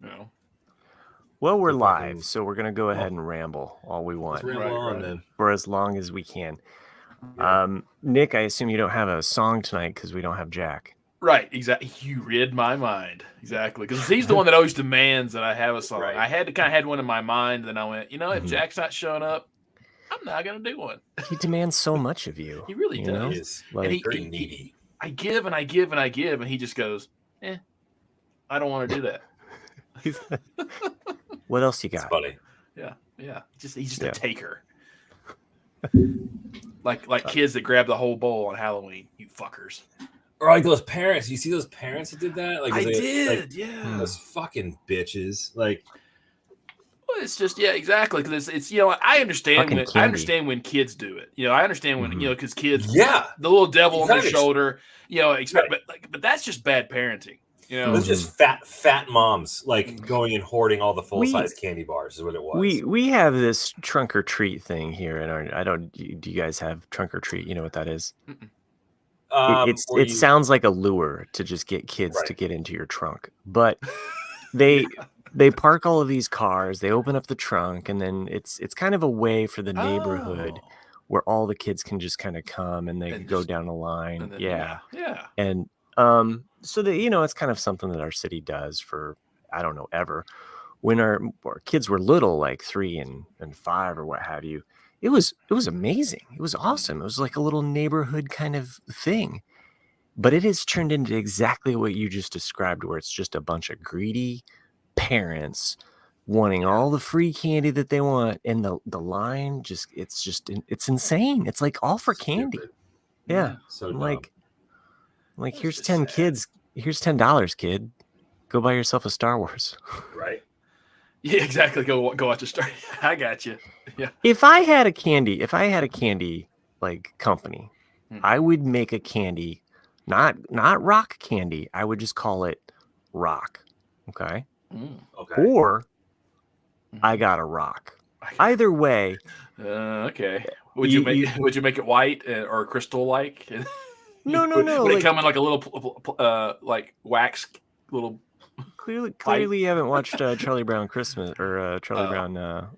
You know. Well, we're live, so we're gonna go ahead and ramble all we want. Let's ramble on then. For as long as we can. Yeah. Nick, I assume you don't have a song tonight because we don't have Jack. Right, exactly. You read my mind. Exactly. Because he's the one that always demands that I have a song. Right. I had one in my mind, and then I went, if Jack's not showing up, I'm not going to do one. He demands so much of you. He really does. Know? He is like, very needy. I give and I give and I give, and he just goes, I don't want to do that. What else you got? It's funny. Yeah. He's just a taker. like kids that grab the whole bowl on Halloween, you fuckers. Or like those parents. You see those parents that did that? Like I did, like, yeah. Those fucking bitches. Like, well, it's just exactly because it's I understand when kids do it. I understand when because kids the little devil on their shoulder. But that's just bad parenting. It's just fat moms like going and hoarding all the full size candy bars is what it was. We have this trunk or treat thing here in our. Do you guys have trunk or treat? You know what that is? It sounds like a lure to just get kids to get into your trunk, but they park all of these cars, they open up the trunk, and then it's kind of a way for the neighborhood where all the kids can just kind of come and they go down the line. Yeah. And so that it's kind of something that our city does for I don't know ever. When our kids were little, like 3 and 5 or what have you, it was amazing. It was awesome. It was like a little neighborhood kind of thing. But it has turned into exactly what you just described, where it's just a bunch of greedy parents wanting all the free candy that they want, and the line it's insane. It's like all for candy. Stupid. Yeah. So like here's 10 kids. Here's $10, kid. Go buy yourself a Star Wars. Right. Yeah, exactly. Go watch a Star. I got you. Yeah. If I had a candy like company, I would make a candy, not rock candy. I would just call it rock. Okay. Okay. Or I got a rock. Either way. Okay. Would you make it white or crystal like? No. Would it come in like a little like wax little? Clearly, you haven't watched Charlie Brown Christmas or Charlie Brown.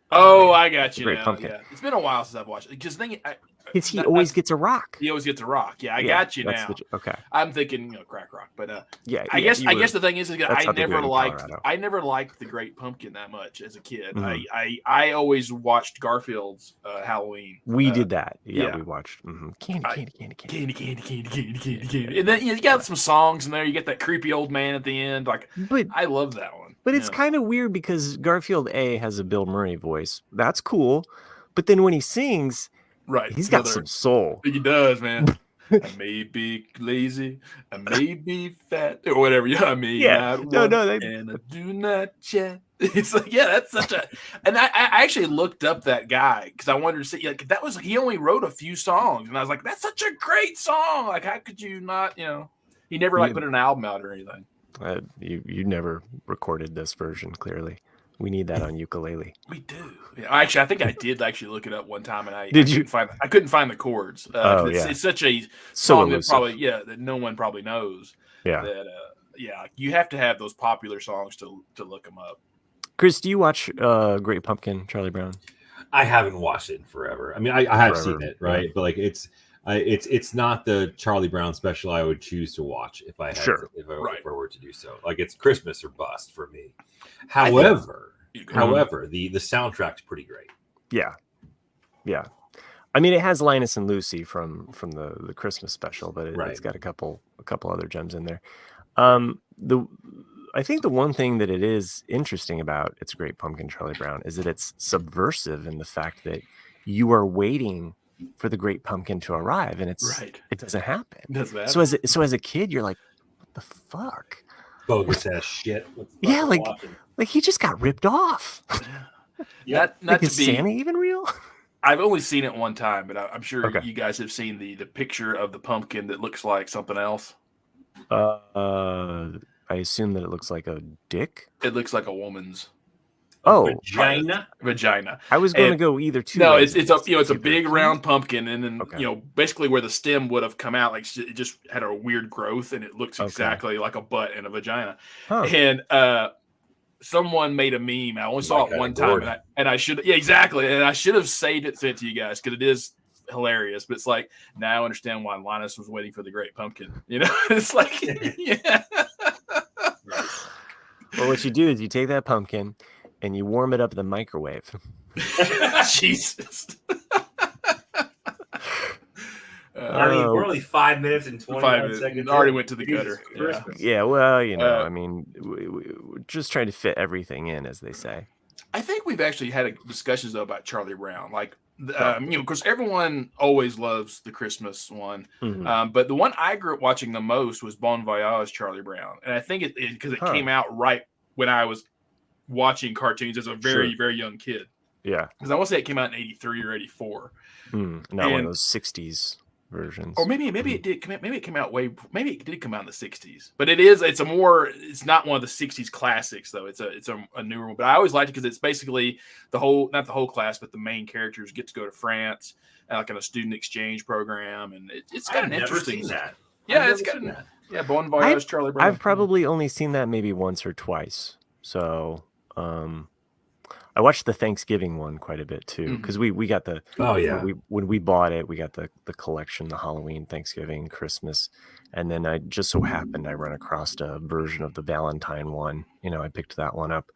I got you. Great Pumpkin. Yeah. It's been a while since I've watched it. Because he always gets a rock. He always gets a rock. Yeah, I got you now. Okay. I'm thinking crack rock, but I guess the thing is that I never liked the Great Pumpkin that much as a kid. Mm-hmm. I always watched Garfield's Halloween. We did that. Yeah, we watched candy. And then you got some songs in there. You get that creepy old man at the end. But I love that one. But it's kind of weird because Garfield has a Bill Murray voice. That's cool. But then when he sings, he's got some soul. He does, man. I may be lazy, I may be fat, or whatever. I mean, and I do not chat. It's like, that's such a. And I actually looked up that guy because I wanted to see. That was he only wrote a few songs, and I was like, that's such a great song. Like, how could you not? He never put an album out or anything. You never recorded this version. Clearly, we need that on ukulele. We do. Yeah, actually, I think I did actually look it up one time, and I couldn't find the chords. It's such a song that that no one probably knows. Yeah. That you have to have those popular songs to look them up. Chris, do you watch Great Pumpkin, Charlie Brown? I haven't watched it in forever. I mean, I have seen it, right? Yeah. But like it's not the Charlie Brown special I would choose to watch if I had if I were to do so. Like, it's Christmas or bust for me. However, the soundtrack's pretty great. Yeah. I mean, it has Linus and Lucy from the Christmas special, but it's got a couple other gems in there. I think the one thing that it is interesting about It's a Great Pumpkin, Charlie Brown, is that it's subversive in the fact that you are waiting for the Great Pumpkin to arrive, and it doesn't happen. So as a kid, you're like, what the fuck? Bogus ass shit. Yeah, like he just got ripped off. Yeah, is Santa even real? I've only seen it one time, but I'm sure you guys have seen the picture of the pumpkin that looks like something else. I assume that it looks like a dick. It looks like a woman's. Vagina. I was going to go either two. No, it's a big round pumpkin, and then basically where the stem would have come out, like it just had a weird growth, and it looks exactly like a butt and a vagina. Huh. And someone made a meme. I only saw it one time, and I should, exactly. And I should have saved it, sent it to you guys because it is hilarious. But it's like, now I understand why Linus was waiting for the Great Pumpkin. It's like, yeah. Well, what you do is you take that pumpkin and you warm it up in the microwave. Jesus. I mean, we're only 5 minutes and 29 seconds. Already went to the gutter. Yeah, well, I mean, we're just trying to fit everything in, as they say. I think we've actually had discussions though about Charlie Brown. Like, of course, everyone always loves the Christmas one, but the one I grew up watching the most was Bon Voyage Charlie Brown, and I think it because it came out right when I was watching cartoons as a very very young kid. Yeah, because I want to say it came out in '83 or '84. Not one of those '60s versions, or maybe it did. Maybe it came out maybe it did come out in the '60s. But it's not one of the '60s classics though. It's a newer one. But I always liked it because it's basically not the whole class, but the main characters get to go to France, like on a student exchange program, and it's got an interesting. Seen that. Yeah, it's got Bon Voyage Charlie Brown. I've probably only seen that maybe once or twice. So I watched the Thanksgiving one quite a bit too, because we got the when we bought it, we got the collection, the Halloween, Thanksgiving, Christmas, and then I just so happened I run across a version of the Valentine one. I picked that one up.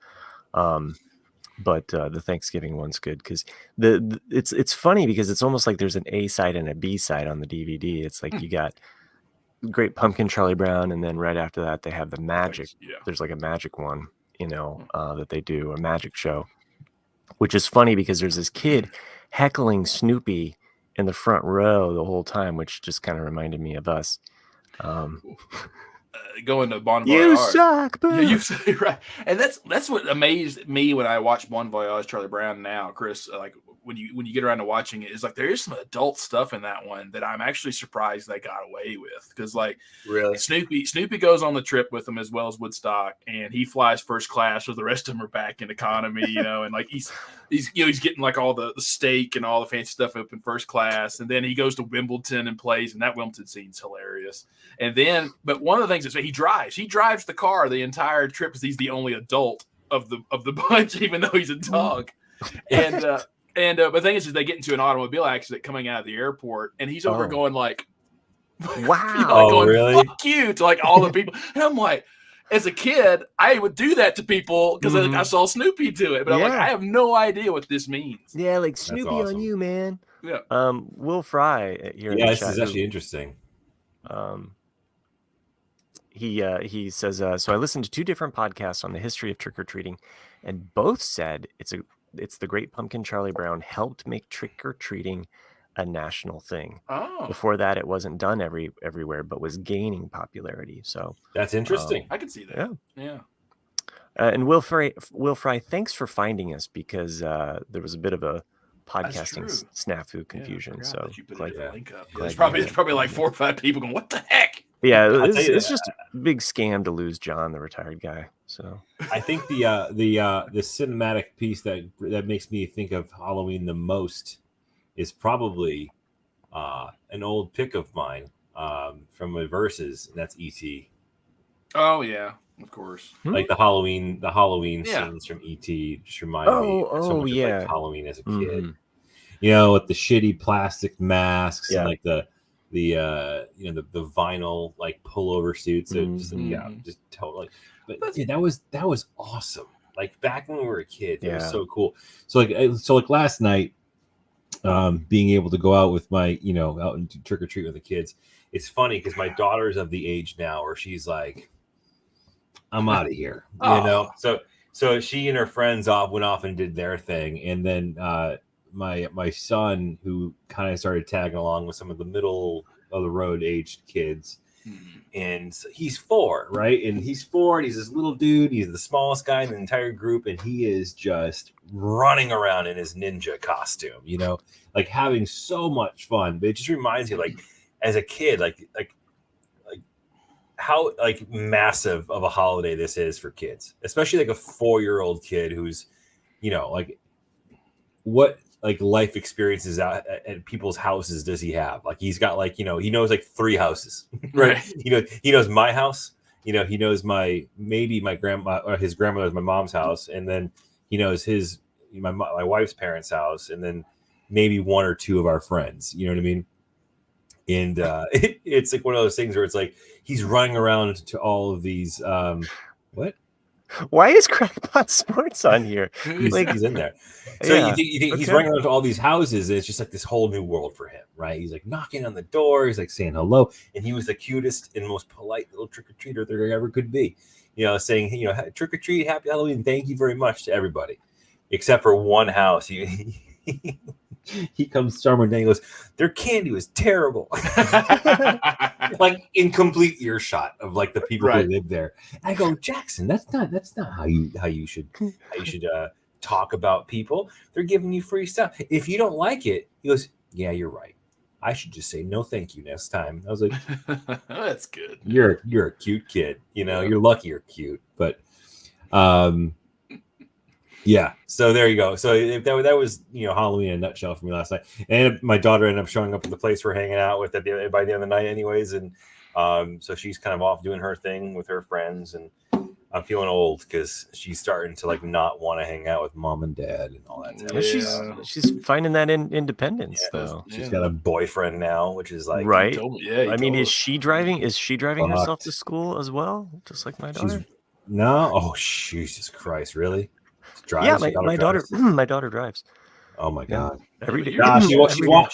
But the Thanksgiving one's good because it's funny because it's almost like there's an A side and a B side on the DVD. It's like you got Great Pumpkin Charlie Brown, and then right after that they have the magic. There's like a magic one, that they do, a magic show, which is funny because there's this kid heckling Snoopy in the front row the whole time, which just kind of reminded me of us. Going to Bon Voyage. You suck, bro. You say right, and that's what amazed me when I watched Bon Voyage Charlie Brown. Now, Chris, like when you get around to watching it, is like there is some adult stuff in that one that I'm actually surprised they got away with, because like really Snoopy goes on the trip with them as well as Woodstock, and he flies first class, so the rest of them are back in economy, and like he's getting like all the steak and all the fancy stuff up in first class, and then he goes to Wimbledon and plays, and that Wimbledon scene's hilarious. And then, but one of the things is he drives the car the entire trip because he's the only adult of the bunch, even though he's a dog. And but the thing is they get into an automobile accident coming out of the airport, and he's over going like, "Wow, going, really? Fuck you!" to like all the people. And I'm like, as a kid, I would do that to people because I saw Snoopy do it, but I'm like, I have no idea what this means. Yeah, like Snoopy on you, man. Yeah. Will Fry here. Yeah, this is actually interesting. He says, so I listened to 2 different podcasts on the history of trick-or-treating, and both said it's the Great Pumpkin Charlie Brown helped make trick-or-treating a national thing. Oh. Before that, it wasn't done everywhere, but was gaining popularity. So that's interesting. I can see that. Yeah. And Will Fry, thanks for finding us, because there was a bit of a podcasting snafu confusion. So you put the link up. There's probably like 4 or 5 people going, "What the heck?" Yeah, it's just a big scam to lose John, the retired guy. So I think the cinematic piece that makes me think of Halloween the most is probably an old pick of mine from my verses, and that's E.T. Oh yeah, of course. Like the Halloween scenes from E.T. just remind me so much of like Halloween as a kid. With the shitty plastic masks and like the vinyl like pullover suits, just totally. But that was awesome. Like back when we were a kid, it was so cool. So like last night, being able to go out with my out and trick or treat with the kids. It's funny because my daughter's of the age now where she's like, I'm out of here, So she and her friends went off and did their thing, and then my son, who kind of started tagging along with some of the middle of the road aged kids, and he's 4, right? And he's 4, and he's this little dude. He's the smallest guy in the entire group, and he is just running around in his ninja costume, like having so much fun. But it just reminds you, like as a kid, like how like massive of a holiday this is for kids, especially like a 4-year-old kid who's, like what like life experiences out at people's houses does he have? Like he's got like, he knows like 3 houses, right? He knows my house, you know, he knows my grandma or his grandmother's my mom's house, and then he knows my wife's parents' house, and then maybe one or two of our friends. You know what I mean? And it's like one of those things where it's like he's running around to all of these. What? Why is Crackpot Sports on here? He's in there. So you think he's running around to all these houses, and it's just like this whole new world for him, right? He's like knocking on the door, he's like saying hello, and he was the cutest and most polite little trick-or-treater there ever could be. You know, saying, you know, trick or treat, happy Halloween, thank you very much to everybody, except for one house. He comes storming down. He goes, "Their candy was terrible," like in complete earshot of like the people who live there. And I go, Jackson, that's not how you should talk about people. They're giving you free stuff. If you don't like it, he goes, "Yeah, you're right. I should just say no, thank you next time." I was like, "That's good. You're a cute kid. You know, you're lucky you're cute." But, yeah. So there you go. So that was, you know, Halloween in a nutshell for me last night. And my daughter ended up showing up at the place we're hanging out with by the end of the night, anyways. And so she's kind of off doing her thing with her friends, and I'm feeling old because she's starting to like not want to hang out with mom and dad and all that. Yeah. She's finding that independence though. She's got a boyfriend now, which is like right. I mean, is she driving herself to school as well, just like my daughter? No. Oh, Jesus Christ! Really? Drives? Yeah, my daughter drives. Oh my God! Every day. She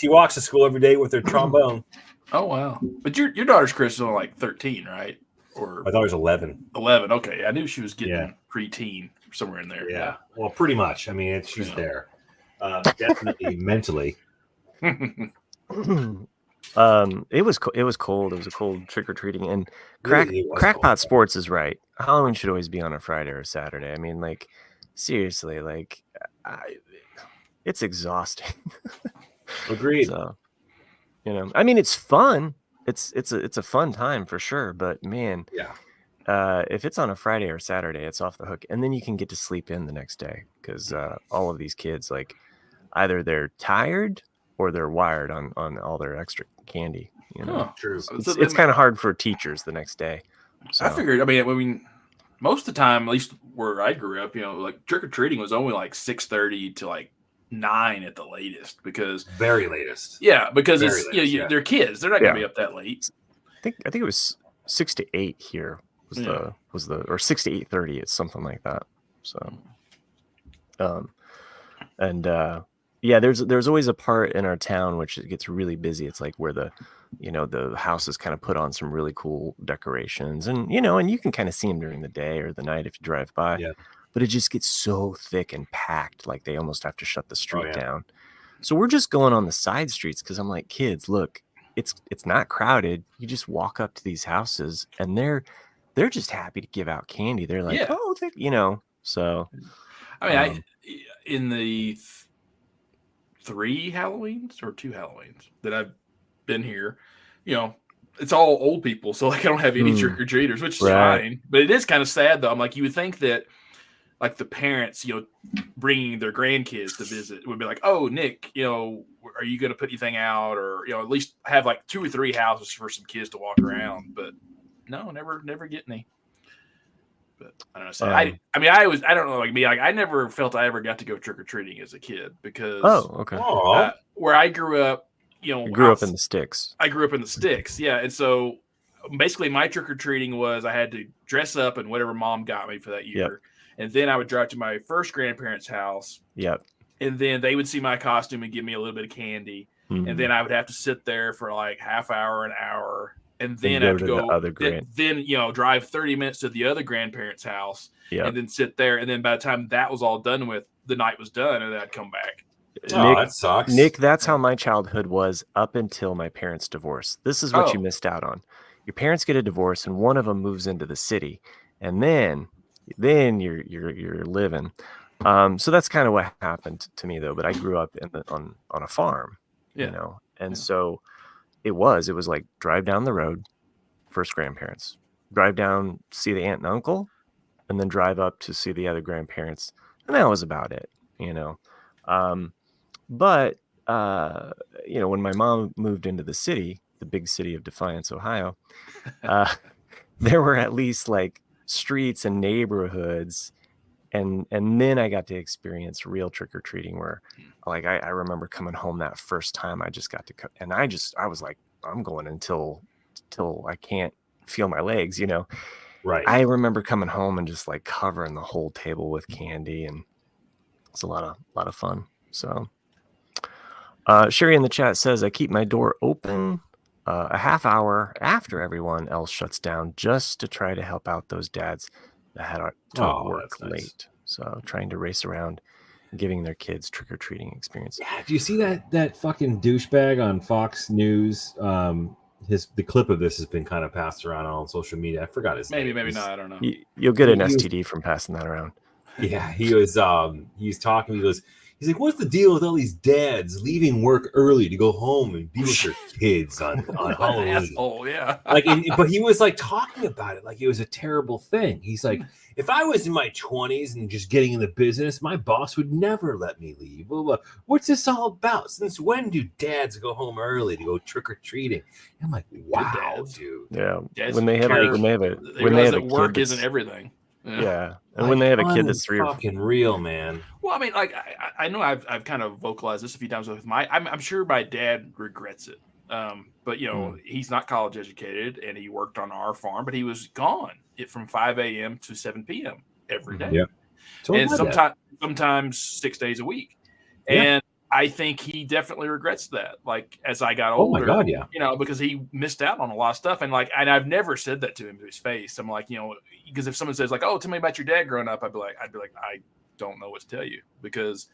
walks to school every day with her trombone. Oh wow! But your daughter's Chris is only like 13, right? Or I thought it was 11. 11. Okay, I knew she was getting preteen somewhere in there. Yeah. Well, pretty much. I mean, she's there. Definitely mentally. It was cold. It was a cold trick or treating, and Crackpot Sports is right. Halloween should always be on a Friday or Saturday. I mean, like, seriously, like, it's exhausting. Agreed. So, you know, I mean, it's fun. It's a fun time for sure. But man, if it's on a Friday or Saturday, it's off the hook, and then you can get to sleep in the next day because all of these kids, like, either they're tired or they're wired on all their extra candy. You know, true. It's kind of hard for teachers the next day. So. I figured. I mean, most of the time, at least where I grew up, you know, like trick or treating was only like 6:30 to like 9 at the latest, because very latest. Yeah, because it's they're kids; they're not going to be up that late. I think it was 6 to 8 here was the or 6 to 8:30. It's something like that. So, there's always a part in our town which it gets really busy. It's like where the houses kind of put on some really cool decorations, and you can kind of see them during the day or the night if you drive by. Yeah. But it just gets so thick and packed, like they almost have to shut the street down. So we're just going on the side streets because I'm like, kids, look, it's not crowded. You just walk up to these houses and they're just happy to give out candy. They're like, so. I mean, in the 3 Halloweens or 2 Halloweens that I've been here, it's all old people. So like I don't have any trick or treaters, which is fine. But it is kind of sad though. I'm like, you would think that like the parents, bringing their grandkids to visit would be like, oh, Nick, are you going to put anything out, or, at least have like 2 or 3 houses for some kids to walk around. But no, never get any. But I don't know. So I don't know, like me, like I never felt I ever got to go trick or treating as a kid because where I grew up, you grew up in the sticks. I grew up in the sticks. Yeah. And so basically my trick or treating was I had to dress up and whatever mom got me for that year. Yep. And then I would drive to my first grandparents' house. Yep. And then they would see my costume and give me a little bit of candy. Mm-hmm. And then I would have to sit there for like half hour, an hour. And then I have to go, then drive 30 minutes to the other grandparents' house. Yep. And then sit there. And then by the time that was all done with, the night was done, and then I'd come back. That sucks. Nick, that's how my childhood was up until my parents' divorce. This is what you missed out on. Your parents get a divorce, and one of them moves into the city. And then you're living. So that's kind of what happened to me though. But I grew up on a farm, and so it was like drive down the road, first grandparents, drive down, see the aunt and uncle, and then drive up to see the other grandparents. And that was about it, But when my mom moved into the city, the big city of Defiance, Ohio, there were at least like streets and neighborhoods, and then I got to experience real trick-or-treating where like I remember coming home that first time I just got to and I was like, I'm going until I can't feel my legs, you know. Right. I remember coming home and just like covering the whole table with candy, and it's a lot of fun. So Sherry in the chat says, I keep my door open a half hour after everyone else shuts down just to try to help out those dads that had to work late. Nice. So trying to race around, giving their kids trick-or-treating experience. Yeah, do you see that fucking douchebag on Fox News? The clip of this has been kind of passed around on social media. I forgot his name. Maybe not. I don't know. You'll get an STD from passing that around. Yeah, he was talking. He's like, what's the deal with all these dads leaving work early to go home and be with their kids on Halloween? Oh yeah. But he was like talking about it like it was a terrible thing. He's like, if I was in my 20s and just getting in the business, my boss would never let me leave. Well, what's this all about? Since when do dads go home early to go trick or treating? I'm like, wow, dude. Yeah, dads when they have a work kid isn't everything. Yeah. And when they have a kid that's 3 or 4. Fucking real, man. Well, I mean, like I know I've kind of vocalized this a few times with I'm sure my dad regrets it. But you know, he's not college educated and he worked on our farm, but he was gone from 5 a.m. to 7 p.m. every day. Yeah. And sometimes 6 days a week. Yeah. And I think he definitely regrets that. Like as I got older, oh my God, yeah. You know, because he missed out on a lot of stuff. And like, and I've never said that to him to his face. I'm like, you know, because if someone says like, oh, tell me about your dad growing up, I'd be like, I don't know what to tell you, because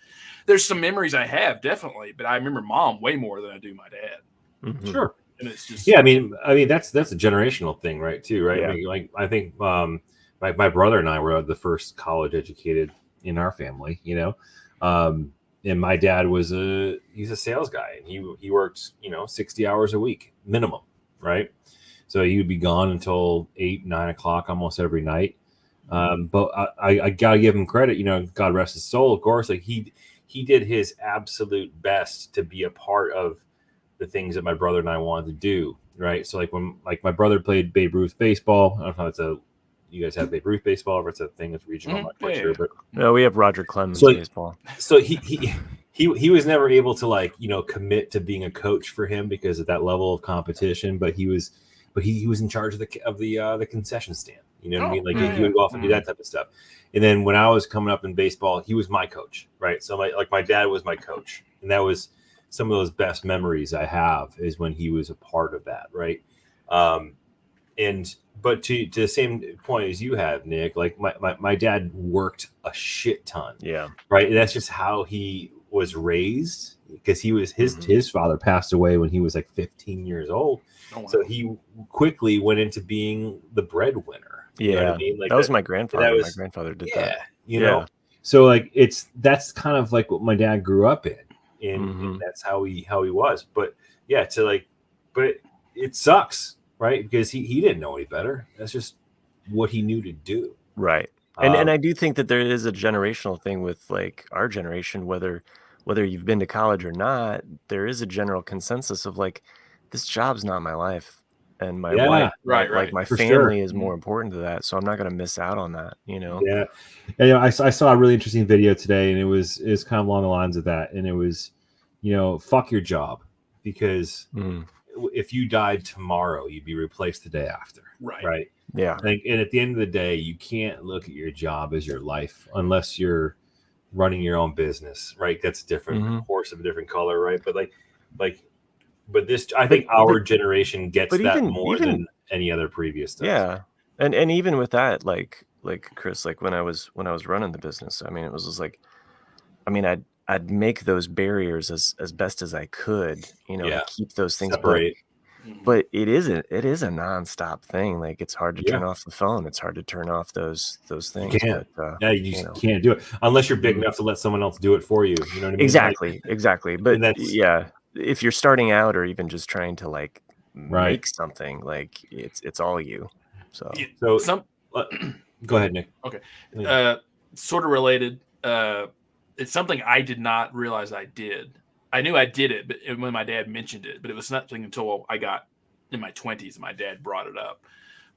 there's some memories I have definitely, but I remember mom way more than I do my dad. Mm-hmm. Sure. And it's just, yeah. I mean, that's a generational thing, right? Too, right? Yeah. I mean, like I think my brother and I were the first college educated in our family, you know. And my dad he's a sales guy, and he worked, 60 hours a week minimum, right? So he would be gone until 8, 9 o'clock almost every night. But I gotta give him credit, God rest his soul, of course. Like he did his absolute best to be a part of the things that my brother and I wanted to do, right? So like when my brother played Babe Ruth baseball, I don't know if you guys have Babe Ruth baseball, or it's a thing that's regional. I'm not quite sure, but no, we have Roger Clemens baseball. So he was never able to commit to being a coach for him because of that level of competition. But he was in charge of the concession stand. You know what I mean? Like he would go off and do that type of stuff. And then when I was coming up in baseball, he was my coach, right? So my dad was my coach, and that was some of those best memories I have is when he was a part of that, right? But to the same point as you have, Nick, like my dad worked a shit ton. Yeah. Right. And that's just how he was raised, because he was his father passed away when he was like 15 years old. Oh, wow. So he quickly went into being the breadwinner. You know what I mean? Like that was my grandfather. My grandfather did that. You know. So like that's kind of like what my dad grew up in. And that's how he was. But yeah, but it sucks. Right, because he didn't know any better. That's just what he knew to do. Right, and I do think that there is a generational thing with like our generation, whether you've been to college or not, there is a general consensus of like, this job's not my life, and my wife, like my family is more important to that, so I'm not going to miss out on that. Yeah, and, I saw a really interesting video today, and it was kind of along the lines of that, and it was, fuck your job, because. If you died tomorrow, you'd be replaced the day after. Right. Yeah. And at the end of the day, you can't look at your job as your life unless you're running your own business, right? That's different, horse of a different color, right? But but this, I think our generation gets that more than any other previous stuff. Yeah. And even with that, like Chris, like when I was running the business, I mean, it was just like, I mean, I'd make those barriers as best as I could, to keep those things separate. But it is a nonstop thing. Like it's hard to turn off the phone. It's hard to turn off those things. You can't. You just can't do it unless you're big enough to let someone else do it for you. You know what I mean? Exactly. But if you're starting out or even just trying to like make something, like it's all you. So go ahead, Nick. Okay. Sort of related. It's something I did not realize I did. I knew I did it, but when my dad mentioned it, but it was nothing until I got in my 20s and my dad brought it up.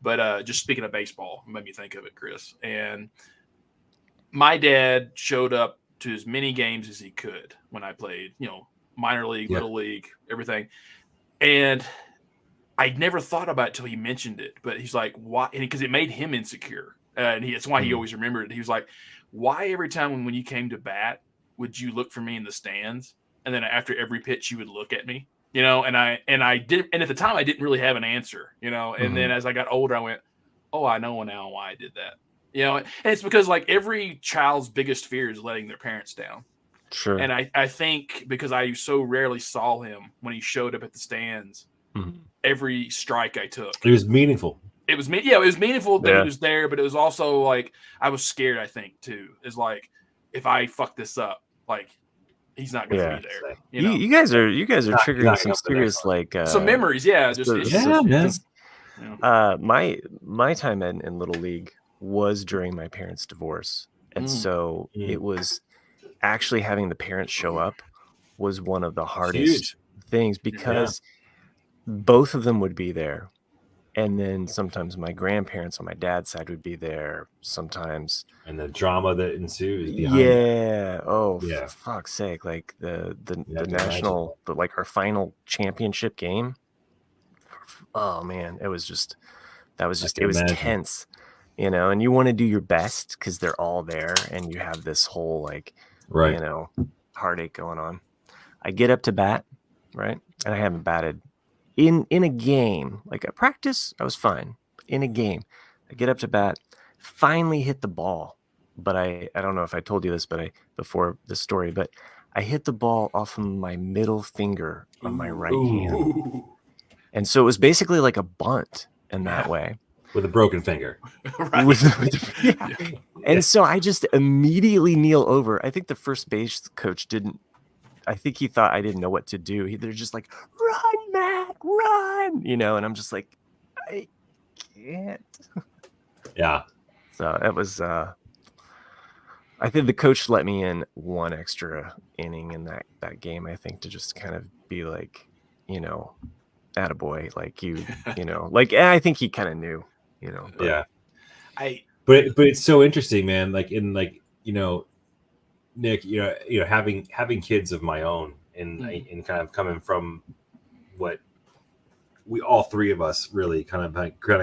But just speaking of baseball, made me think of it, Chris. And my dad showed up to as many games as he could when I played, minor league, little league, everything. And I never thought about it till he mentioned it. But he's like, why? Because it made him insecure. And that's why he always remembered it. He was like, why every time when you came to bat, would you look for me in the stands? And then after every pitch, you would look at me, and I did. And at the time I didn't really have an answer, and then as I got older, I went, oh, I know now why I did that. And it's because like every child's biggest fear is letting their parents down. Sure. And I think because I so rarely saw him when he showed up at the stands, every strike I took, it was meaningful. It was meaningful that he was there, but it was also like I was scared. I think too is like if I fuck this up, like he's not going to be there. You guys are triggering some serious some memories. Yeah, my time in Little League was during my parents' divorce, and so it was actually having the parents show up was one of the hardest things because both of them would be there. And then sometimes my grandparents on my dad's side would be there sometimes. And the drama that ensues behind for fuck's sake. Like the national, but like our final championship game. Oh man, it was tense, and you want to do your best because they're all there and you have this whole heartache going on. I get up to bat, right? And I haven't batted in a game, like at practice, I was fine. In a game, I get up to bat, finally hit the ball. But I don't know if I told you this, before this story, but I hit the ball off of my middle finger on my right hand. And so it was basically like a bunt in that way. With a broken finger. And so I just immediately kneel over. I think the first base coach I think he thought I didn't know what to do. They're just like, run, Matt, run, and I'm just like, I can't. Yeah. So it was, I think the coach let me in one extra inning in that game, I think, to just kind of be like, attaboy, like I think he kind of knew, But. But it's so interesting, man. Like Nick, having kids of my own and kind of coming from what we all three of us really kind of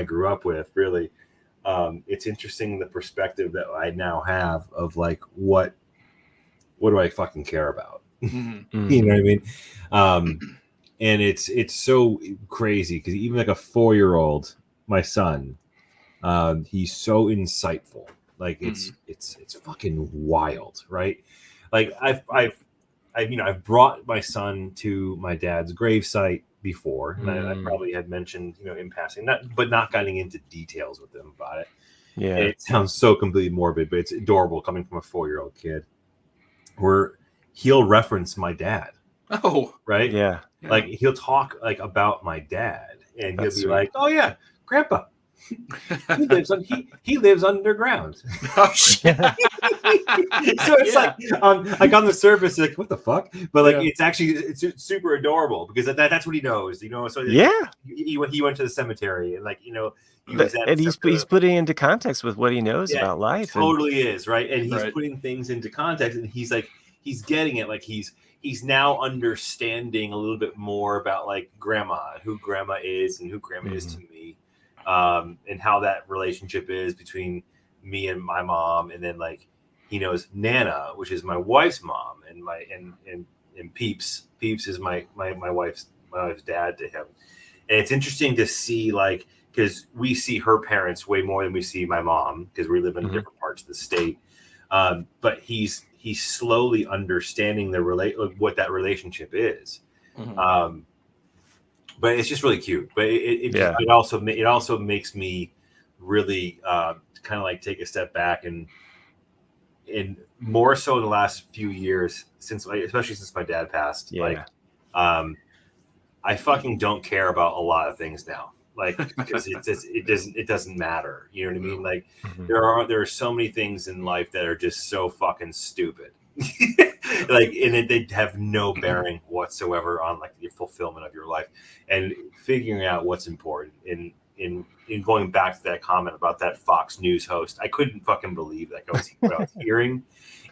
grew up with, really, it's interesting the perspective that I now have of like what do I fucking care about? Mm-hmm. You know what I mean? And it's so crazy because even like a 4-year-old, my son, he's so insightful. Like it's fucking wild, right? Like I've brought my son to my dad's gravesite before, and I probably had mentioned, in passing, but not getting into details with him about it. Yeah, and it sounds so completely morbid, but it's adorable coming from a 4-year-old kid. Where he'll reference my dad. Oh, right, yeah. Like he'll talk like about my dad, and he'll be like, "Oh yeah, Grandpa." he lives underground. Oh shit. So it's like on the surface, like what the fuck? But like it's super adorable because that's what he knows, So he went to the cemetery and he's putting into context with what he knows about life. Totally is right, and he's putting things into context, and he's like he's getting it, like he's now understanding a little bit more about like grandma, who grandma is, and who grandma is to me. And how that relationship is between me and my mom, and then like he knows Nana, which is my wife's mom, and Peeps is my wife's dad to him. And it's interesting to see, like, because we see her parents way more than we see my mom because we live in different parts of the state. But he's slowly understanding what that relationship is. But it's just really cute. But it also makes me really kind of like take a step back and more so in the last few years, especially since my dad passed. Yeah. Like, I fucking don't care about a lot of things now. Like, because it doesn't matter. You know what I mean? Like, there are so many things in life that are just so fucking stupid. Like, and they have no bearing whatsoever on like the fulfillment of your life, and figuring out what's important in in going back to that comment about that Fox News host, I couldn't fucking believe that what I was hearing.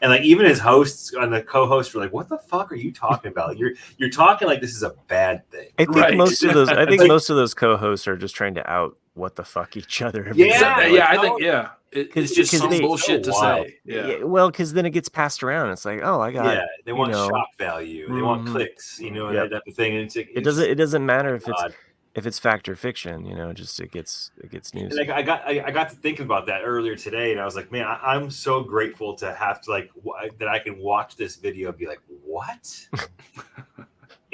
And like even his hosts and the co-hosts were like, "What the fuck are you talking about? You're talking like this is a bad thing." I think most of those. I think most of those co-hosts are just trying to out what the fuck each other. I think it's just some bullshit to say. Yeah, well, because then it gets passed around. It's like, oh, I got. Yeah, they want shock value. They want clicks. That type of thing. And it doesn't matter if it's fact or fiction. Just it gets news. And I got to thinking about that earlier today, and I was like, man, I'm so grateful to have to that I can watch this video and be like, what?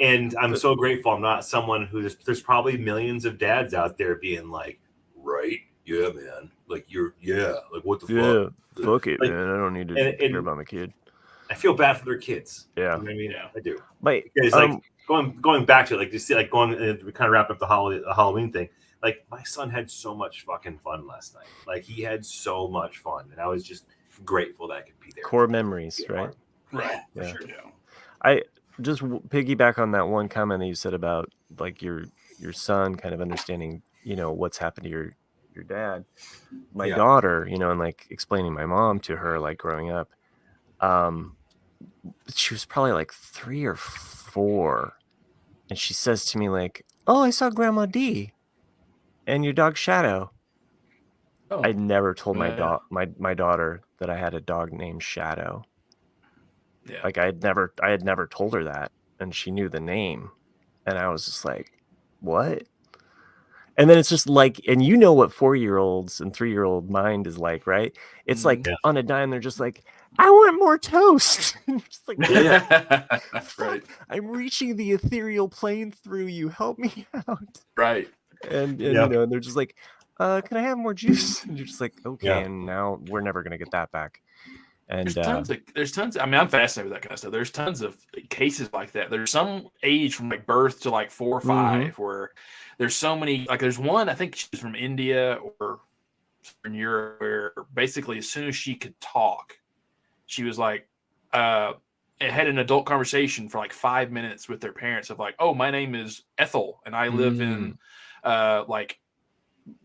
And I'm so grateful I'm not someone who there's probably millions of dads out there being like, right, yeah, man, like like what the fuck? Fuck it, man. I don't need to care about my kid. I feel bad for their kids. Yeah, I mean, I do. Because going back to it, we kind of wrap up the Halloween thing. Like my son had so much fucking fun last night. Like he had so much fun, and I was just grateful that I could be there. Core memories, right? Right. For sure. Yeah. I just piggyback on that one comment that you said about like your son kind of understanding, what's happened to your dad. My daughter, and like explaining my mom to her, like growing up, she was probably like 3 or 4, and she says to me like, "Oh, I saw Grandma D and your dog Shadow." Oh, I never told my daughter that I had a dog named Shadow. Yeah. Like I had never told her that, and she knew the name, and I was just like, "What?" And then it's just like, and what 4-year-olds and 3-year-old mind is like, right? It's like on a dime, they're just like, "I want more toast." Just like, right. I'm reaching the ethereal plane through you. Help me out. Right. And they're just like, "Can I have more juice?" And you're just like, okay. And now we're never gonna get that back. And there's tons. I mean, I'm fascinated with that kind of stuff. There's tons of cases like that. There's some age from like birth to like 4 or 5 where there's so many. Like there's one, I think she's from India or in Europe, where basically as soon as she could talk, she was like, it had an adult conversation for like 5 minutes with their parents of like, "Oh, my name is Ethel and I live in like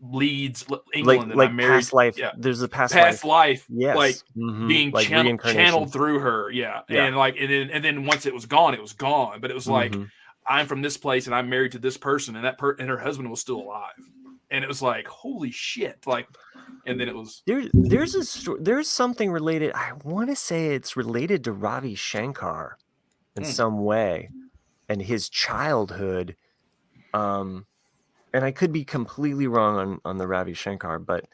Leeds, England, and I'm married." Past life. Yeah. There's a past life. Yes. Like being like channeled through her. Yeah. And like, and then once it was gone, it was gone. But it was like, I'm from this place and I'm married to this person, and and her husband was still alive. And it was like, holy shit. Like, and then it was there's something related. I want to say it's related to Ravi Shankar in some way and his childhood. And I could be completely wrong on the Ravi Shankar, but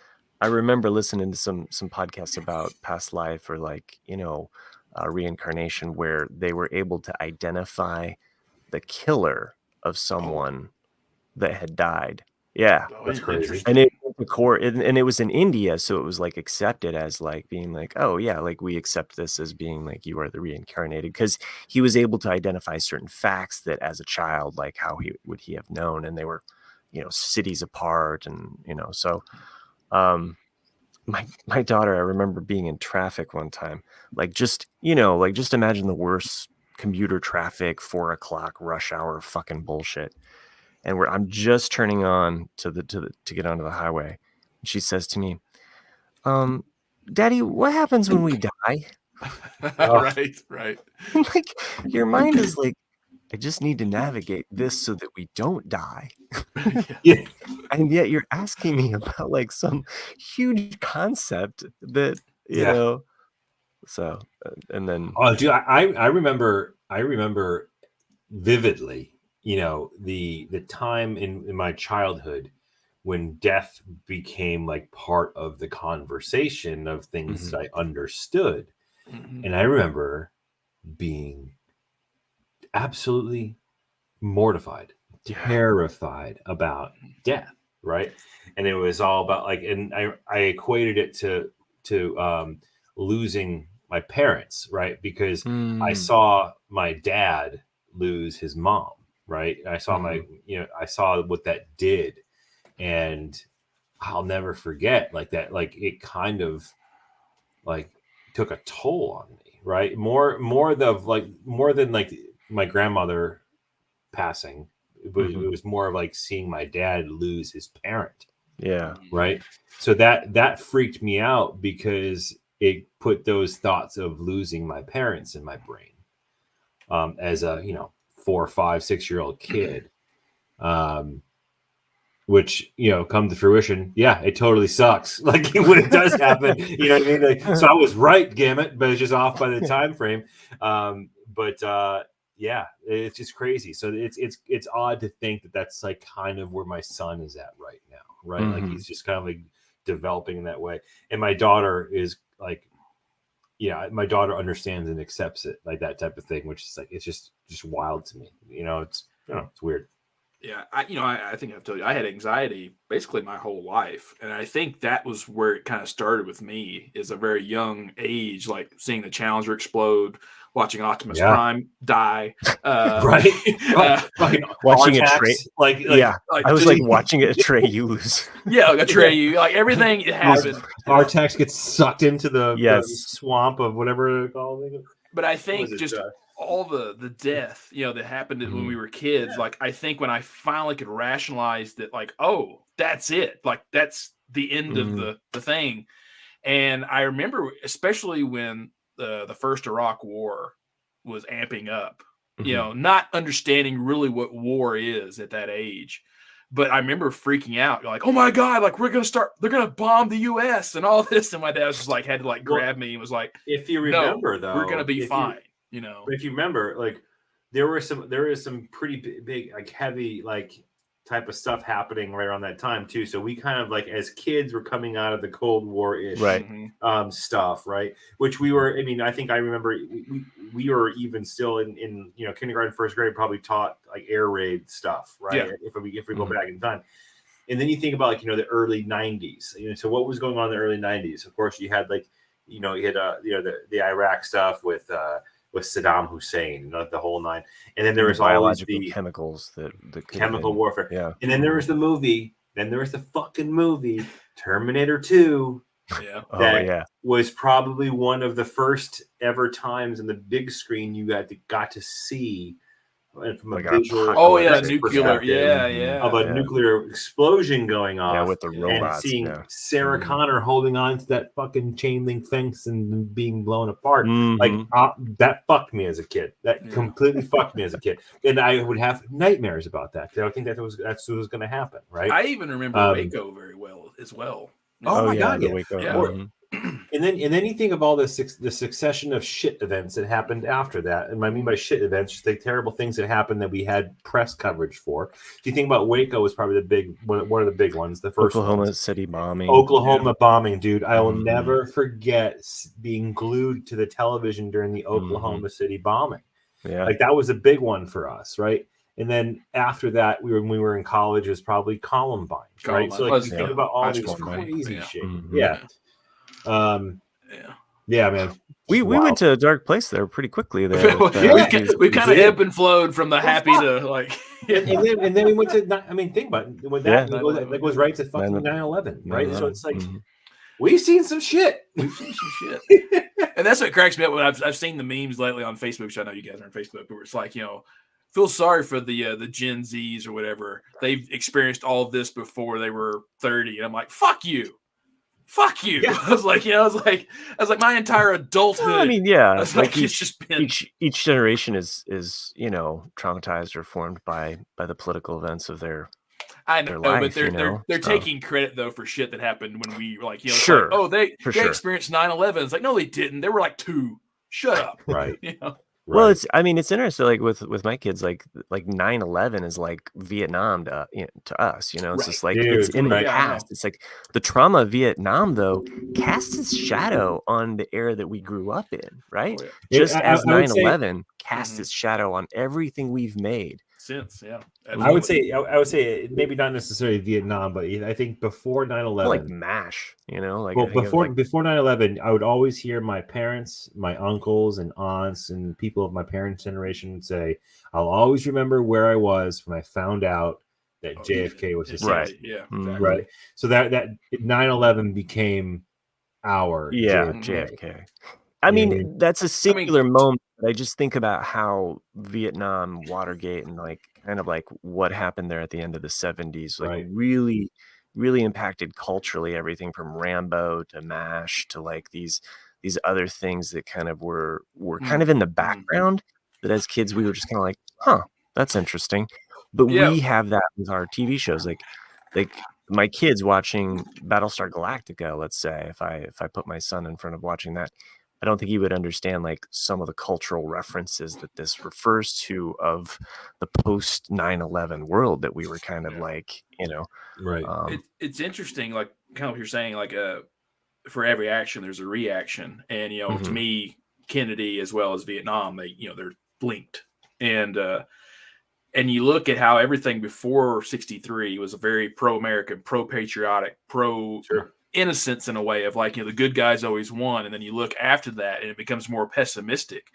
I remember listening to some podcasts about past life or like, reincarnation, where they were able to identify the killer of someone that had died. Yeah. That's crazy. And it went to court, and it was in India, so it was like accepted as like being like, oh yeah, like we accept this as being like you are the reincarnated, because he was able to identify certain facts that as a child, like how would he have known, and they were cities apart, and so my daughter, I remember being in traffic one time, like just imagine the worst commuter traffic, 4 o'clock rush hour fucking bullshit, and I'm just turning on to get onto the highway, and she says to me, "Daddy, what happens when we die?" Right. Like your mind is like, I just need to navigate this so that we don't die. Yeah. And yet you're asking me about like some huge concept that, so, and then. Oh, dude, I remember vividly, the time in my childhood when death became like part of the conversation of things that I understood. And I remember being absolutely mortified, terrified about death, right? And it was all about like, and I equated it to losing my parents, right? Because I saw my dad lose his mom, right? I saw I saw what that did, and I'll never forget like that. Like it kind of like took a toll on me, right? More than like my grandmother passing. It was more of like seeing my dad lose his parent, Yeah. Right. So that freaked me out because it put those thoughts of losing my parents in my brain. As a 4, 5, 6-year-old kid, which come to fruition. Yeah, it totally sucks. Like when it does happen, you know what I mean? Like, so I was right, damn it, but it's just off by the time frame. Yeah, it's just crazy. So it's odd to think that that's like kind of where my son is at right now, right? Like he's just kind of like developing in that way, and my daughter is like. Yeah, my daughter understands and accepts it, like that type of thing, which is like it's just wild to me. It's weird. Yeah, I think I've told you I had anxiety basically my whole life, and I think that was where it kind of started with me. Is a very young age, like seeing the Challenger explode, watching Optimus Prime die, right? Watching a tray, like I was like watching a Atreyu lose. Yeah, like Atreyu, like everything that happened. Artax gets sucked into the swamp of whatever they're called. But I think just all the death, that happened when we were kids. Like I think when I finally could rationalize that, like, oh, that's it. Like that's the end of the thing. And I remember, especially when the first Iraq War was amping up, not understanding really what war is at that age. But I remember freaking out, like, oh my God, like they're going to bomb the US and all this. And my dad was just like, had to like grab me and was like, if you remember though, we're going to be fine. But if you remember, like there is some pretty big, like heavy, like type of stuff happening right around that time too. So we kind of like as kids were coming out of the Cold War-ish stuff, right? Which we were. I mean, I think I remember we were even still in kindergarten, first grade, probably taught like air raid stuff, right? Yeah. If we go back in time. And then you think about like the early 90s. So what was going on in the early 90s? Of course, you had like the Iraq stuff with Saddam Hussein, the whole nine, and then there was biological always the chemicals, the chemical warfare, yeah, and then there was the movie, then there was the fucking movie Terminator 2, that was probably one of the first ever times in the big screen you got to see. And from like a visual, nuclear, of a nuclear explosion going off, with the robots, and seeing Sarah Connor holding on to that fucking chain link fence and being blown apart, like that fucked me as a kid. That completely fucked me as a kid, and I would have nightmares about that. I think that's what was going to happen, right? I even remember Waco very well as well. Oh my God, the Waco. Yeah. And then you think of all the succession of shit events that happened after that. And I mean by shit events, just like terrible things that happened that we had press coverage for. Do you think about Waco was probably one of the big ones, the first Oklahoma City bombing. Oklahoma bombing, dude. I will never forget being glued to the television during the Oklahoma City bombing. Yeah. Like that was a big one for us, right? And then after that, when we were in college, it was probably Columbine, right? So like you think about all these crazy shit. Yeah, man. We went to a dark place there pretty quickly. There, we kind of ebb and flowed from the happy to like, and then we went to. I mean, think about it. When that goes right to fucking 9/11, right? So it's like we've seen some shit. We've seen some shit, and that's what cracks me up when I've seen the memes lately on Facebook. Which I know you guys are on Facebook, but it's like feel sorry for the Gen Zs or whatever. They've experienced all of this before they were 30, and I'm like, fuck you. Fuck you! Yeah. I was like, my entire adulthood. Well, I mean, yeah, it's like it's just been each generation is traumatized or formed by the political events of their. I know, life, but they're taking credit though for shit that happened when we were like, sure. Like, oh, they experienced 9/11. It's like, no, they didn't. They were like 2. Shut up, right? Well, it's interesting. Like with my kids, like 9/11 is like Vietnam to us. It's just like it's in the past. It's like the trauma of Vietnam though casts its shadow on the era that we grew up in, right? Oh, yeah. Just as 9/11 casts its shadow on everything we've made since. Yeah, absolutely. I would say maybe not necessarily Vietnam, but I think before 9/11, like MASH. Before 9/11, I would always hear my parents, my uncles and aunts, and people of my parents' generation say, "I'll always remember where I was when I found out that JFK was assassinated." Right. Yeah. Exactly. Right. So that 9/11 became our JFK. I mean, that's a singular moment. I just think about how Vietnam, Watergate, and like kind of like what happened there at the end of the 70s, like really really impacted culturally everything from Rambo to MASH to like these other things that kind of were kind of in the background, that as kids we were just kind of like, huh, that's interesting. But we have that with our TV shows, like my kids watching Battlestar Galactica, let's say, if I put my son in front of watching that, I don't think he would understand like some of the cultural references that this refers to of the post 9/11 world that we were kind of like, right. It's interesting, like kind of what you're saying, like for every action there's a reaction, and to me, Kennedy as well as Vietnam, they're linked, and you look at how everything before 63 was a very pro-American, pro-patriotic, innocence in a way of like, the good guys always won. And then you look after that and it becomes more pessimistic.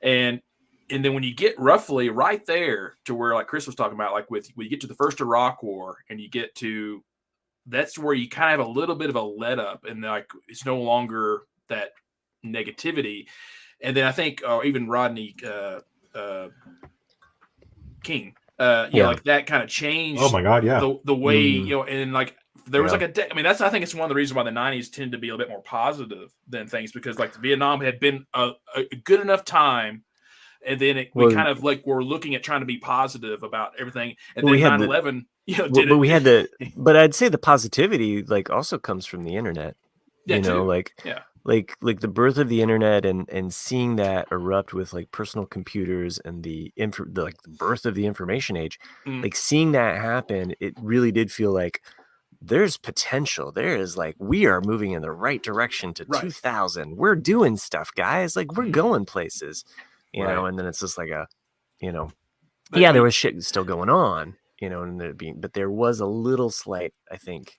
And then when you get roughly right there to where, like Chris was talking about, like when you get to the first Iraq War and you get to, that's where you kind of have a little bit of a let up, and like, it's no longer that negativity. And then I think even Rodney King, like that kind of changed. Oh my God, yeah. The way, and like, there was like I think it's one of the reasons why the 90s tend to be a little bit more positive than things, because like Vietnam had been a good enough time, and then we kind of like were looking at trying to be positive about everything, and then 9/11, but I'd say the positivity like also comes from the internet, like the birth of the internet and seeing that erupt with like personal computers and the birth of the information age, like seeing that happen, it really did feel like there's potential. There is like, we are moving in the right direction to 2000. We're doing stuff, guys. Like, we're going places, know, and then it's just like there was shit still going on, but there was a little slight, I think,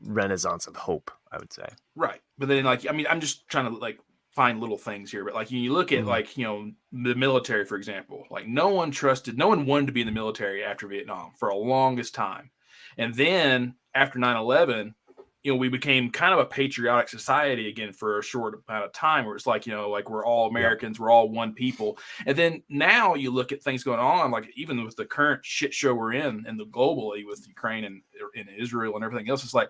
renaissance of hope, I would say. Right. But then like, I'm just trying to like find little things here, but like you look at like, the military, for example, like no one wanted to be in the military after Vietnam for a longest time. And then after 9/11, we became kind of a patriotic society again for a short amount of time, where it's like, like we're all Americans, we're all one people. And then now you look at things going on, like even with the current shit show we're in, and the globally with Ukraine and Israel and everything else, it's like,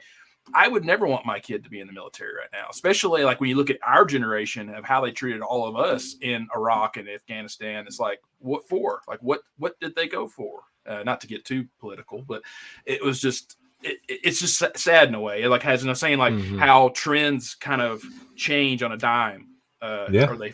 I would never want my kid to be in the military right now, especially like when you look at our generation of how they treated all of us in Iraq and Afghanistan. It's like, what for? Like, what did they go for? Not to get too political, but it was just, it's just sad in a way. Like, as I'm saying, like how trends kind of change on a dime. Or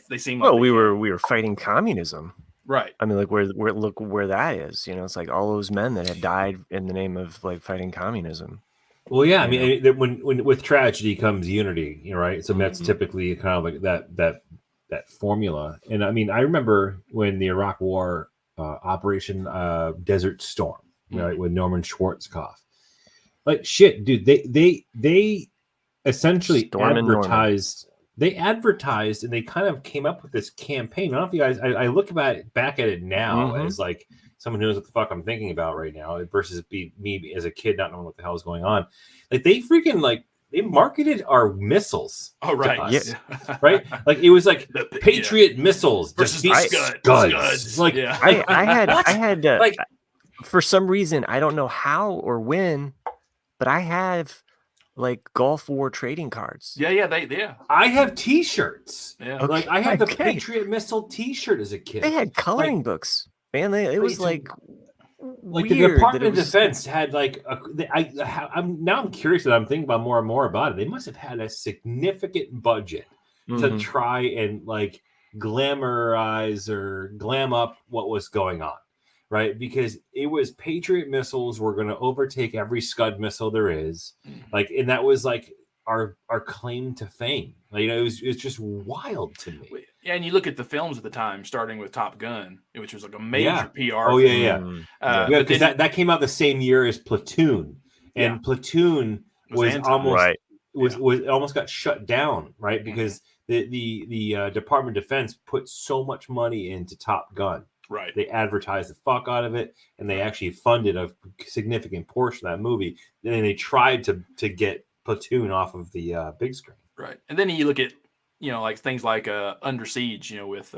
they seem like, we were fighting communism. Right. I mean, like look where that is, it's like all those men that had died in the name of like fighting communism. Well, yeah, I mean, when with tragedy comes unity, right? So that's typically kind of like that formula. And I mean, I remember when the Iraq War, Operation Desert Storm, right, with Norman Schwarzkopf. Like shit, dude, they essentially advertised. They advertised, and they kind of came up with this campaign. I don't know if you guys. I look back at it now as like someone who knows what the fuck I'm thinking about right now, versus me as a kid not knowing what the hell is going on. Like they freaking they marketed our missiles. Oh right, right. Like it was like Patriot missiles versus Scuds. Like I had like for some reason, I don't know how or when, but I have like Gulf War trading cards. Yeah. I have T-shirts. Yeah, like I had the Patriot missile T-shirt as a kid. They had coloring books. Man, it was like the Department of Defense had like I'm curious that I'm thinking about more and more about it. They must have had a significant budget to try and like glamorize or glam up what was going on, right? Because it was Patriot missiles were going to overtake every Scud missile there is, like, and that was like our claim to fame. Like, it was just wild to me. Yeah, and you look at the films at the time, starting with Top Gun, which was like a major PR. Oh film. Because that came out the same year as Platoon, and Platoon was almost was almost got shut down, right? Because the Department of Defense put so much money into Top Gun. Right. They advertised the fuck out of it, and they actually funded a significant portion of that movie. And then they tried to get Platoon off of the big screen. Right. And then you look at, like things like Under Siege, with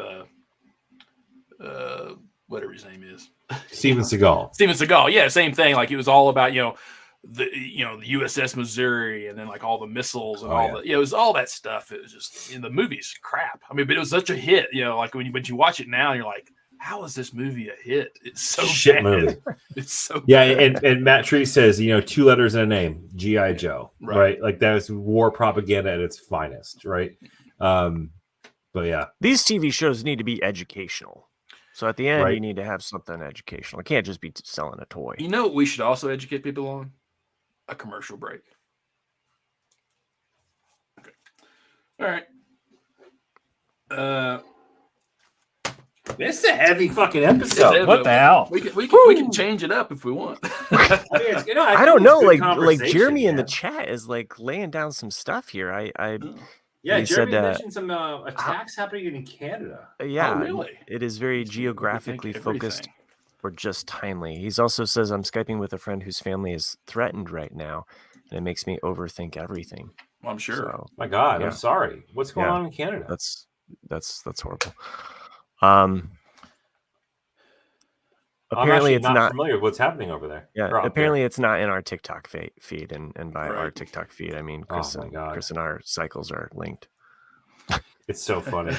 whatever his name is. Steven Seagal. Steven Seagal. Yeah, same thing. Like it was all about, the USS Missouri, and then like all the missiles and it was all that stuff. It was just the movie's crap. I mean, but it was such a hit. Like when you watch it now, you're like, how is this movie a hit? It's so shit bad. movie. It's so bad. And Matt Tree says 2 letters in a name, G.I. Joe, right? Like that was war propaganda at its finest, right? But yeah, these TV shows need to be educational. So at the end, you need to have something educational. It can't just be selling a toy. You know what we should also educate people on? A commercial break. Okay. All right. This is a heavy fucking episode. What the hell? We can change it up if we want. I don't know. Like Jeremy in the chat is like laying down some stuff here. Jeremy mentioned some attacks happening in Canada. Yeah, really? It is very geographically focused or just timely. He's also says, I'm Skyping with a friend whose family is threatened right now, and it makes me overthink everything. Well, I'm sure. So, my God, I'm sorry. What's going on in Canada? That's horrible. Apparently it's not familiar with what's happening over there. Yeah, apparently it's not in our TikTok feed, and by our TikTok feed, I mean Chris and our cycles are linked. It's so funny.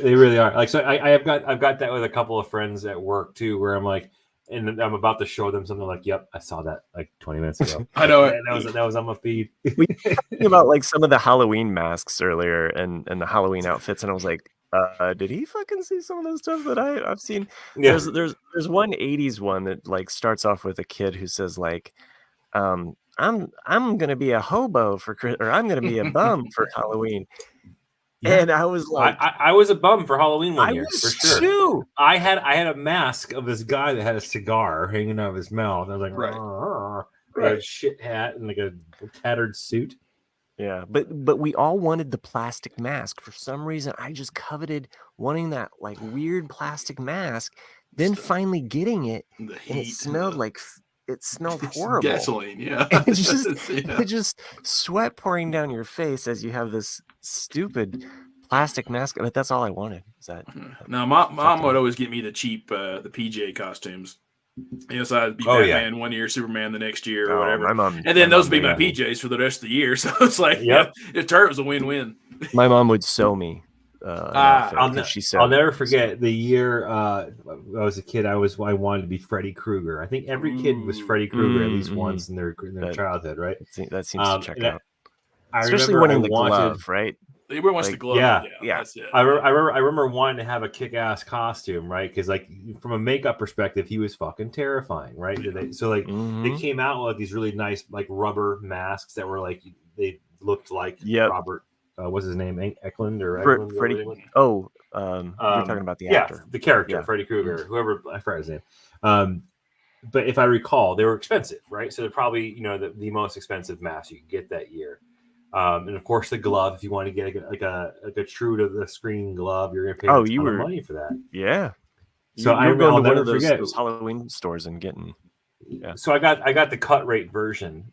They really are. Like, so I've got that with a couple of friends at work too, where I'm like, and I'm about to show them something like, "Yep, I saw that like 20 minutes ago." I know it. That was on my feed. We were talking about like some of the Halloween masks earlier and the Halloween outfits, and I was like, did he fucking see some of those stuff that I've seen? Yeah. There's one 80s one that like starts off with a kid who says like, I'm gonna be a hobo or I'm gonna be a bum for Halloween. Yeah. And I was like, I was a bum for Halloween one year for sure. Too. I had a mask of this guy that had a cigar hanging out of his mouth. I was like, a shit hat and like a tattered suit. Yeah, but we all wanted the plastic mask. For some reason, I just coveted wanting that like weird plastic mask. Then finally getting it, and it smelled horrible. Gasoline, yeah. It just sweat pouring down your face as you have this stupid plastic mask. But that's all I wanted. Is that? No, my mom would always get me the cheap the PJ costumes. So I'd be Batman one year, Superman the next year, or whatever. And then those would be my PJs for the rest of the year. So it's like, it was a win-win. My mom would sew me. She said, I'll never forget the year I was a kid. I wanted to be Freddy Krueger. I think every kid was Freddy Krueger at least once in their childhood, right? That seems to check out. Especially winning the glove, right? Everyone wants the glove. Yeah. That's it. I remember wanting to have a kick-ass costume, right? Because like from a makeup perspective, he was fucking terrifying, right? Yeah. So like they came out with these really nice like rubber masks that were like they looked like Robert. What's his name? Eklund or Freddie? You're talking about the actor, the character, Freddy Krueger, whoever I forgot his name. But if I recall, they were expensive, right? So they're probably the most expensive mask you could get that year. And of course, the glove. If you want to get like a true to the screen glove, you're gonna pay money for that. Yeah. So I'm going to never forget those Halloween stores and getting. Yeah. So I got the cut rate version,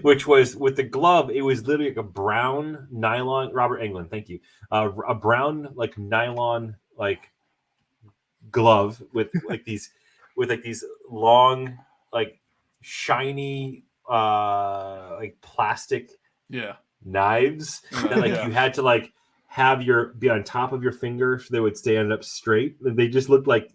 which was with the glove. It was literally like a brown nylon. Robert Englund, thank you. A brown like nylon like glove with like these long like shiny like plastic knives that like you had to like have be on top of your finger so they would stand up straight. They just looked like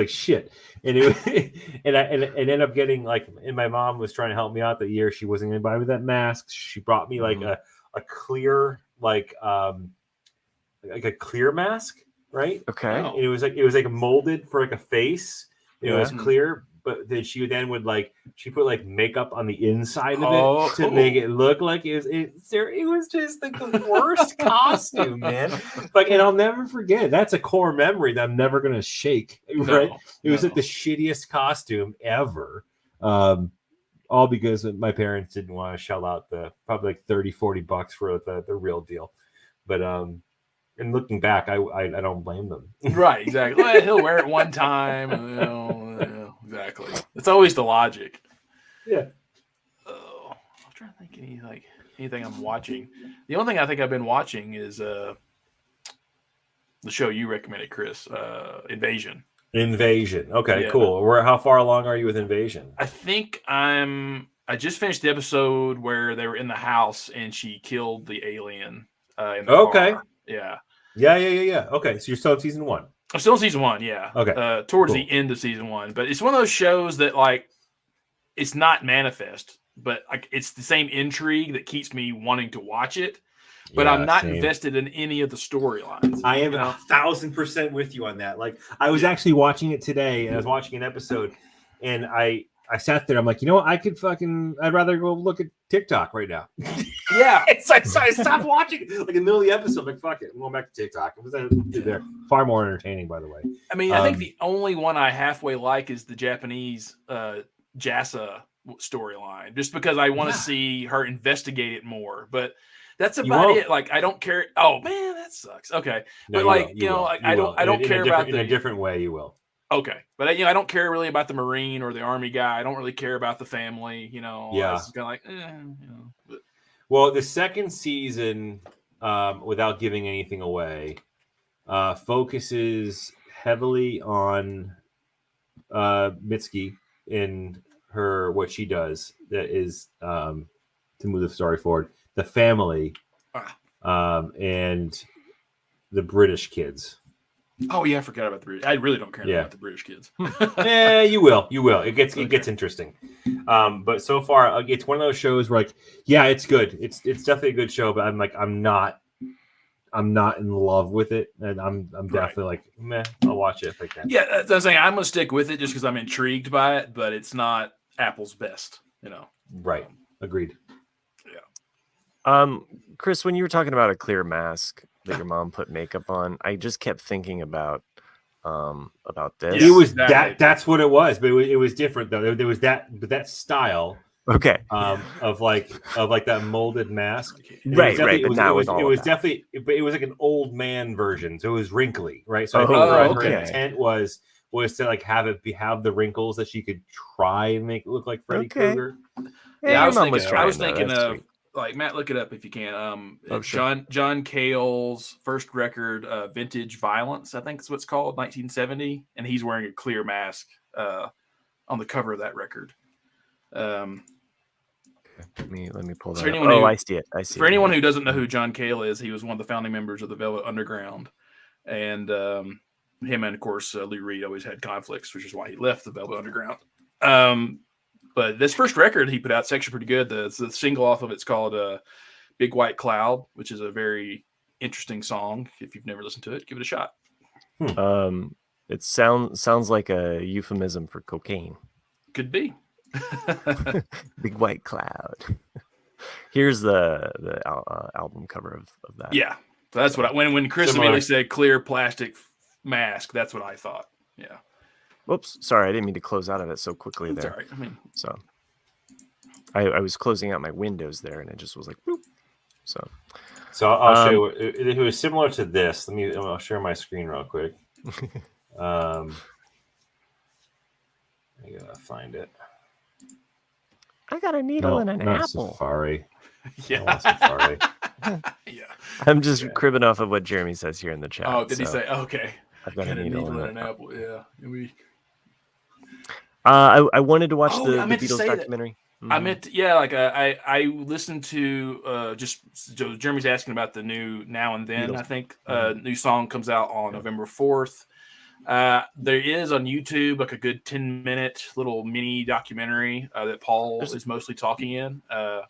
shit. And it ended up getting like, and my mom was trying to help me out that year. She wasn't going to buy me that mask. She brought me like a clear like a clear mask, right? Okay. And it was like molded for like a face. It was clear. But then she put like makeup on the inside of it to make it look like it was just like the worst costume, man. Like, and I'll never forget. That's a core memory that I'm never gonna shake. Right? It was like the shittiest costume ever. All because my parents didn't want to shell out the probably like $30-$40 for the real deal. But and looking back, I don't blame them. Right, exactly. Well, he'll wear it one time. Exactly. It's always the logic. Yeah. I'm trying to think anything I'm watching. The only thing I think I've been watching is the show you recommended, Chris, Invasion. Invasion. Okay, cool. How far along are you with Invasion? I think I just finished the episode where they were in the house and she killed the alien in the car. Yeah. Yeah. Okay, so you're still in season 1. I'm still in season 1, yeah. Okay. Towards the end of season 1. But it's one of those shows that, like, it's not Manifest, but like it's the same intrigue that keeps me wanting to watch it. But I'm not invested in any of the storylines. I am 1,000% with you on that. Like, I was actually watching it today, and I was watching an episode, and I sat there. I'm like, you know what? I'd rather go look at TikTok right now. Yeah. So I stopped watching like in the middle of the episode. I'm like, fuck it. I'm going back to TikTok. It was there. Far more entertaining, by the way. I mean, I think the only one I halfway like is the Japanese JASA storyline, just because I want to see her investigate it more. But that's about it. Like, I don't care. Oh man, that sucks. Okay, no, but I don't care about in a different way. You will. Okay, but I don't care really about the Marine or the Army guy. I don't really care about the family. Yeah. It's kind of like, But. Well, the second season, without giving anything away, focuses heavily on Mitsuki in what she does. That is to move the story forward. The family, and the British kids. Oh yeah, I forgot about the British. I really don't care about the British kids. Yeah, you will. It gets interesting. But so far, it's one of those shows where, like, yeah, it's good. It's definitely a good show. But I'm not in love with it, and I'm definitely like, meh. I'll watch it if I can. Yeah, that's what I'm saying. I'm gonna stick with it just because I'm intrigued by it. But it's not Apple's best. Right. Agreed. Chris, when you were talking about a clear mask that your mom put makeup on, I just kept thinking about this. It was that's what it was, but it was different though. There was that style. Okay. Of like that molded mask. Right. It was like an old man version, so it was wrinkly, right? So I think her intent was to like have the wrinkles that she could try and make it look like Freddy Krueger. Yeah, I was thinking of. Like, Matt, look it up if you can. John Cale's first record, Vintage Violence, I think is what's called, 1970, and he's wearing a clear mask on the cover of that record. Let me pull that up. I see it. For anyone who doesn't know who John Cale is, he was one of the founding members of the Velvet Underground, and him and, of course, Lou Reed always had conflicts, which is why he left the Velvet Underground. But this first record he put out is actually pretty good. The single off of it's called Big White Cloud, which is a very interesting song. If you've never listened to it, give it a shot. It sounds like a euphemism for cocaine. Could be. Big White Cloud. Here's the album cover of that. Yeah. So that's what when Chris immediately said clear plastic mask, that's what I thought. Yeah. Whoops, sorry, I didn't mean to close out of it so quickly there. All right. I mean, so I was closing out my windows there, and it just was like, boop. So I'll show you. It was similar to this. I'll share my screen real quick. I gotta find it. I got a needle and an apple. Safari. Yeah. Safari. Yeah. I'm just cribbing off of what Jeremy says here in the chat. Oh, did he say? Okay. I've got a needle and an apple. Yeah. I wanted to watch the Beatles documentary. I meant I listened to Jeremy's asking about the new Now and Then. Beatles. I think new song comes out on November 4th. There is on YouTube like a good 10-minute little mini documentary that Paul is mostly talking in.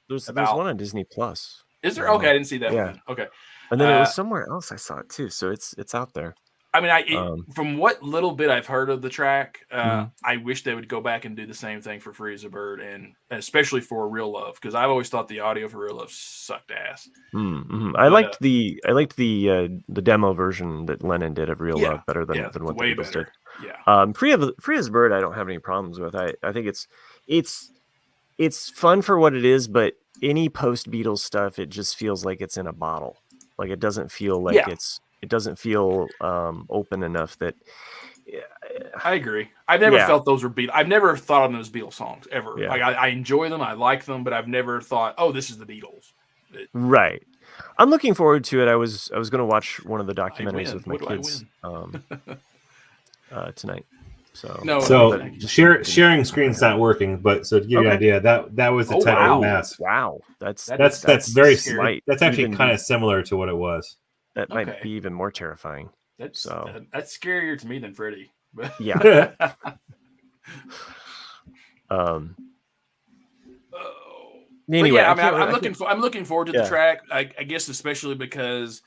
There's one on Disney Plus. Is there? Okay, I didn't see that one. Okay. And then it was somewhere else I saw it too, so it's out there. I mean, from what little bit I've heard of the track, I wish they would go back and do the same thing for Free as a Bird, and especially for Real Love, because I've always thought the audio for Real Love sucked ass. I liked the demo version that Lennon did of Real Love better than what the Beatles did. Yeah. Free as a Bird, I don't have any problems with. I think it's fun for what it is, but any post Beatles stuff, it just feels like it's in a bottle. Like it doesn't feel like it doesn't feel open enough that. I agree. I've never felt those were Beatles. I've never thought of them as Beatles songs ever. Yeah. Like I enjoy them, I like them, but I've never thought, oh, this is the Beatles. Right. I'm looking forward to it. I was going to watch one of the documentaries with my kids. tonight. So sharing screen's not working, but so to give you an idea, that was the type of mask. Wow, that's very slight. That's actually kind of similar to what it was. That might be even more terrifying. That's scarier to me than Freddy. Yeah. Anyway, yeah, I'm looking forward to the track. I guess especially because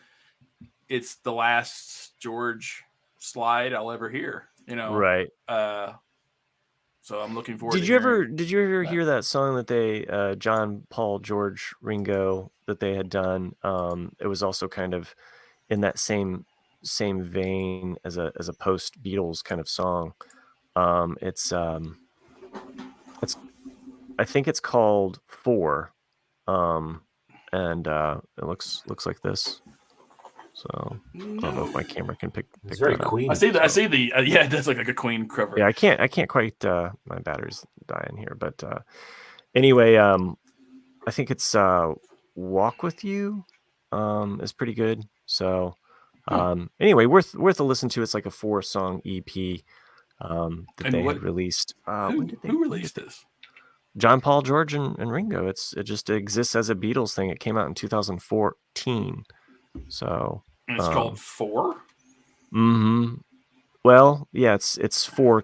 it's the last George slide I'll ever hear. Right. So I'm looking forward. Did you ever hear that song that they John, Paul, George, Ringo that they had done? It was also kind of in that same vein as a post Beatles kind of song. It's I think it's called 4. And it looks like this. So I don't know if my camera can pick very that Queen. I see the it does look like a Queen cover. Yeah, I can't quite my battery's dying here, but anyway, I think it's Walk With You is pretty good. So anyway, worth a listen to. It's like a 4-song EP that they had released. Who released this? John, Paul, George, and Ringo. It just exists as a Beatles thing. It came out in 2014. So and it's called 4. Mm-hmm. Well, yeah, it's 4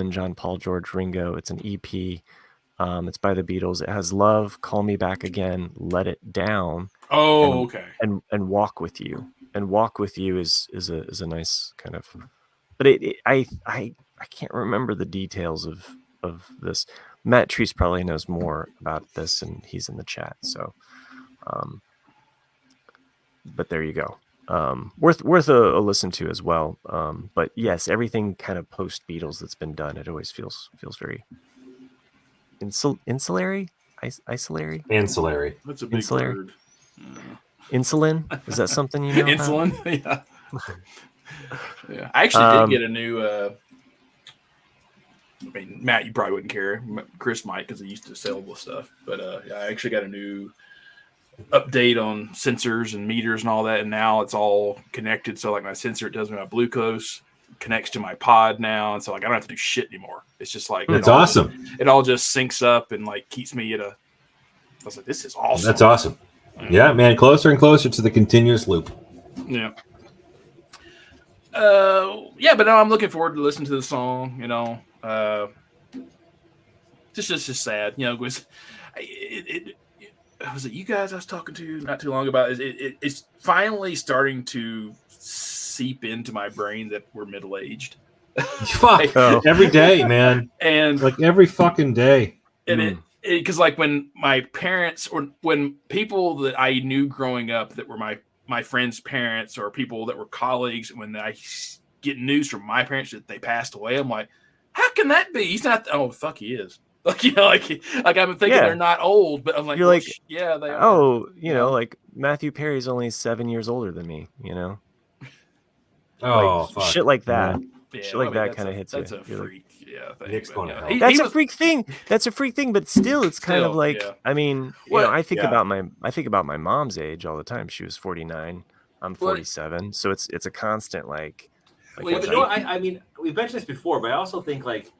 John, Paul, George, Ringo. It's an EP. It's by the Beatles. It has Love, Call Me Back Again, Let It Down. Oh, okay. And Walk With You. And Walk With You is a nice kind of, but I can't remember the details of this. Matt Treese probably knows more about this, and he's in the chat. So, but there you go. Worth a listen to as well. But yes, everything kind of post Beatles that's been done, it always feels very ancillary. That's a big word. Insulin, is that something you know? Insulin, yeah. Yeah, I actually did get a new. I mean, Matt, you probably wouldn't care. Chris might because he used to sell the stuff. But I actually got a new update on sensors and meters and all that, and now it's all connected. So like my sensor, it tells me my glucose, connects to my pod now, and so like I don't have to do shit anymore. It's just like it's awesome. It all just syncs up and like keeps me at a. I was like, this is awesome. That's awesome. Yeah, man, closer and closer to the continuous loop. Yeah. Yeah, but now I'm looking forward to listening to the song. Just sad. Was it you guys I was talking to not too long about? It's finally starting to seep into my brain that we're middle aged. Fuck every day, man, and like every fucking day. And because like when my parents or when people that I knew growing up that were my friends' parents or people that were colleagues, when I get news from my parents that they passed away, I'm like, how can that be? He's not. Oh, fuck, he is. Like I'm thinking they're not old, but I'm like, you're like, yeah, they are. Oh, like Matthew Perry's only 7 years older than me. Oh, fuck. Shit like that. Yeah, shit like that kind of hits you. That's a freak. Nick's going to hell. That's a freak thing. That's a freak thing, but still, it's kind of like. Yeah. I mean, I think about my mom's age all the time. She was 49. I'm 47, so it's a constant like. I mean, we've mentioned this before, but I also think like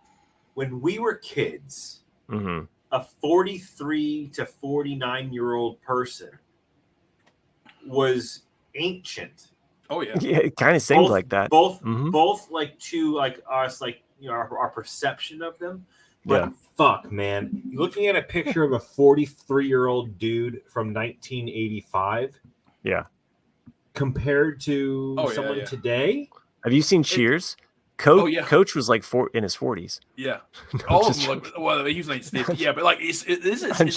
when we were kids, a 43 to 49-year-old person was ancient. Oh yeah, yeah, it kind of seemed like that. Both like to like us, like our perception of them. But fuck, man, looking at a picture of a 43-year-old dude from 1985, compared to someone today. Have you seen Cheers? Coach was like in his 40s. Yeah, all of them. He was like 50. Yeah, but like it's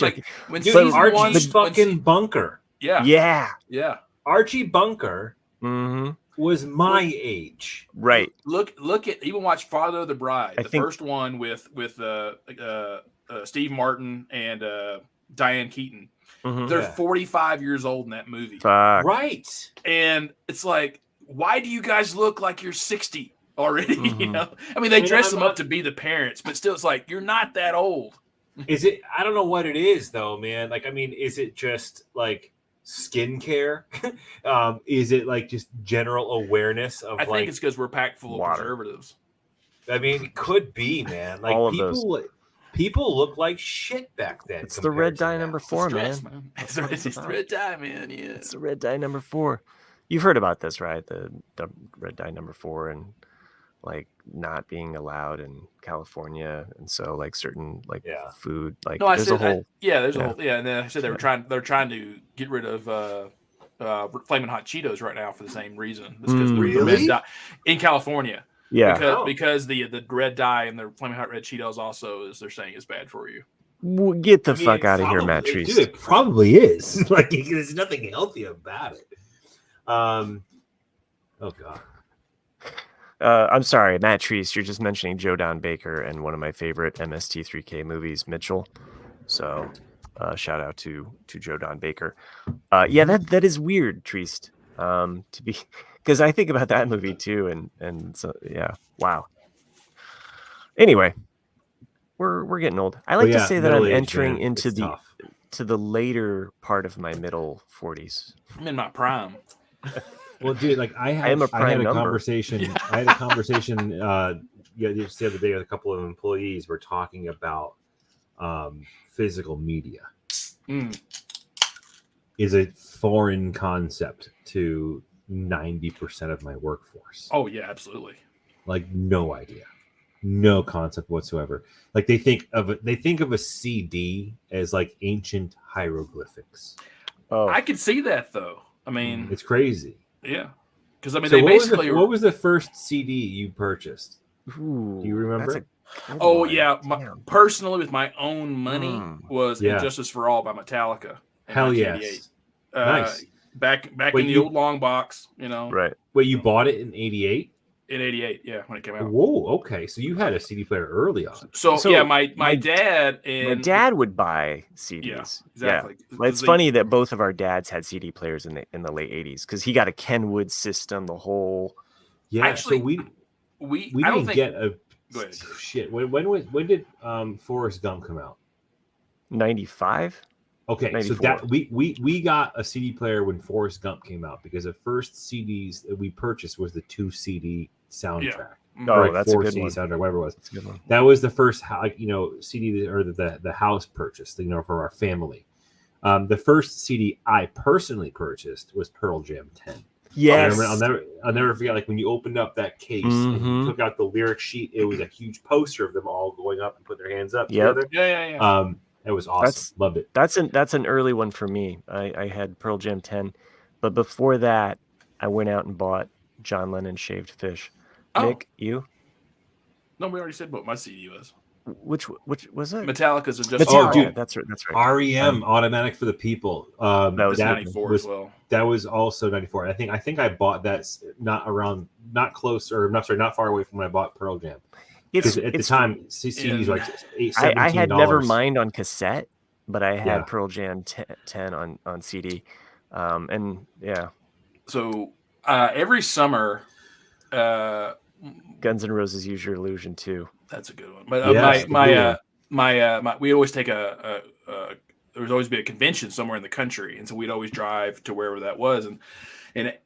like when Archie fucking Bunker. Yeah. Archie Bunker was my age. Right. Look at even watch Father of the Bride, first one with Steve Martin and Diane Keaton. They're 45 years old in that movie. Fuck. Right. And it's like, why do you guys look like you're 60 already? I mean, they dress them up to be the parents, but still, it's like you're not that old. Is it? I don't know what it is though, man. Like, I mean, is it just like skincare? Is it like just general awareness of? I think it's because we're packed full of preservatives. I mean, it could be, man. Like all of people look like shit back then. It's the red dye number 4, stress, man. It's the red dye, man. Yeah, it's the red dye number 4. You've heard about this, right? The red dye number 4 and like not being allowed in California, and so like certain like food, like no, there's a whole there's a whole and then I said they're trying to get rid of Flamin' Hot Cheetos right now for the same reason. Because the red dye in California. Yeah, because the red dye and the Flamin' Hot Red Cheetos also they're saying is bad for you. Get the fuck out of here, Matt Treese. Dude, it probably is. Like there's nothing healthy about it. Oh god. I'm sorry, Matt Treese. You're just mentioning Joe Don Baker and one of my favorite MST3K movies, Mitchell. So, shout out to Joe Don Baker. Yeah, that is weird, Treese. To be, because I think about that movie too, and so yeah, wow. Anyway, we're getting old. I like to say that I'm entering into the later part of my middle 40s. I'm in my prime. Well, dude, like I had a conversation. I had a conversation just the other day with a couple of employees. We're talking about physical media. Is a foreign concept to 90% of my workforce. Oh yeah, absolutely. Like no idea, no concept whatsoever. Like they think of a CD as like ancient hieroglyphics. Oh, I could see that though. I mean, it's crazy. Yeah, because I mean, so they basically. What was the first CD you purchased? Ooh, do you remember? Yeah, personally, with my own money, was "Injustice for All" by Metallica. Hell yes, nice. Back in the old long box, you know. Right. Wait, you bought it in '88? In '88, yeah, when it came out. Whoa, okay. So you had a CD player early on. So yeah, my dad would buy CDs. Yeah, exactly. Yeah. Well, it's funny that both of our dads had CD players in the late '80s because he got a Kenwood system, the whole. Yeah, actually, so we didn't get a. Go ahead. Shit. When did Forrest Gump come out? 95. Okay, 94. So that we got a CD player when Forrest Gump came out because the first CDs that we purchased was the 2 CD soundtrack. Yeah. Oh, like that's 4 a good CD one. Soundtrack, whatever it was. That's a good one. That was the first CD or the house purchase, for our family. The first CD I personally purchased was Pearl Jam 10. Yes, I'll never forget. Like when you opened up that case and you took out the lyric sheet, it was a huge poster of them all going up and putting their hands up together. Yeah. It was awesome. Loved it. That's an early one for me. I had Pearl Jam 10, but before that, I went out and bought John Lennon Shaved Fish. Oh. Nick, you? No, we already said what my CD was. Which was it? Metallica's Just. Metallica. Oh, dude, that's right. REM, Automatic for the People. That was 94 as well. That was also 94. I think I bought that not far away from when I bought Pearl Jam. Because at the time, CDs were like $17. I had Nevermind on cassette, but I had Pearl Jam 10 on CD. And yeah. So every summer, Guns N' Roses Use Your Illusion too. That's a good one. But my we always take there would always be a convention somewhere in the country, and so we'd always drive to wherever that was. And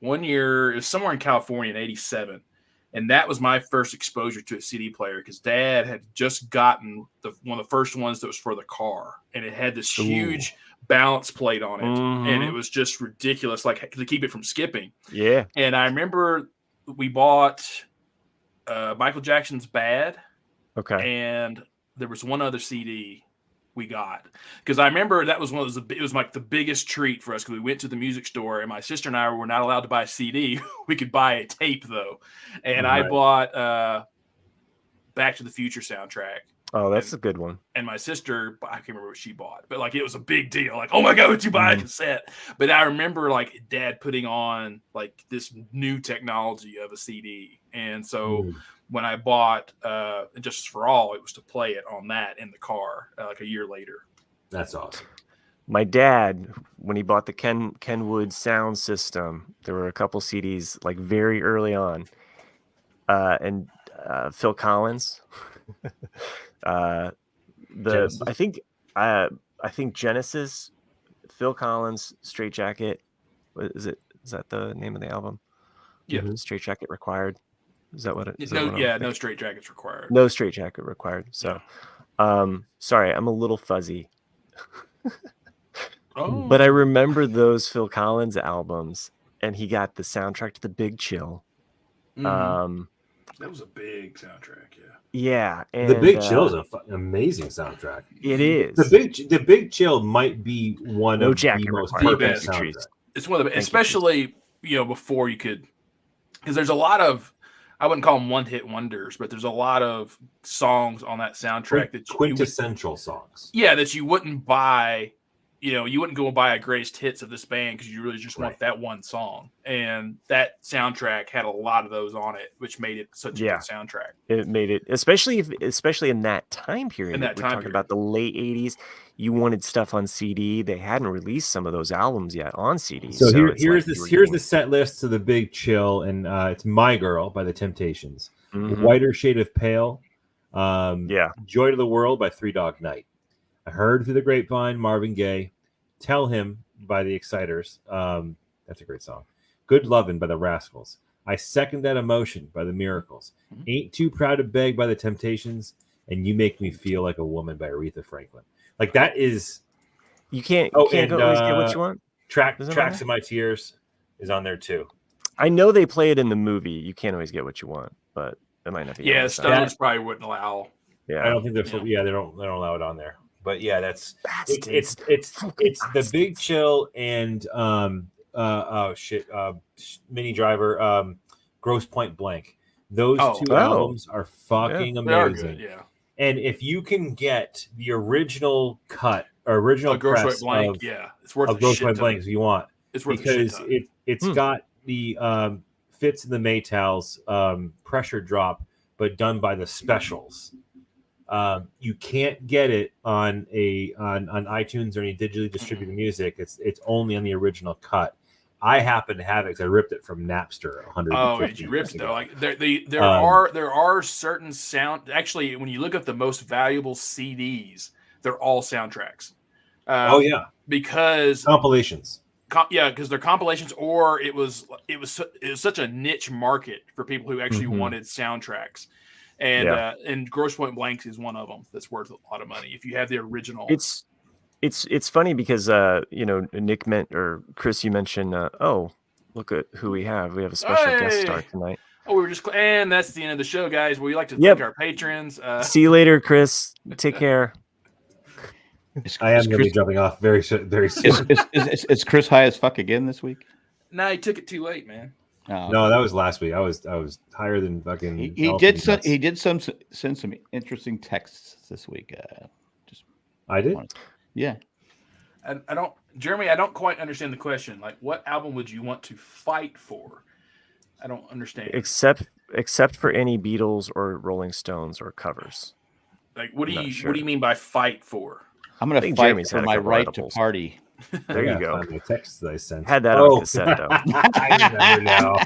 one year it was somewhere in California in '87. And that was my first exposure to a CD player because Dad had just gotten one of the first ones that was for the car, and it had this huge balance plate on it, and it was just ridiculous, like to keep it from skipping. Yeah. And I remember we bought Michael Jackson's "Bad," and there was one other CD we got because I remember that was it was like the biggest treat for us because we went to the music store and my sister and I were not allowed to buy a CD. We could buy a tape though, and I bought Back to the Future soundtrack. Oh, that's a good one. And my sister, I can't remember what she bought, but like it was a big deal. Like, oh my god, would you buy a cassette? But I remember like Dad putting on like this new technology of a CD, and so. When I bought Injustice for All, it was to play it on that in the car like a year later. That's awesome. My dad, when he bought the Kenwood sound system, there were a couple CDs like very early on, and Phil Collins. I think Genesis, Phil Collins, Straight Jacket. Is that the name of the album? Yeah, Straight Jacket Required. Is that what it is? No straight jackets required. No straight jacket required. So, sorry, I'm a little fuzzy. But I remember those Phil Collins albums, and he got the soundtrack to The Big Chill. That was a big soundtrack, yeah. Yeah, and The Big Chill is an amazing soundtrack. It is. The Big Chill might be one of the most perfect soundtracks. It's one of the, especially before you could, because there's a lot of, I wouldn't call them one-hit wonders, but there's a lot of songs on that soundtrack that quintessential songs. Yeah, that you wouldn't buy. You wouldn't go and buy a greatest hits of this band because you really just want that one song. And that soundtrack had a lot of those on it, which made it such a good soundtrack. It made it, especially in that time period. We're talking about the late 80s. You wanted stuff on CD. They hadn't released some of those albums yet on CD. So here's the set list to The Big Chill, and it's My Girl by The Temptations, Whiter Shade of Pale, Joy to the World by Three Dog Night, I Heard Through the Grapevine, Marvin Gaye, Tell Him by The Exciters. That's a great song. Good Lovin' by The Rascals. I Second That Emotion by The Miracles. Ain't Too Proud to Beg by The Temptations. And You Make Me Feel Like a Woman by Aretha Franklin. Like that is... You can't always get what you want? Tracks of My Tears is on there too. I know they play it in the movie. You can't always get what you want, but it might not be. Yeah, Stones probably wouldn't allow. Yeah, I don't think they're. Yeah, they don't allow it on there. But yeah, it's The Big Chill and Mini Driver, Grosse Point Blank. Those two albums are fucking amazing. Good, yeah. And if you can get the original cut or original Grosse press Point Blank, it's worth of Grosse Point Blank if you want, it's worth because it's got the Fitz and the Maytals pressure drop, but done by the Specials. You can't get it on iTunes or any digitally distributed music. It's only on the original cut. I happen to have it because I ripped it from Napster. You ripped it though. Like there are certain sound. Actually, when you look at the most valuable CDs, they're all soundtracks. Because compilations. Because they're compilations, or it was such a niche market for people who actually wanted soundtracks. And Grosse Point Blank is one of them that's worth a lot of money if you have the original. It's funny because Nick or Chris, you mentioned look at who we have. We have a special guest star tonight. Oh, we were just and that's the end of the show, guys. We like to thank our patrons. See you later, Chris. Take care. I am going to be jumping off very soon. Is Chris high as fuck again this week? No, he took it too late, man. Oh. No, that was last week. I was higher than fucking. He did send some interesting texts this week. I did. Yeah. I don't, Jeremy. I don't quite understand the question. Like, what album would you want to fight for? I don't understand. Except for any Beatles or Rolling Stones or covers. Like, what do you mean by fight for? I'm going to fight for my right to party. There you go. The text that I sent. Had that on cassette though. I never know.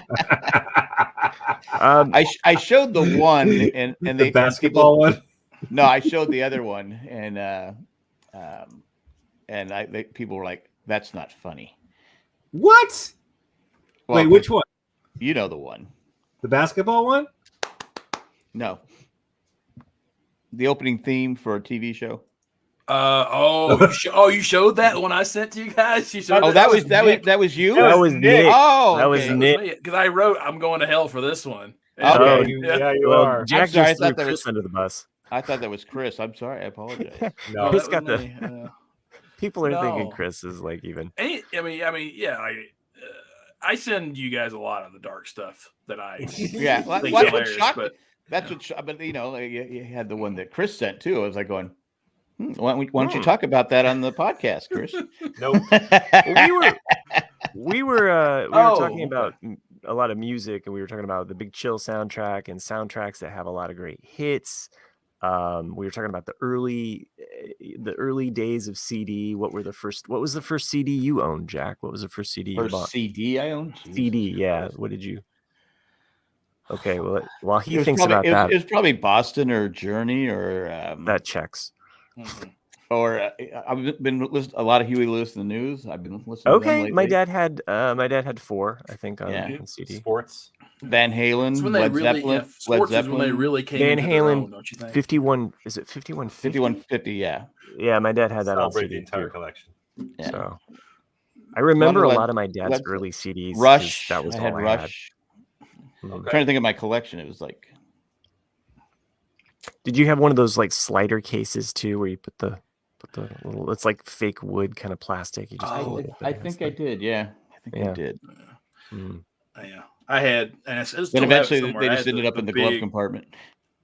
I showed the one and the basketball one. No, I showed the other one and people were like, "That's not funny." What? Well, wait, which one? You know the one. The basketball one? No. The opening theme for a TV show. You showed that when I sent to you guys. That was you. That was Nick. Oh, that was Nick. Because I wrote, "I'm going to hell for this one." Okay, you are. Jack just threw Chris under the bus. I thought that was Chris. I'm sorry. I apologize. No, Chris got people are thinking Chris is like even. I send you guys a lot of the dark stuff that I think hilarious, but that's what. But you had the one that Chris sent too. I was like going. Why don't you talk about that on the podcast, Chris? Nope. We were talking about a lot of music, and we were talking about the Big Chill soundtrack and soundtracks that have a lot of great hits. We were talking about the early days of CD. What was the first CD you owned, Jack? What was the first CD you bought? CD I owned? CD, yeah. What did you? Okay, well, while he thinks about that, it was probably Boston or Journey or that checks. Mm-hmm. Or I've been listening a lot of Huey Lewis in the News. I've been listening. Okay, my dad had 4, I think, on CD. Sports. Van Halen, Led Zeppelin. Sports is when they really came Van into Halen, their own, don't you think? 51, is it 5150? 5150, yeah. Yeah, my dad had that on CD the entire collection. Yeah. So I remember a lot of my dad's early CDs. Rush. That was I had Rush. Okay. I'm trying to think of my collection. It was like. Did you have one of those like slider cases too, where you put the little? It's like fake wood kind of plastic. You just I think I did. Yeah, I think I did. Yeah, I had. And then eventually they just ended up in the glove compartment.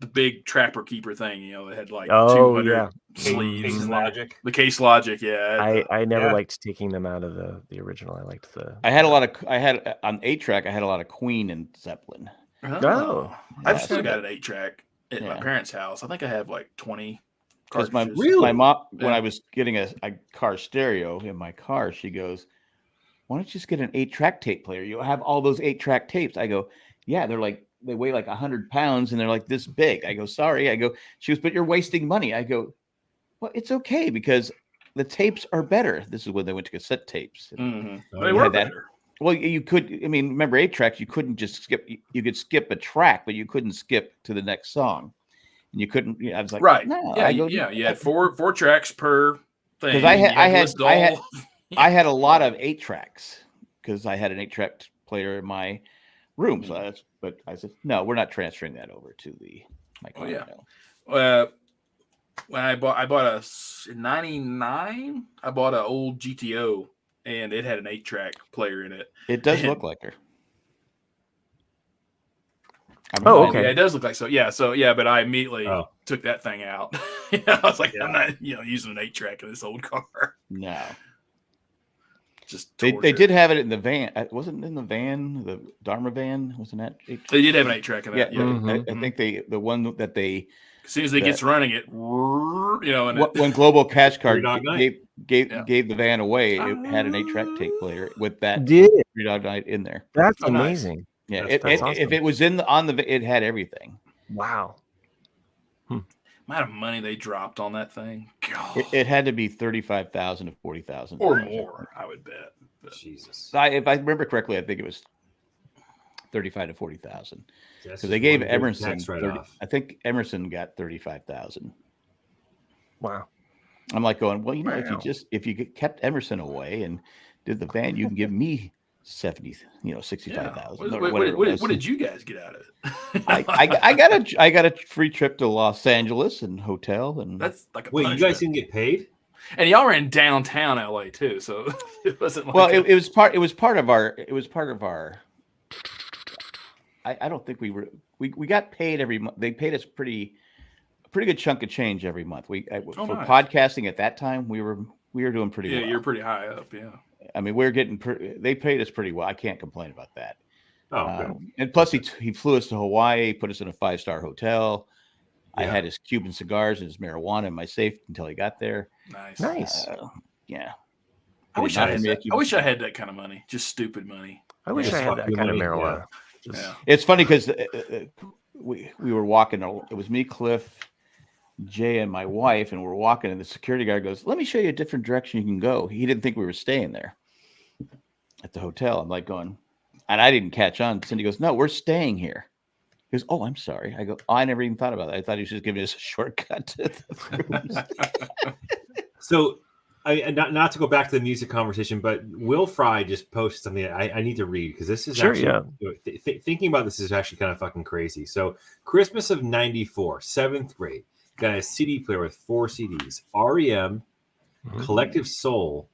The big Trapper Keeper thing, you know, they had like 200 sleeves. Case Logic. The Case Logic, yeah. I never liked taking them out of the original. I liked the. I had on 8-track. I had a lot of Queen and Zeppelin. Oh, I've still got an 8-track at my parents' house. I think I have like 20. Because my mom, when I was getting a car stereo in my car, she goes, "Why don't you just get an 8-track tape player? You'll have all those 8-track tapes." I go, "Yeah, they weigh like 100 pounds and they're like this big." I go, "Sorry." I go, she goes, "But you're wasting money." I go, "Well, it's okay because the tapes are better." This is when they went to cassette tapes. They were better. Well, you could. I mean, remember 8-tracks? You couldn't just skip. You could skip a track, but you couldn't skip to the next song. And you couldn't. I was like, right. No. Yeah, you had four tracks per thing. Because I had a lot of 8-tracks because I had an 8-track player in my room. So but I said, no, we're not transferring that over to my car. When I bought in '99, I bought an old GTO and it had an 8-track player in it. It does look like her. Okay. Yeah, it does look like so. Yeah, but I immediately took that thing out. I was like, I'm not, using an 8-track in this old car. No. Just they did have it in the van. Wasn't in the van, the Dharma van? Wasn't that 8-track? They did have an 8-track in that. Yeah. I think the one that they as soon as it gets running it, and when Global Cash Card gave the van away, it had an 8-track tape player with that 3 Dog Night in there. That's amazing. Yeah, that's awesome. If it was it had everything. Wow. Amount of money they dropped on that thing. It had to be 35,000 to 40,000 or more, I would bet. But Jesus, if I remember correctly, I think it was 35 to 40,000 because they gave Emerson. I think Emerson got 35,000. Wow. I'm like going, well, if you kept Emerson away and did the van, you can give me 65,000. What did you guys get out of it? I got a free trip to Los Angeles and hotel, and that's like you guys didn't get paid, and y'all were in downtown LA too, so it wasn't. Like it was part of our. I don't think we got paid every month. They paid us a pretty good chunk of change every month. For podcasting at that time, we were doing pretty well. Yeah, you're pretty high up. Yeah. I mean, we're getting. They paid us pretty well. I can't complain about that. Oh, and plus, he flew us to Hawaii, put us in a 5-star hotel. Yeah. I had his Cuban cigars and his marijuana in my safe until he got there. Nice. Yeah. I wish I had that kind of money. Just stupid money. I wish I had that kind of marijuana. Yeah. It's funny because we were walking. It was me, Cliff, Jay, and my wife, and we're walking, and the security guard goes, "Let me show you a different direction you can go." He didn't think we were staying there at the hotel. I'm like going, and I didn't catch on. Cindy goes, "No, we're staying here." He goes, "Oh, I'm sorry." I go, "I never even thought about that. I thought he was just giving us a shortcut to the rooms." So, not to go back to the music conversation, but Will Fry just posted something I need to read because this is thinking about this is actually kind of fucking crazy. So, Christmas of '94, 7th grade. Got a CD player with 4 CDs: REM, Collective Soul,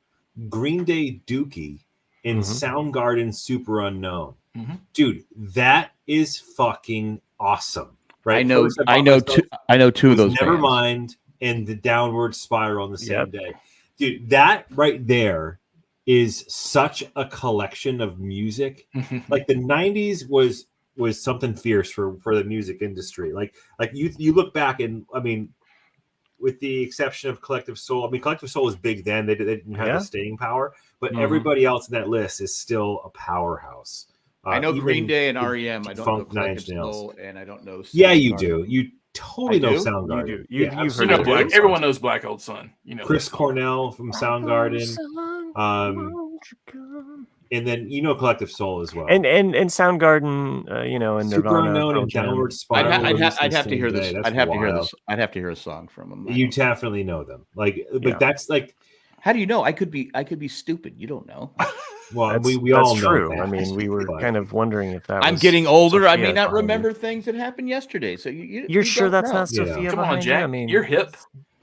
Green Day, Dookie, and Soundgarden, Super Unknown. Dude, that is fucking awesome, right? I know two of those. Nevermind and the Downward Spiral on the same day, dude. That right there is such a collection of music. Like the '90s was something fierce for the music industry. Like you look back and I mean, with the exception of Collective Soul, I mean, Collective Soul was big then. They didn't have the staying power, but everybody else in that list is still a powerhouse. I know Green Day and REM. I don't know Collective Soul, and I don't know. Yeah, you do. You totally know Soundgarden. You've heard everyone knows Black Hole Sun. Chris Cornell from Soundgarden. And then Collective Soul as well, and Soundgarden, and Super Nirvana, Unknown and Downward Spiral. I'd have to hear this. I'd have to hear this. I'd have to hear a song from them. You definitely know them. Like, but that's like, how do you know? I could be stupid. You don't know. Well, we all know true. that. I mean, we were kind of wondering if that. I'm getting older. I may not remember things that happened yesterday. So you're sure that's not Sophia? Come on, Jack. I mean, you're hip.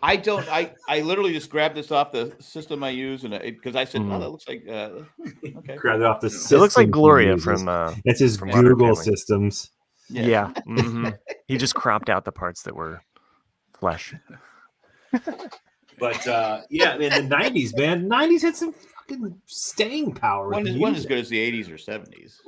I don't. I literally just grabbed this off the system I use, and because I said, "Oh, that looks like." Okay. Grab it off the system. It looks like Gloria from. It's his Google systems. Yeah. Mm-hmm. He just cropped out the parts that were flesh. But yeah, man, the '90s, man, '90s had some fucking staying power. One as good as the '80s or '70s.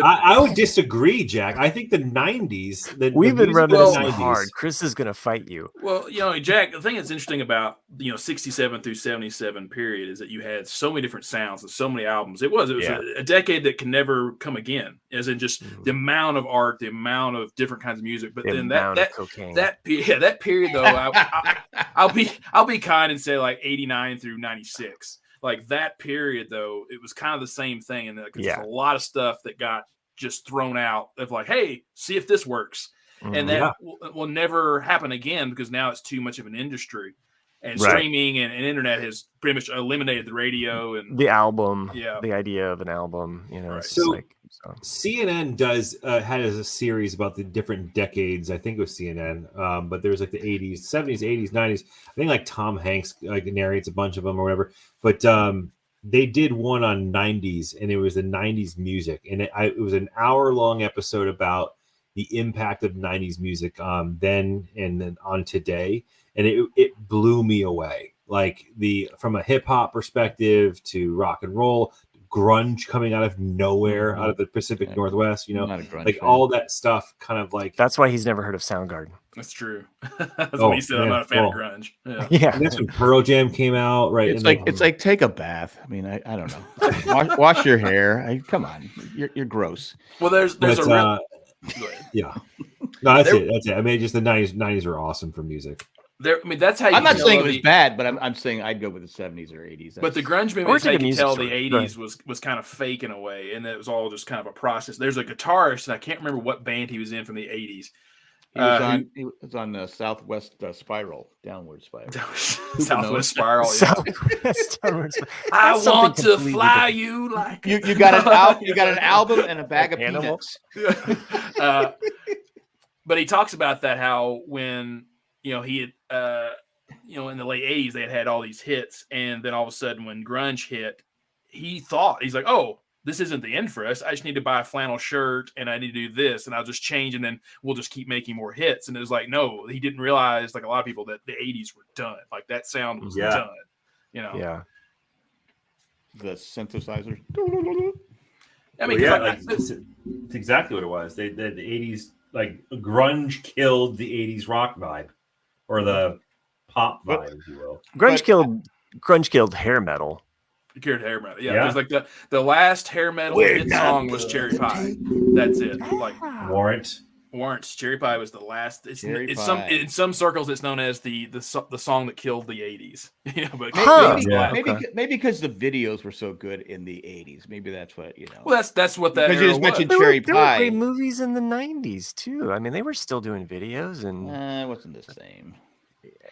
I would disagree, Jack. I think the '90s. We've been rubbing this hard. Chris is gonna fight you. Well, Jack, the thing that's interesting about '67 through '77 period is that you had so many different sounds and so many albums. It was a decade that can never come again, as in just the amount of art, the amount of different kinds of music. But then that period though, I'll be kind and say like '89 through '96. Like that period, though, it was kind of the same thing, and there's a lot of stuff that got just thrown out of like, hey, see if this works, and that will never happen again because now it's too much of an industry, and streaming and internet has pretty much eliminated the radio and the album, the idea of an album. CNN has a series about the different decades. I think it was CNN, but there's like the '80s, '70s, '80s, '90s. I think like Tom Hanks narrates a bunch of them or whatever. But they did one on '90s, and it was the '90s music, and it was an hour-long episode about the impact of '90s music then and then on today, and it blew me away. Like from a hip hop perspective to rock and roll. Grunge coming out of nowhere, out of the Pacific Northwest, like all that stuff kind of like. That's why he's never heard of Soundgarden. That's true. That's what he said. I'm not a fan of grunge. Yeah. And that's when Pearl Jam came out, right? It's like take a bath. I mean, I don't know. wash your hair. Come on, you're gross. Well, there's a yeah. No, that's it. I mean, just the '90s were awesome for music. That's how. I'm not saying it was bad, but I'm saying I'd go with the '70s or '80s. But the grunge movement, you can tell the '80s was kind of fake in a way, and it was all just kind of a process. There's a guitarist, and I can't remember what band he was in from the '80s. He was on the Southwest Spiral, Downward Spiral. Southwest Spiral. Southwest Downward Spiral. I want to fly you like you got an album and a bag of peanuts. But he talks about that how when he had in the late '80s they had all these hits, and then all of a sudden when grunge hit, he's like, oh, this isn't the end for us. I just need to buy a flannel shirt and I need to do this and I'll just change and then we'll just keep making more hits. And it was like, no, he didn't realize, like a lot of people, that the '80s were done. Like that sound was done. Yeah. The synthesizer. I mean, it's exactly what it was. The '80s, like grunge killed the '80s rock vibe, or the pop vibe, if you will. Grunge killed hair metal. Cured hair metal. Yeah. There's like the last hair metal hit song was Cherry Pie. That's it. Like Warrants. Cherry Pie was the last. In some circles it's known as the song that killed the '80s. But maybe because the videos were so good in the '80s. Maybe that's what Well, that's what that. Because you just mentioned Cherry Pie. There were great movies in the '90s too. I mean, they were still doing videos, and it wasn't the same.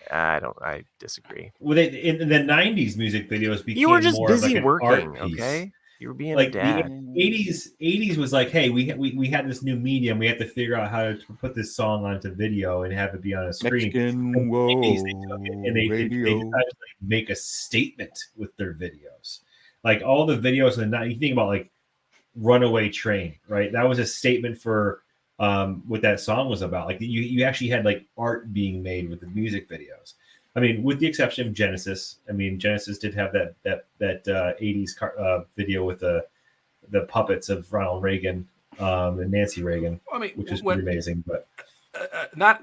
I disagree. Well, in the '90s, music videos became you were just more busy like working, okay? You were being like a dad. The '80s was like, hey, we had this new medium. We had to figure out how to put this song onto video and have it be on a screen. They tried to make a statement with their videos. Like all the videos in the '90s, you think about like Runaway Train, right? That was a statement for what that song was about. Like you actually had like art being made with the music videos. I mean, with the exception of Genesis. I mean, Genesis did have that '80s video with the puppets of Ronald Reagan and Nancy Reagan, which is pretty amazing. But not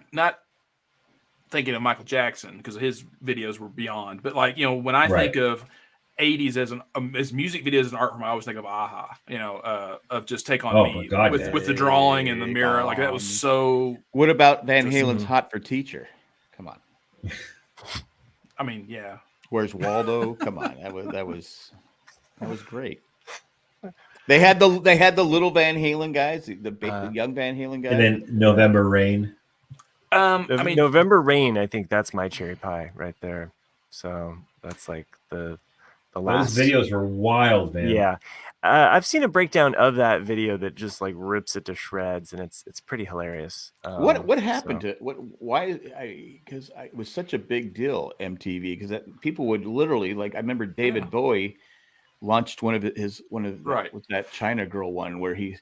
thinking of Michael Jackson because his videos were beyond. But like when I think of '80s as music videos and art form, I always think of Aha. Of just Take on Me with the drawing and the mirror. Like that was so. What about Van Halen's Hot for Teacher? Come on. I mean, yeah. Where's Waldo? Come on, that was great. They had the little Van Halen guys, the young Van Halen guys, and then November Rain. I mean, November Rain. I think that's my cherry pie right there. So that's like the last. Those videos were wild, man. Yeah, I've seen a breakdown of that video that just like rips it to shreds, and it's pretty hilarious. What happened to what? Why? Because it was such a big deal, MTV, because people would literally like. I remember David Bowie launched one of with that China Girl one where they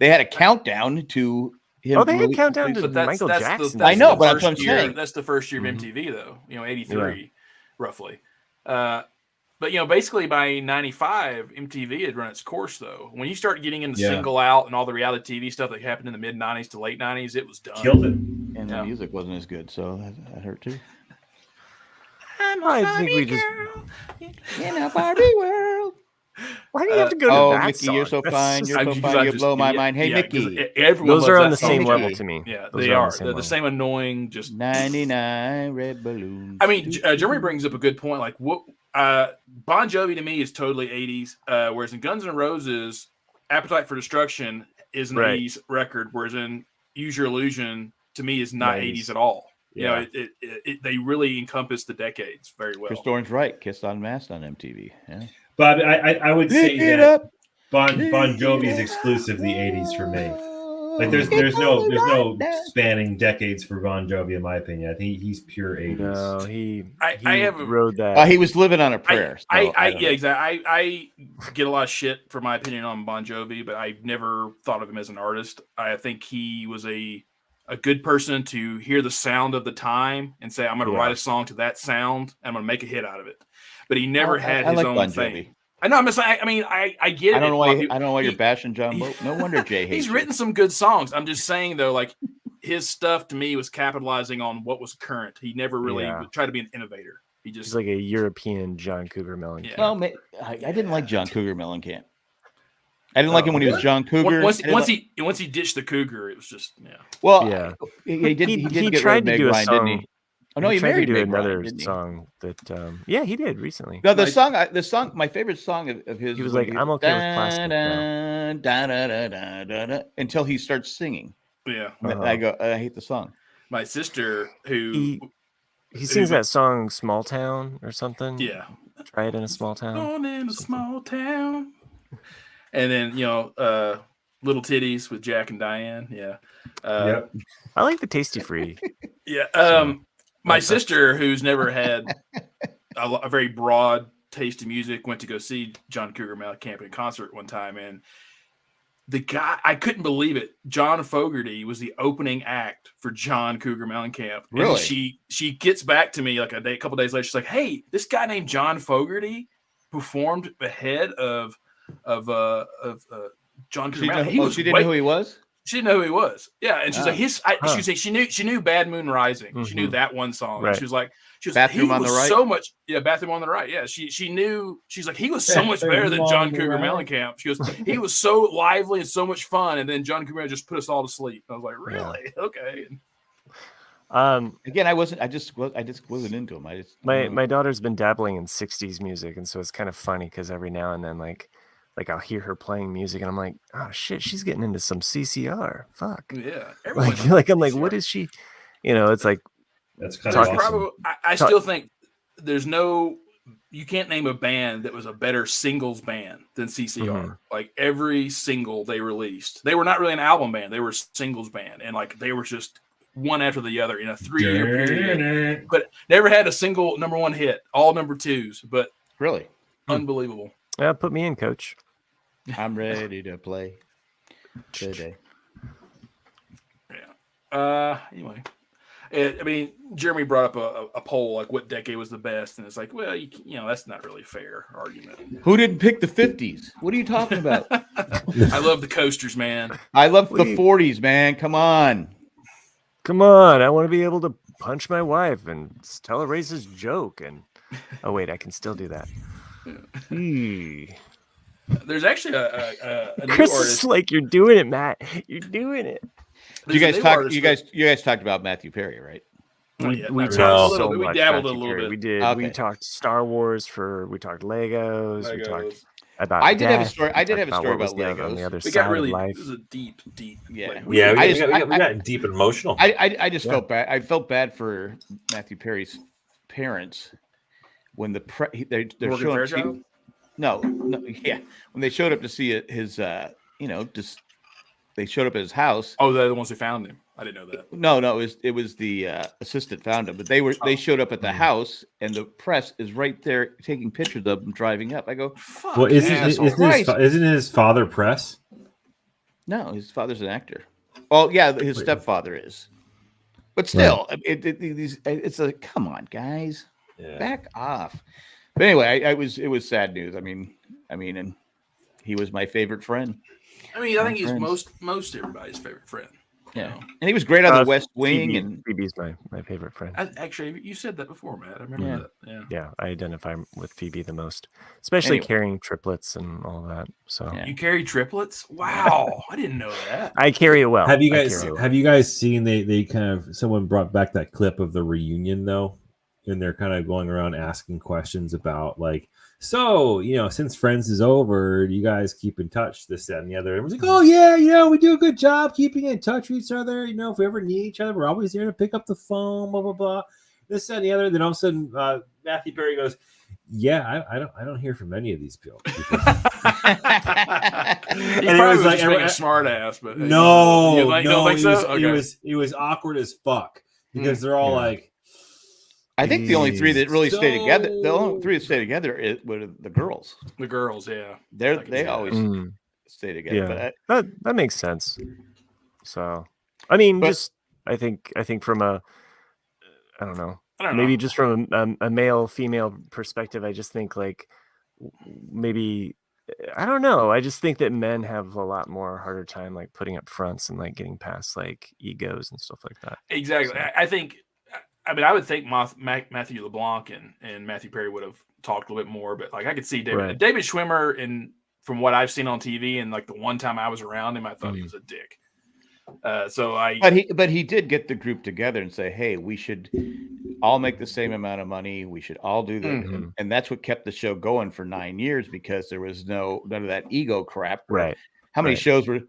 had a countdown to him. Oh, they had countdown to Michael Jackson. I know, but that's what I'm saying. That's the first year of MTV, though. 83, roughly. But basically by 95, MTV had run its course. Though when you start getting into Single Out and all the reality TV stuff that happened in the mid 90s to late 90s, it was done. Killed it, and the music wasn't as good, so that hurt too. I think we just in a Barbie world. Why do you have to go to that Mickey, song? you're so fine. You're so fine. You blow my mind. Hey, Mickey. Those are on the same level to me. Yeah, they are. They're the same annoying. Just 99 red balloons. I mean, Jeremy brings up a good point. Like, what Bon Jovi to me is totally 80s, whereas in Guns N' Roses, Appetite for Destruction is an 80s record, whereas in Use Your Illusion to me is not 80s at all. Yeah. They really encompass the decades very well. Chris Dorn's right. Kiss Unmasked on MTV. Yeah. But I would say that Bon Jovi is exclusive the 80s for me. Like there's no spanning decades for Bon Jovi in my opinion. I think he's pure 80s. No, he rode that. He was living on a prayer. Exactly. I get a lot of shit for my opinion on Bon Jovi, but I never thought of him as an artist. I think he was a good person to hear the sound of the time and say, I'm going to write a song to that sound and I'm going to make a hit out of it. But he never had his own thing. I know. I get it. I don't know why you're bashing John Boat. No wonder Jay hates He's written some good songs. I'm just saying though, like his stuff to me was capitalizing on what was current. He never really tried to be an innovator. He's like a European John Cougar Mellencamp. Yeah. Well, I didn't like John Cougar Mellencamp. I didn't like him when he was John Cougar. Once he ditched the Cougar, it was just Well, he did. He tried to do a song. Didn't he? Oh no, he married to do another song that. He did recently. No, the song. My favorite song of his. He was like, "I'm okay with plastic." Until he starts singing. Yeah, I go. I hate the song. My sister, who he sings that song "Small Town" or something. Yeah, try it in a small town. On in a small town. And then Little Titties with Jack and Diane. Yeah. I like the Tasty Free. Yeah. My sister, who's never had a very broad taste in music, went to go see John Cougar Mellencamp in concert one time, and the guy, I couldn't believe it. John Fogerty was the opening act for John Cougar Mellencamp. Really? And she gets back to me like a couple days later. She's like, "Hey, this guy named John Fogerty performed ahead of John Cougar Mellencamp." She didn't know who he was. She didn't know who he was. Yeah, and she's like, she was like, she knew Bad Moon Rising. Mm-hmm. She knew that one song. Right. She was like, Bathroom on the Right. So much, Bathroom on the Right. Yeah, she knew. She's like, he was so much better than John Cougar Mellencamp. She goes, he was so lively and so much fun, and then John Cougar just put us all to sleep. I was like, really? Yeah. Okay. Again, I just wasn't into him. My daughter's been dabbling in 60s music, and so it's kind of funny because every now and then like I'll hear her playing music and I'm like, oh shit, she's getting into some CCR. Fuck. Yeah. I'm like, what is she? It's like that's kind of awesome. I still think you can't name a band that was a better singles band than CCR. Mm-hmm. Like every single they released, they were not really an album band, they were a singles band, and like they were just one after the other in a 3-year period, but never had a single number one hit, all number twos. But really unbelievable. Yeah, put me in, coach. I'm ready to play today. Yeah. Anyway, I mean, Jeremy brought up a poll like what decade was the best, and it's like, well, that's not really a fair argument. Who didn't pick the 50s? What are you talking about? I love the coasters, man. I love the 40s, man. Come on. I want to be able to punch my wife and tell a racist joke. And oh wait, I can still do that. There's actually a Chris new artist. Is like, you're doing it, Matt. You're doing it. You guys talked about Matthew Perry, right? We talked so much. We dabbled a little bit. We did. Okay. We talked Star Wars we talked Legos. We talked about. I did have a story. I did have a story about Legos. On the other we side got really. of life. This is a deep. Yeah. We got deep and emotional. I just felt bad. I felt bad for Matthew Perry's parents when they're showing. No, yeah. When they showed up to see his, they showed up at his house. Oh, they're the ones who found him. I didn't know that. No, it was the assistant found him, but they showed up at the house, and the press is right there taking pictures of them driving up. I go, fuck. Well, isn't his father press? No, his father's an actor. Oh yeah, his stepfather is. But still, right. It's a come on, guys, back off. But anyway, it was sad news. I mean, and he was my favorite friend. I mean, I think he's most everybody's favorite friend. Yeah, and he was great on the West Wing. And Phoebe's my favorite friend. Actually, you said that before, Matt. I remember that. Yeah, I identify with Phoebe the most, especially carrying triplets and all that. So you carry triplets? Wow, I didn't know that. I carry it well. Have you guys seen they kind of someone brought back that clip of the reunion though, and they're kind of going around asking questions about like. So, since Friends is over, you guys keep in touch, this, that, and the other. And it was like, oh, yeah, we do a good job keeping in touch with each other. If we ever need each other, we're always there to pick up the phone, blah, blah, blah. This, that, and the other. Then all of a sudden, Matthew Perry goes, yeah, I don't hear from any of these people. He probably was like a smart ass, but no, you don't think so? It was awkward as fuck because they're all like, I think the only three that really stay together, the only three that stay together were the girls. The girls, yeah, they always stay together. Yeah. But that makes sense. So, I mean, I think from I don't know, maybe just from a male female perspective, I just think like maybe I don't know. I just think that men have a lot more harder time like putting up fronts and like getting past like egos and stuff like that. Exactly. So. I think. I mean, I would think Matthew LeBlanc and Matthew Perry would have talked a little bit more, but like I could see David Schwimmer, and from what I've seen on TV and like the one time I was around him, I thought he was a dick. But he did get the group together and say, hey, we should all make the same amount of money. We should all do that. And that's what kept the show going for 9 years because there was none of that ego crap. Right. How many shows were,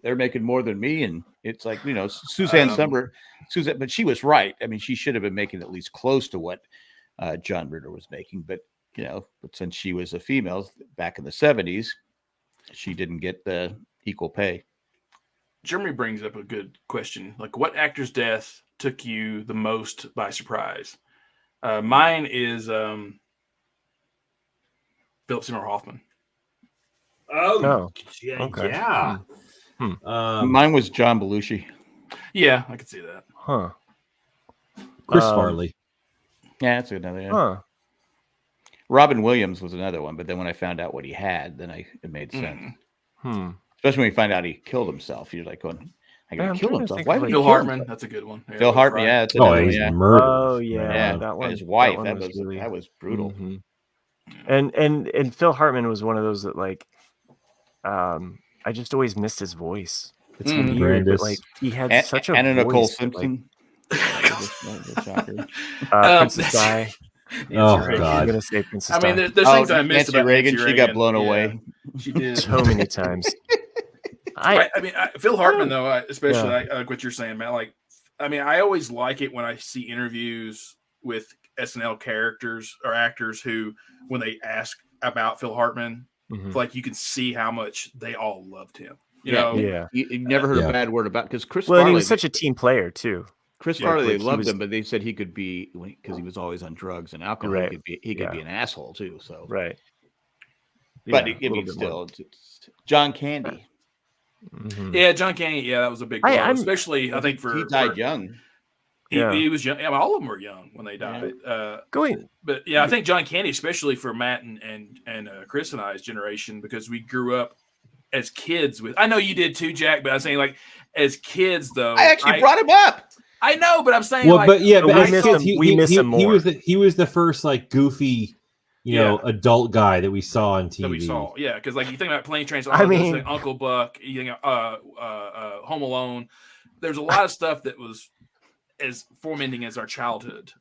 they're making more than me? And it's like, Suzanne Summer, but she was right. I mean, she should have been making at least close to what John Ritter was making. But, but since she was a female back in the 70s, she didn't get the equal pay. Jeremy brings up a good question. Like, what actor's death took you the most by surprise? Mine is Philip Seymour Hoffman. Oh, okay. Yeah. Mine was John Belushi. Yeah, I could see that. Huh. Chris Farley. Yeah, that's another. Yeah. Huh. Robin Williams was another one, but then when I found out what he had, then it made sense. Especially when you find out he killed himself, you're like going, "I gotta kill himself." Why would Phil Hartman? That's a good one. Phil Hartman, yeah. He's murdered. Oh yeah, that one. His wife. That was brutal. Mm-hmm. And Phil Hartman was one of those that like. I just always missed his voice. It's weird, but like he had such a Anna voice Nicole Simpson. Princess Di. Oh God! I'm gonna say Princess Di. I mean, there's things I missed about Reagan. She got blown away. She did so many times. I mean, Phil Hartman though, especially like what you're saying, man. Like, I mean, I always like it when I see interviews with SNL characters or actors who, when they ask about Phil Hartman. Like you can see how much they all loved him. You never heard a bad word about because Chris. Well, and he was such a team player too. Chris Farley loved him, but they said he could be because he was always on drugs and alcohol. Right. He could be an asshole too. So but still, John Candy. Yeah, John Candy. Yeah, that was a big blow, especially I think he died young. He was young. Yeah, all of them were young when they died. But yeah, I think John Candy, especially for Matt and Chris and I's generation, because we grew up as kids with. I know you did too, Jack. But I'm saying like as kids though. I actually brought him up. I know, but I'm saying we miss him more. He was the first like goofy, adult guy that we saw on TV. That we saw, because like you think about Plane Trains. I mean, like Uncle Buck. You think Home Alone. There's a lot of stuff that was. as fomenting as our childhood.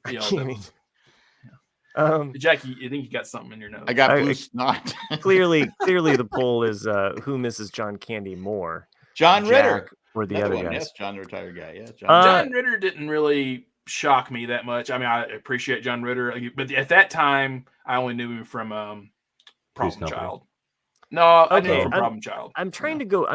Jackie, you think you got something in your nose? I got blue snot. clearly, the poll is who misses John Candy more, John Ritter or the other guys? Yes, John, the retired guy. Yeah, John Ritter didn't really shock me that much. I mean, I appreciate John Ritter, but at that time, I only knew him from Problem Child. No, I knew him from Problem Child. I'm trying to go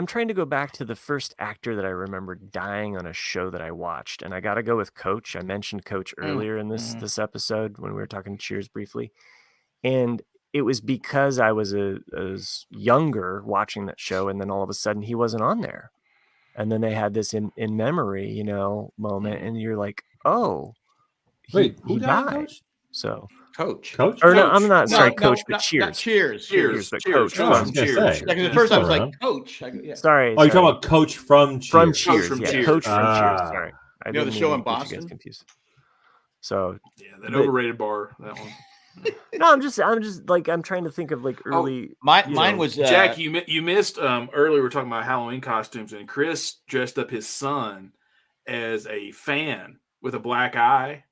back to the first actor that I remember dying on a show that I watched, and I got to go with Coach. I mentioned Coach earlier in this episode when we were talking Cheers briefly, and it was because I was younger watching that show, and then all of a sudden he wasn't on there, and then they had this in memory, moment, and you're like, oh, wait, he died. Coach? So. Coach. Or no, I'm not sorry, Coach, but Cheers. Cheers, but Cheers. Coach. Cheers. Like the first time I was like, Coach. Sorry. Oh, you're talking about Coach from Cheers. From Cheers. Coach from Cheers. Sorry. I the show in Boston? Confused. So that overrated bar, that one. No, I'm just like I'm trying to think of like early. Mine was Jack. You missed earlier. We were talking about Halloween costumes, and Chris dressed up his son as a fan with a black eye.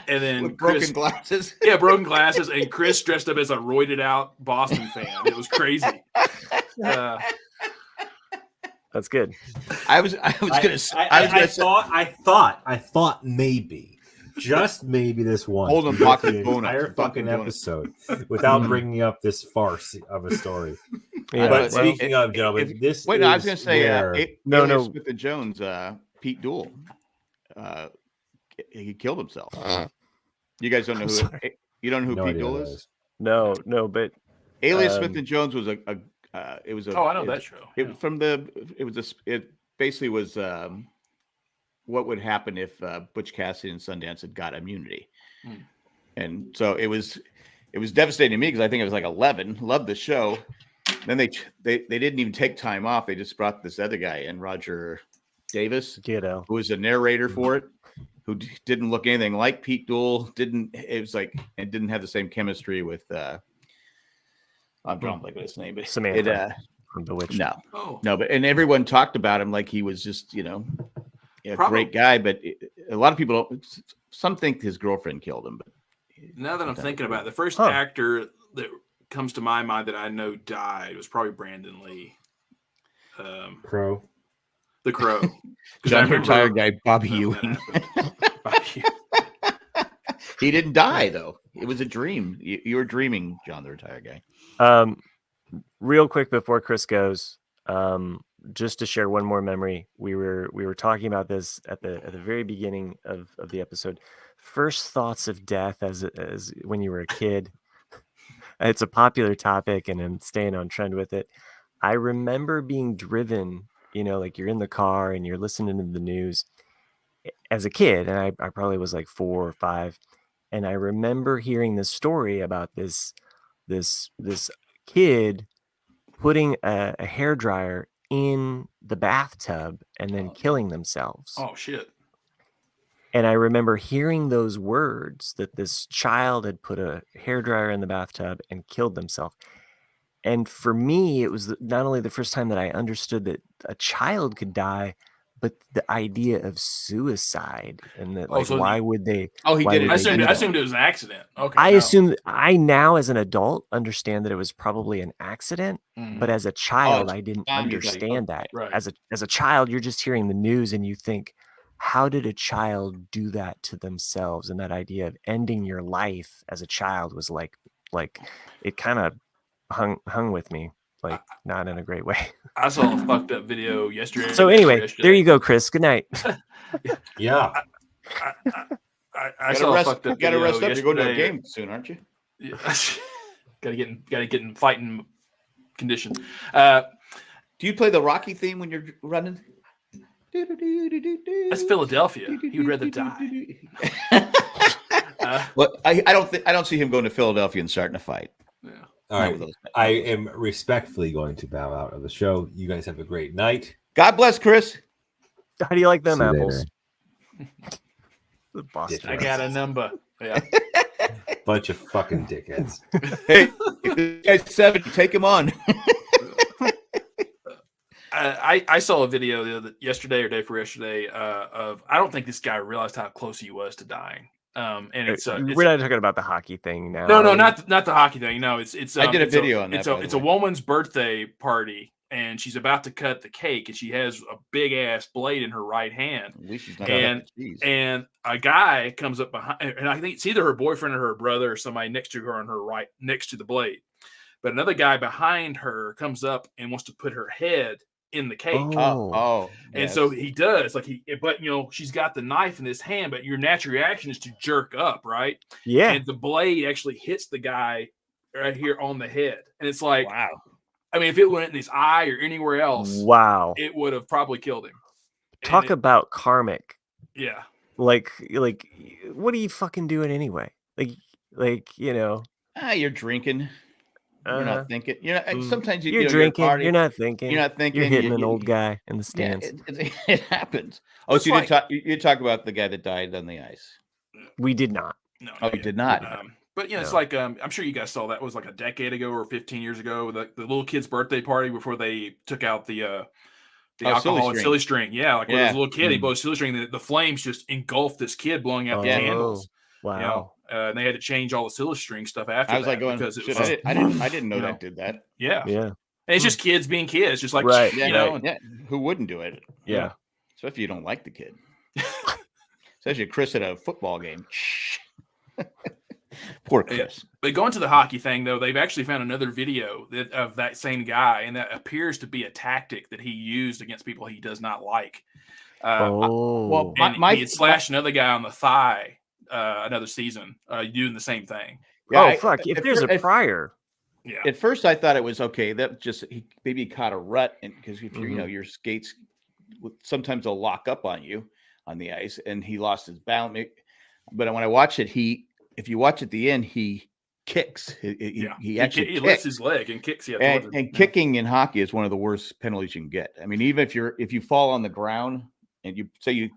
And then with broken glasses. Yeah, broken glasses. And Chris dressed up as a roided out Boston fan. It was crazy. That's good. I thought maybe, just maybe this one. Hold on, box the entire fucking episode without bringing up this farce of a story. Yeah, but speaking of, gentlemen, this wait, no, I was going to say no. Smith and Jones, Pete Dool, he killed himself. You guys don't know who you don't know who Pete Dool is? No, but Alias Smith and Jones was it was a I know that show. It basically was what would happen if Butch Cassidy and Sundance had got immunity. And so it was devastating to me because I think I was like 11, loved the show. Then they didn't even take time off. They just brought this other guy in, Roger Davis, who was a narrator for it, who didn't look anything like Pete Dool. Didn't have the same chemistry with I'm drawing like his name, but Samantha from Bewitched. No, but and everyone talked about him like he was just a great guy, but a lot of people some think his girlfriend killed him. But now that I'm thinking about it, the first actor that comes to my mind that I know died was probably Brandon Lee. Crow. The Crow. John retired guy, Bobby Ewing. He didn't die though. It was a dream. You were dreaming, John the retired guy. Real quick before Chris goes, just to share one more memory. We were talking about this at the very beginning of the episode. First thoughts of death as when you were a kid. It's a popular topic, and I'm staying on trend with it. I remember being driven, like you're in the car and you're listening to the news as a kid, and I probably was like 4 or 5, and I remember hearing this story about this kid putting a hairdryer in the bathtub and then killing themselves. Oh shit. And I remember hearing those words that this child had put a hairdryer in the bathtub and killed themselves. And for me, it was not only the first time that I understood that a child could die, but the idea of suicide and that why would they? Oh, he did it. I assumed it was an accident. Okay. I assumed I now as an adult understand that it was probably an accident, but as a child, I didn't understand that. Right. As a child, you're just hearing the news and you think, how did a child do that to themselves? And that idea of ending your life as a child was like it kind of hung with me, like not in a great way. I saw a fucked up video yesterday. So anyway, there you go, Chris. Good night. Yeah. I saw a fucked up video. Got to rest up. You're going to a game soon, aren't you? Yeah. Gotta get in fighting condition. Do you play the Rocky theme when you're running? That's Philadelphia. He would rather die. Well, I don't see him going to Philadelphia and starting a fight. Yeah. All right. I am respectfully going to bow out of the show. You guys have a great night. God bless, Chris. How do you like them apples? The Boston. I got a number. Yeah. Bunch of fucking dickheads. Hey, if this guy's 70, take him on. I saw a video yesterday or day before yesterday of I don't think this guy realized how close he was to dying. And we're not talking about the hockey thing now. No, not the hockey thing. No, it's I did a video on that. It's a woman's birthday party, and she's about to cut the cake, and she has a big ass blade in her right hand. At least she's not and a guy comes up behind, and I think it's either her boyfriend or her brother or somebody next to her on her right, next to the blade. But another guy behind her comes up and wants to put her head in the cake. And so he does, but she's got the knife in his hand, but your natural reaction is to jerk up, right? Yeah. And the blade actually hits the guy right here on the head. And it's like, wow. I mean, if it went in his eye or anywhere else, it would have probably killed him. Talk about karmic. Yeah. Like, what are you fucking doing anyway? You're drinking. You're not thinking. You're not. Sometimes you're drinking. You're not thinking. You're not thinking. You're hitting an old guy in the stands. Yeah, it happens. Oh, so you talk about the guy that died on the ice. We did not. No. Oh, you did not. But it's like I'm sure you guys saw that was like a decade ago or 15 years ago, the little kid's birthday party before they took out the alcohol and silly string. Yeah, like when he was a little kid, he blew silly string. The flames just engulfed this kid, blowing out the candles. Wow. And they had to change all the silly string stuff after. I was like going because I didn't know that did that. Yeah. And it's just kids being kids, just like who wouldn't do it? Yeah. Especially if you don't like the kid. Especially Chris at a football game. Poor Chris. But going to the hockey thing, though, they've actually found another video of that same guy, and that appears to be a tactic that he used against people he does not like. He had slashed another guy on the thigh another season doing the same thing. If there's a prior. Yeah. At first, I thought it was okay. That just maybe caught a rut, and because if your skates, sometimes they'll lock up on you on the ice, and he lost his balance. But when I watch it, if you watch at the end, he kicks. He actually lifts his leg and kicks. And kicking in hockey is one of the worst penalties you can get. I mean, even if you fall on the ground and you say you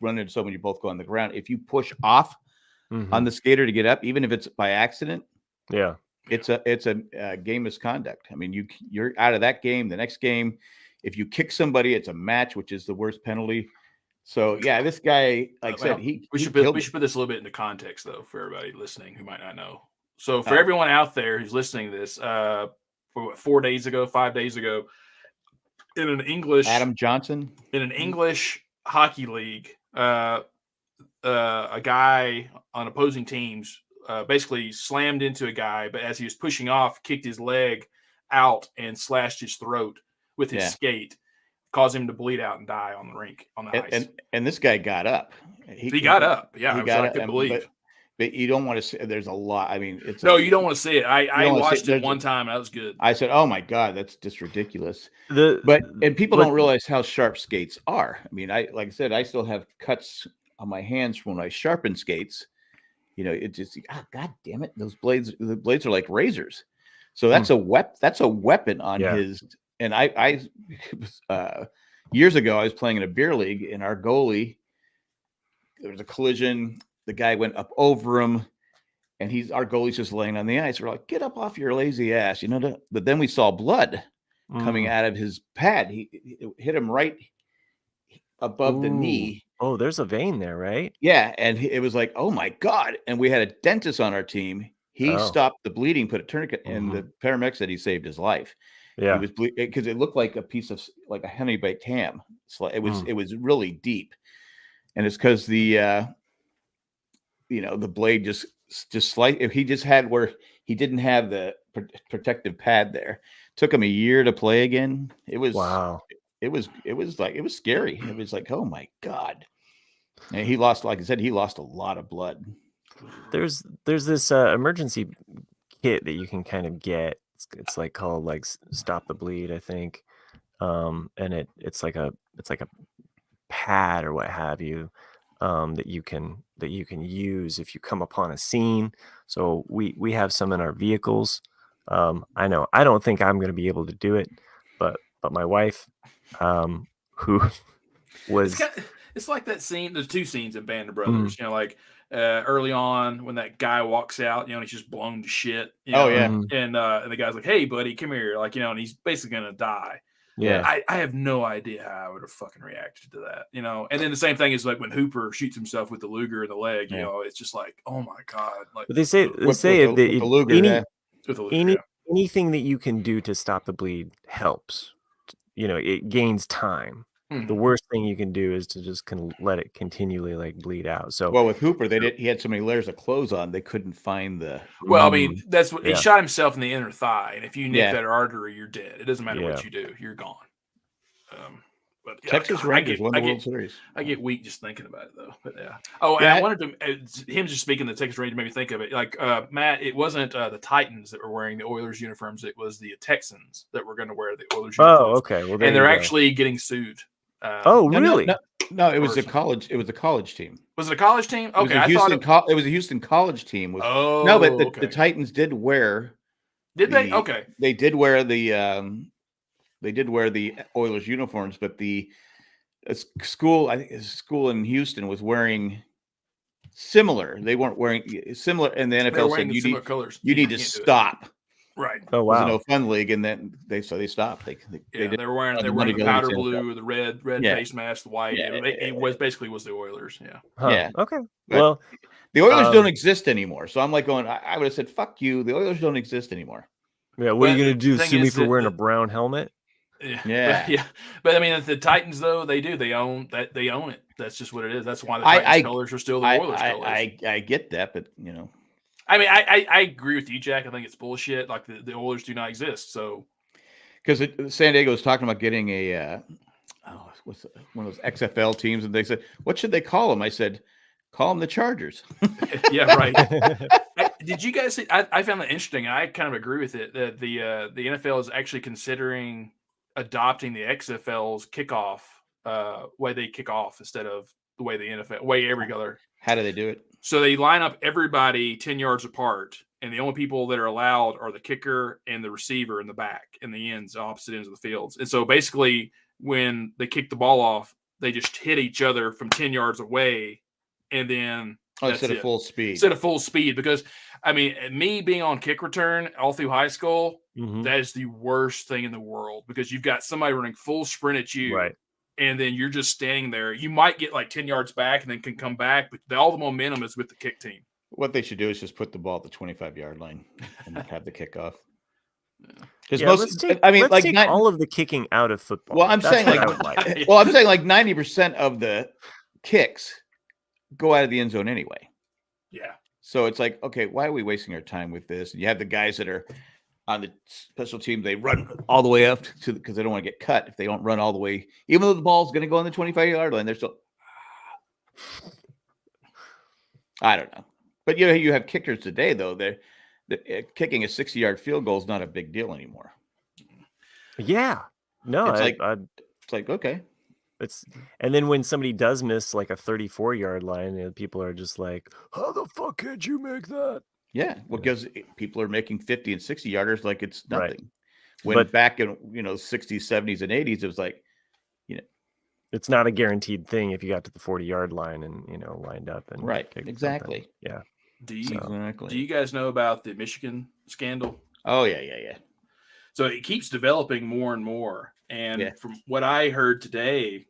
run into someone, you both go on the ground. If you push off on the skater to get up, even if it's by accident, it's a game misconduct. I mean, you're out of that game. The next game, if you kick somebody, it's a match, which is the worst penalty. So this guy, like I said, we should put this a little bit into context though for everybody listening who might not know. So for everyone out there who's listening to this, 5 days ago, in an English Adam Johnson in an English hockey league, a guy on opposing teams basically slammed into a guy, but as he was pushing off, kicked his leg out and slashed his throat with his skate. Caused him to bleed out and die on the rink, on the ice. And this guy got up. He got up. Yeah, I couldn't believe. But you don't want to see. There's a lot. I mean, you don't want to see it. I watched it one time. And that was good. I said, "Oh my god, that's just ridiculous." And people don't realize how sharp skates are. I mean, like I said, I still have cuts on my hands from when I sharpen skates. It just god damn it, the blades are like razors. So that's a weapon on his. And I years ago, I was playing in a beer league, and our goalie, there was a collision. The guy went up over him, and our goalie's just laying on the ice. We're like, get up off your lazy ass, But then we saw blood coming out of his pad. He hit him right above the knee. Oh, there's a vein there, right? Yeah, and it was like, oh my god! And we had a dentist on our team. He stopped the bleeding, put a tourniquet, and the paramedic said he saved his life. Yeah, he was because it looked like a piece of a honey baked ham. It was really deep, and it's because the blade just slight. If he just had where he didn't have the protective pad there, took him a year to play again. It was It was scary. It was like, oh my god, and he lost. Like I said, he lost a lot of blood. There's this emergency kit that you can kind of get. It's like called like Stop the Bleed, I think, and it's like a pad or what have you, that you can use if you come upon a scene. So we have some in our vehicles. I know I don't think I'm going to be able to do it, but my wife, who was it's like that scene. There's two scenes in Band of Brothers. Like. Early on when that guy walks out, and he's just blown to shit. And the guy's like, "Hey, buddy, come here," and he's basically gonna die. Yeah. I have no idea how I would have fucking reacted to that, you know. And then the same thing is like when Hooper shoots himself with the Luger in the leg, you know, it's just like, oh my god. Like but they say with the Luger, anything that you can do to stop the bleed helps. You know, it gains time. The worst thing you can do is to just let it continually like bleed out. So well, with Hooper, he had so many layers of clothes on, they couldn't find the. Well, I mean, that's what he shot himself in the inner thigh, and if you nick that artery, you're dead. It doesn't matter what you do, you're gone. But Texas Rangers won the World Series. I get weak just thinking about it, though. But yeah. Oh, and I wanted to. Him just speaking the Texas Rangers made me think of it. Like Matt, it wasn't the Titans that were wearing the Oilers uniforms. It was the Texans that were going to wear the Oilers uniforms. Oh, okay. Well, and they're actually getting sued. Really? No, it was a college. It was a college team. Was it a college team? Okay, it was a Houston college team. No, but the Titans did wear. Did they? Okay. They did wear the. They did wear the Oilers uniforms, but the school, I think, a school in Houston was wearing similar. They weren't wearing similar, and the NFL said you need to stop. Right. Oh wow. It was a no fun league, and then they stopped. They were wearing the powder blue, the red face mask, the white. It was basically the Oilers. Yeah. Huh. Yeah. Okay. Well, the Oilers don't exist anymore. So I'm like going. I would have said, "Fuck you." The Oilers don't exist anymore. Yeah. What are you gonna do? Sue me for wearing a brown helmet? Yeah. But I mean, the Titans though they own that. They own it. That's just what it is. That's why the Titans colors are still the Oilers colors. I get that, but you know. I mean, I agree with you, Jack. I think it's bullshit. Like the Oilers do not exist. So, because San Diego was talking about getting a what's one of those XFL teams, and they said, "What should they call them?" I said, "Call them the Chargers." Yeah, right. Did you guys see? I found that interesting. I kind of agree with it that the NFL is actually considering adopting the XFL's kickoff way they kick off instead of the way the NFL way every other. How do they do it? So they line up everybody 10 yards apart, and the only people that are allowed are the kicker and the receiver in the back and the ends, opposite ends of the fields. And so basically, when they kick the ball off, they just hit each other from 10 yards away, and then instead of full speed. Instead of full speed, because I mean, me being on kick return all through high school, that is the worst thing in the world because you've got somebody running full sprint at you, right? And then you're just standing there. You might get like 10 yards back and then can come back, but all the momentum is with the kick team. What they should do is just put the ball at the 25-yard line and have the kickoff. Let's take all of the kicking out of football. Well, I'm saying like 90% of the kicks go out of the end zone anyway. Yeah. So it's like, okay, why are we wasting our time with this? And you have the guys that are on the special team, they run all the way up to because they don't want to get cut. If they don't run all the way, even though the ball's going to go on the 25-yard line, they're still. I don't know, but you have kickers today though. Kicking a 60-yard field goal is not a big deal anymore. Yeah, no, it's like okay. And then when somebody does miss like a 34-yard line, people are just like, "How the fuck could you make that?" Yeah, well, because people are making 50 and 60 yarders like it's nothing. Right. When back in 60s, 70s, and 80s, it was like, it's not a guaranteed thing if you got to the 40-yard line and lined up and right, exactly. Yeah. Do you guys know about the Michigan scandal? Oh yeah. So it keeps developing more and more, and from what I heard today,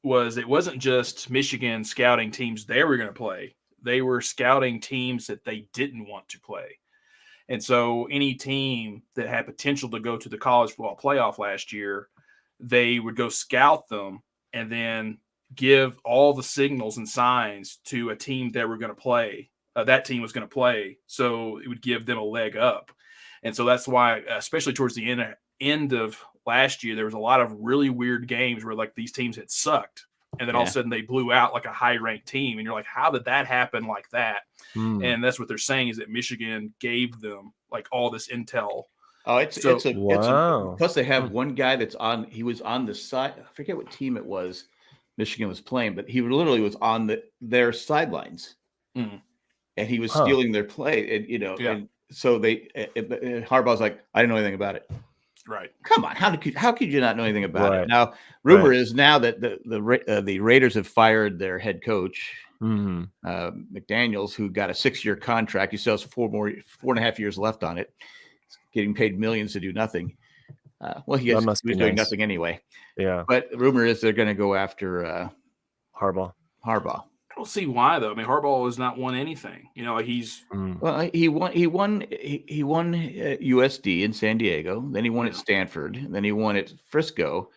it wasn't just Michigan scouting teams they were going to play. They were scouting teams that they didn't want to play. And so any team that had potential to go to the college football playoff last year, they would go scout them and then give all the signals and signs to a team that were going to play. That team was going to play. So it would give them a leg up. And so that's why, especially towards the end of last year, there was a lot of really weird games where like these teams had sucked. And then all of a sudden they blew out like a high-ranked team. And you're like, how did that happen like that? And that's what they're saying is that Michigan gave them like all this intel. Oh, it's plus they have one guy he was on the side. I forget what team it was Michigan was playing, but he literally was on their sidelines. And he was stealing their play. And, and so Harbaugh's like, I didn't know anything about it. Right. Come on. How could you not know anything about it? Now, rumor is now that the Raiders have fired their head coach, McDaniels, who got a 6-year contract. He still has 4.5 years left on it. He's getting paid millions to do nothing. Well, he was doing nothing anyway. Yeah. But the rumor is they're going to go after Harbaugh. I don't see why though. I mean, Harbaugh has not won anything. You know, like he's well, he won USD in San Diego. Then he won at Stanford. And then he won at Frisco.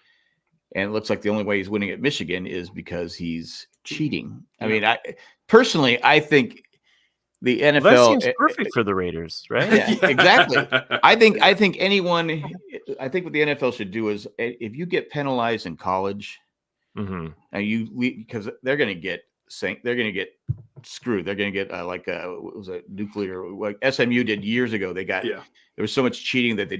And it looks like the only way he's winning at Michigan is because he's cheating. I mean, I think the NFL that seems perfect for the Raiders, right? Yeah, exactly. I think what the NFL should do is if you get penalized in college, and because they're going to get screwed. They're going to get what was a nuclear like SMU did years ago. There was so much cheating that they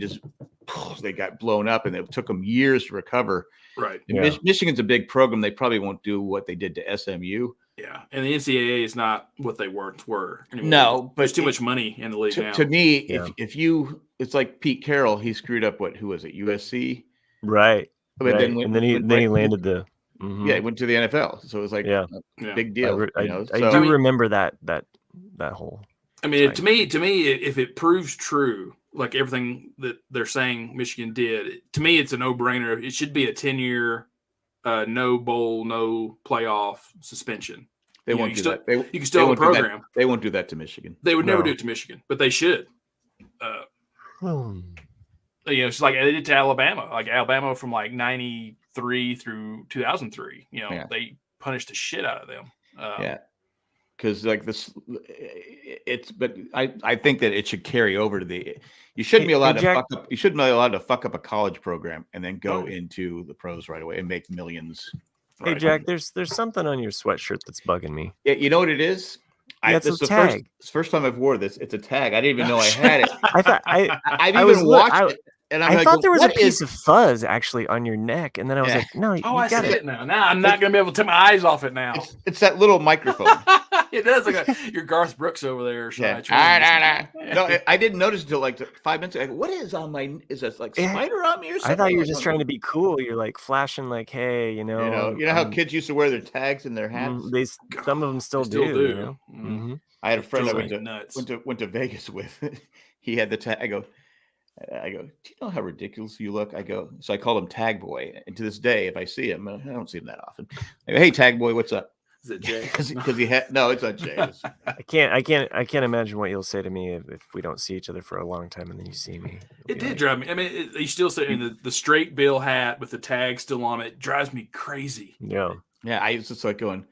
got blown up, and it took them years to recover. Right. Michigan's a big program. They probably won't do what they did to SMU. Yeah, and the NCAA is not what they were anymore. No, but there's too much money in the league now. To me, if you, it's like Pete Carroll. He screwed up. Who was it? USC. Right. But then he landed the. Yeah, he went to the NFL, so it was like a big deal. I do remember that whole. I mean, to me, if it proves true, like everything that they're saying Michigan did, to me, it's a no-brainer. It should be a 10-year, no bowl, no playoff suspension. They won't do that. You can still have a program. They won't do that to Michigan. They would never do it to Michigan, but they should. It's like they did to Alabama. Like Alabama from like 93 through 2003. They punished the shit out of them. Because like this, but I think that it should carry over to you shouldn't be allowed to fuck up. You shouldn't be allowed to fuck up a college program and then go into the pros right away and make millions. Hey Jack, there's something on your sweatshirt that's bugging me. Yeah, you know what it is? It's a tag. First time I've wore this. It's a tag. I didn't even know I had it. I've even watched it. And I thought there was a piece of fuzz actually on your neck, and then I was like, "No, you I got see it now. Now I'm not going to be able to take my eyes off it now." It's that little microphone. It does like your Garth Brooks over there. No, I didn't notice until like 5 minutes ago. What is on my? Is this like spider on me or something? I thought you were just trying to be cool. You're like flashing, like, "Hey, you know how kids used to wear their tags in their hats. Some of them still do. I had a friend I went to Vegas with. He had the tag. I go, do you know how ridiculous you look? So I called him Tag Boy. And to this day, if I see him, I don't see him that often. I go, hey, Tag Boy, what's up? Is it Jay? Because he had, no, it's not Jay. I can't imagine what you'll say to me if we don't see each other for a long time and then you see me. It did drive me. I mean, you still say the straight bill hat with the tag still on it drives me crazy. Yeah. Yeah. I was just like going,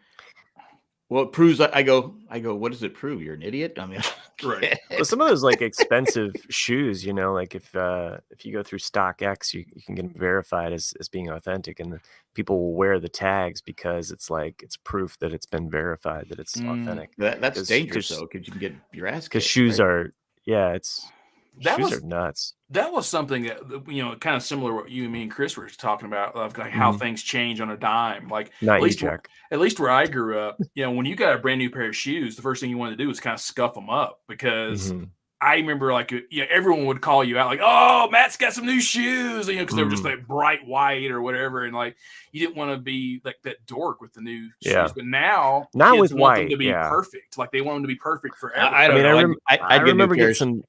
well, it proves. I go. What does it prove? You're an idiot. I mean, right. Well, some of those like expensive shoes, like if you go through StockX, you can get them verified as being authentic, and people will wear the tags because it's proof that it's been verified that it's authentic. That's dangerous though, because you can get your ass kicked. Because shoes are nuts. That was something that kind of similar to what you and me and Chris were talking about, of like how things change on a dime. Like not at least you, Jack. At least where I grew up, when you got a brand new pair of shoes, the first thing you wanted to do was kind of scuff them up because I remember like everyone would call you out like, "Oh, Matt's got some new shoes," because they were just like bright white or whatever, and like you didn't want to be like that dork with the new shoes. But now, not with white, them to be perfect. Like they want them to be perfect forever. I remember getting some.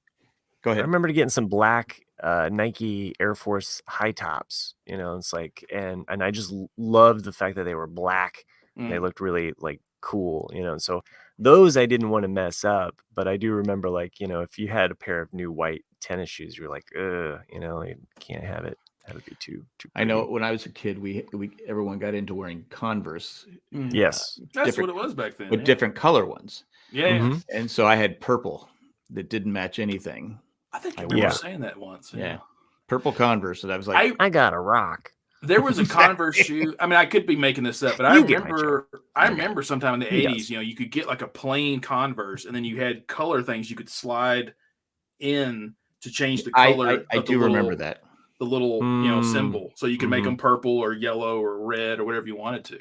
Go ahead. I remember getting some black Nike Air Force high tops. It's like, and I just loved the fact that they were black. They looked really like cool. And so those I didn't want to mess up, but I do remember like if you had a pair of new white tennis shoes, you're like, you can't have it. That would be too. I know when I was a kid, everyone got into wearing Converse. Yes, that's what it was back then. With different color ones. Yeah, and so I had purple that didn't match anything. I think I remember saying that once. Yeah. Purple Converse. And I was like, I got a rock. There was a Converse shoe. I mean, I could be making this up, but I remember sometime in the 80s, you could get like a plain Converse and then you had color things you could slide in to change the color. I do remember that. The little, symbol. So you could make them purple or yellow or red or whatever you wanted to.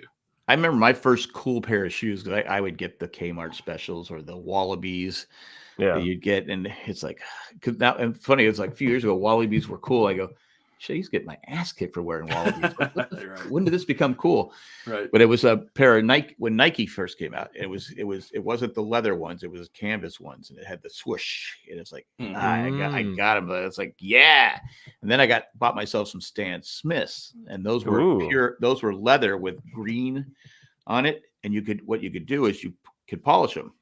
I remember my first cool pair of shoes because I would get the Kmart specials or the Wallabies. Yeah, you'd get, and it's like, cause now, and funny, it's like a few years ago, Wallabies were cool. I go, He's getting my ass kicked for wearing wallabies. Right. When did this become cool? Right. But it was a pair of Nike when Nike first came out. It wasn't the leather ones. It was canvas ones, and it had the swoosh. And it's like I got them. But it's like yeah. And then I bought myself some Stan Smiths, and those were pure. Those were leather with green on it, and what you could do is you could polish them.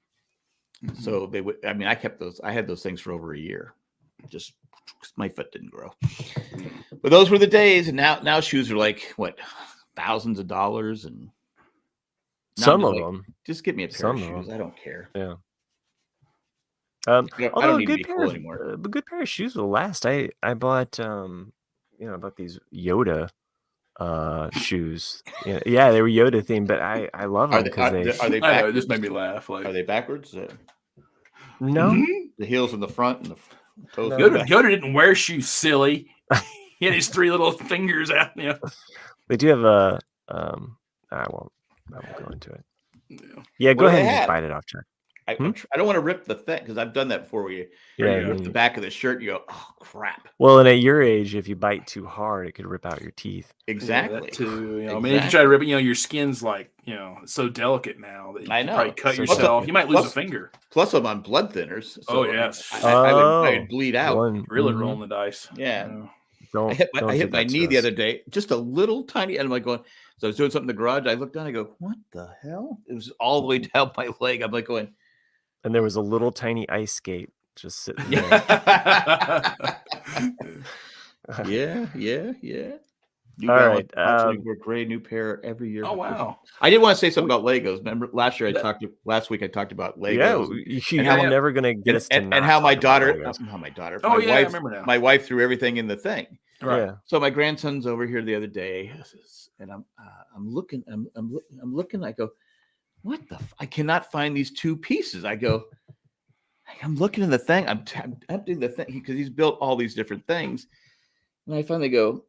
So they would. I mean, I kept those. I had those things for over a year. Just my foot didn't grow. But those were the days, and now shoes are like what, thousands of dollars, and some of them. Just give me a pair of shoes. I don't care. Yeah. I don't need to be cool anymore. A good pair of shoes will last. I bought I bought these Yoda shoes. Yeah, they were Yoda themed, but I love them because are they I know, it just made me laugh. Like, are they backwards? No, the heels in the front and the toes. No. Yoda didn't wear shoes, silly. He had his 3 little fingers out. They do have a. I won't go into it. Yeah, go ahead and just bite it off, Chuck. I don't want to rip the thing because I've done that before. Where you rip the back of the shirt, you go, oh crap. Well, and at your age, if you bite too hard, it could rip out your teeth. Exactly. Yeah, that too. Exactly. I mean, if you try to rip it, your skin's like so delicate now that you can probably cut yourself. You might lose a finger. Plus, I'm on blood thinners. So yes, I would bleed out. Really rolling the dice. Yeah. I hit my knee the other day, just a little tiny, and I'm like going. So I was doing something in the garage. I looked down. I go, what the hell? It was all the way down my leg. I'm like going. And there was a little tiny ice skate just sitting there. Yeah. New all right. We're gray new pair every year. Oh wow! I did want to say something about Legos. Remember last year last week I talked about Legos. Yeah, you're never gonna get us to and how my daughter. Oh yeah, I remember now. My wife threw everything in the thing. Right. Yeah. So my grandson's over here the other day, and I'm looking. I go, what the? I cannot find these 2 pieces. I go, I'm looking in the thing. I'm emptying the thing because he's built all these different things, and I finally go,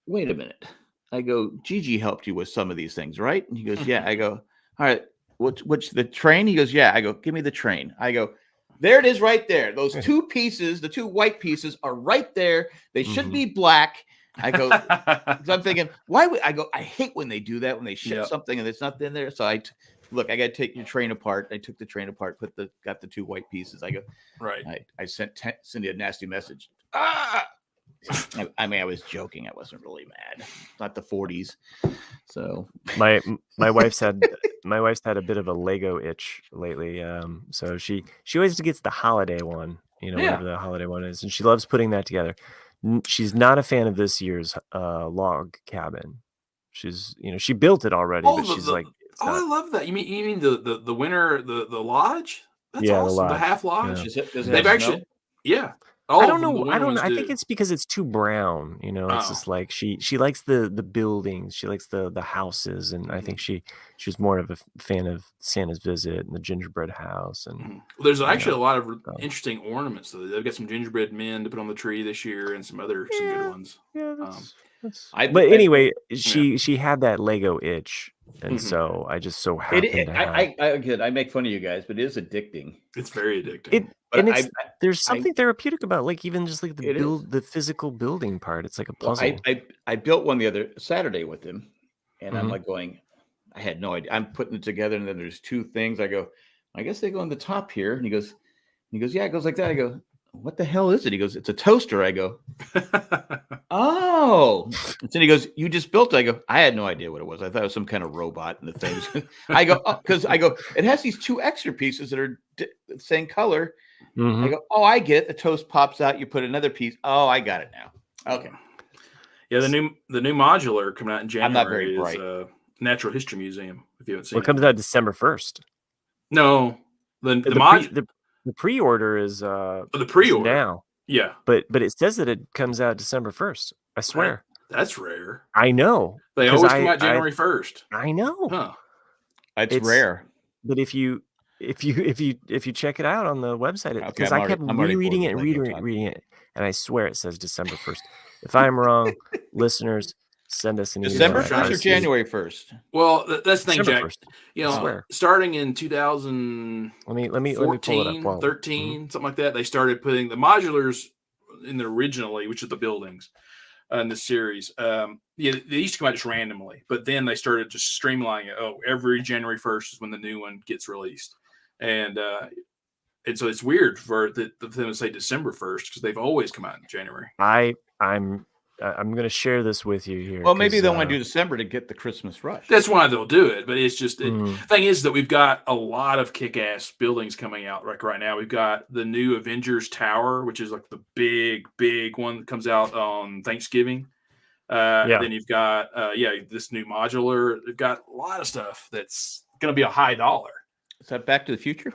wait a minute. I go, Gigi helped you with some of these things, right? And he goes, yeah. I go, all right. Which the train? He goes, yeah. I go, give me the train. I go, there it is right there. Those 2 pieces, the 2 white pieces are right there. They should be black. I go, because I'm thinking, why would I go? I hate when they do that, when they ship something and it's not in there. So I got to take your train apart. I took the train apart, got the 2 white pieces. I go, right. I sent Cindy a nasty message. I mean, I was joking. I wasn't really mad. Not the 40s. So my wife's had a bit of a Lego itch lately. So she always gets the holiday one, whatever the holiday one is, and she loves putting that together. She's not a fan of this year's log cabin. She's she built it already, but she's like, I love that. You mean the winter the lodge? That's awesome. The lodge. The half lodge. Yeah. They've actually I don't know. I think it's because it's too brown. It's just like she likes the buildings. She likes the houses, and I think she's more of a fan of Santa's Visit and the gingerbread house. And there's actually a lot of interesting ornaments. So they've got some gingerbread men to put on the tree this year, and some good ones. Yeah, but anyway, she had that Lego itch, and so I just so happened to have. I make fun of you guys, but it is addicting. It's very addicting. There's something therapeutic about even just like the physical building part. It's like a puzzle. I built one the other Saturday with him, and I'm like going, I had no idea. I'm putting it together, and then there's 2 things. I go, I guess they go on the top here, and he goes, yeah, it goes like that. I go, what the hell is it? He goes, it's a toaster. I go, oh. And then he goes, you just built it. I go, I had no idea what it was. I thought it was some kind of robot in the things. I go, because it has these 2 extra pieces that are the same color. I go, oh, I get it. The toast pops out. You put another piece. Oh, I got it now. Okay. Yeah, the new modular coming out in January. I'm not very bright. Is Natural History Museum. If you haven't seen it comes out December 1st. No, the pre-order is the pre-order now. Yeah, but it says that it comes out December 1st. I swear. That's rare. I know. They always come out January 1st. I know. Huh. It's rare. But if you check it out on the website, because I kept rereading it, reading it, and I swear it says December 1st. If I'm wrong, listeners, send us an email. December 1st or January 1st? Well, that's the thing, Jack. 1st. Starting in 2000, let me pull it up. 13, something like that, they started putting the modulars in there originally, which is the buildings. in the series. Yeah, they used to come out just randomly, but then they started just streamlining it. Oh, every January 1st is when the new one gets released, and so it's weird for them to say December 1st because they've always come out in January. I'm going to share this with you here. Well, maybe they'll want to do December to get the Christmas rush. That's why they'll do it. But it's just the thing is that we've got a lot of kick-ass buildings coming out right now. We've got the new Avengers Tower, which is like the big one that comes out on Thanksgiving. And then you've got this new modular. They've got a lot of stuff that's going to be a high dollar. Is that Back to the Future?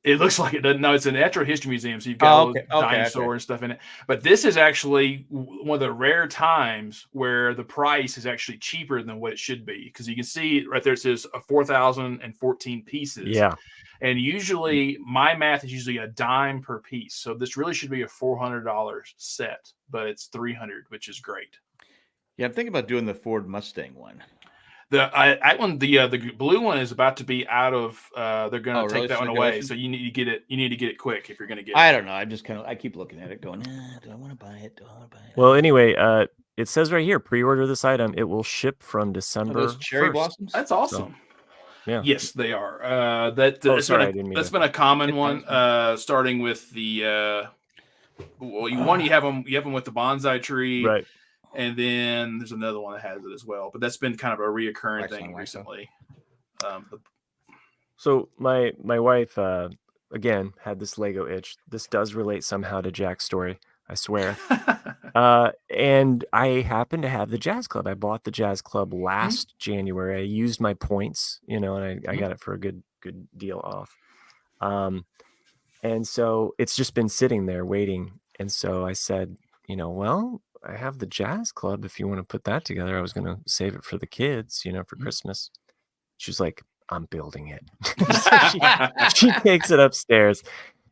It looks like it doesn't. No, it's a natural history museum, so you've got dinosaur and stuff in it. But this is actually one of the rare times where the price is actually cheaper than what it should be, because you can see right there it says 4,014 pieces. Yeah, and usually my math is usually a dime per piece, so this really should be a $400 set, but it's $300, which is great. Yeah, I'm thinking about doing the Ford Mustang one. The blue one is about to be out of. They're going to take that one away, so you need to get it. You need to get it quick if you're going to get it. I don't know. I keep looking at it, going, do I want to buy it? Well, anyway, it says right here, pre-order this item. It will ship from December. Those cherry 1st. Blossoms. That's awesome. So, yeah. Yes, they are. That's been a common one. Starting with the. You have them with the bonsai tree, right? And then there's another one that has it as well, but that's been kind of a reoccurring thing recently. So my wife again had this Lego itch. This does relate somehow to Jack's story, I swear. And I happen to have the Jazz Club. I bought the Jazz Club last January. I used my points, and I got it for a good deal off. And so it's just been sitting there waiting. And so I said, well, I have the Jazz Club. If you want to put that together, I was going to save it for the kids, for Christmas. She was like, I'm building it. So she takes it upstairs.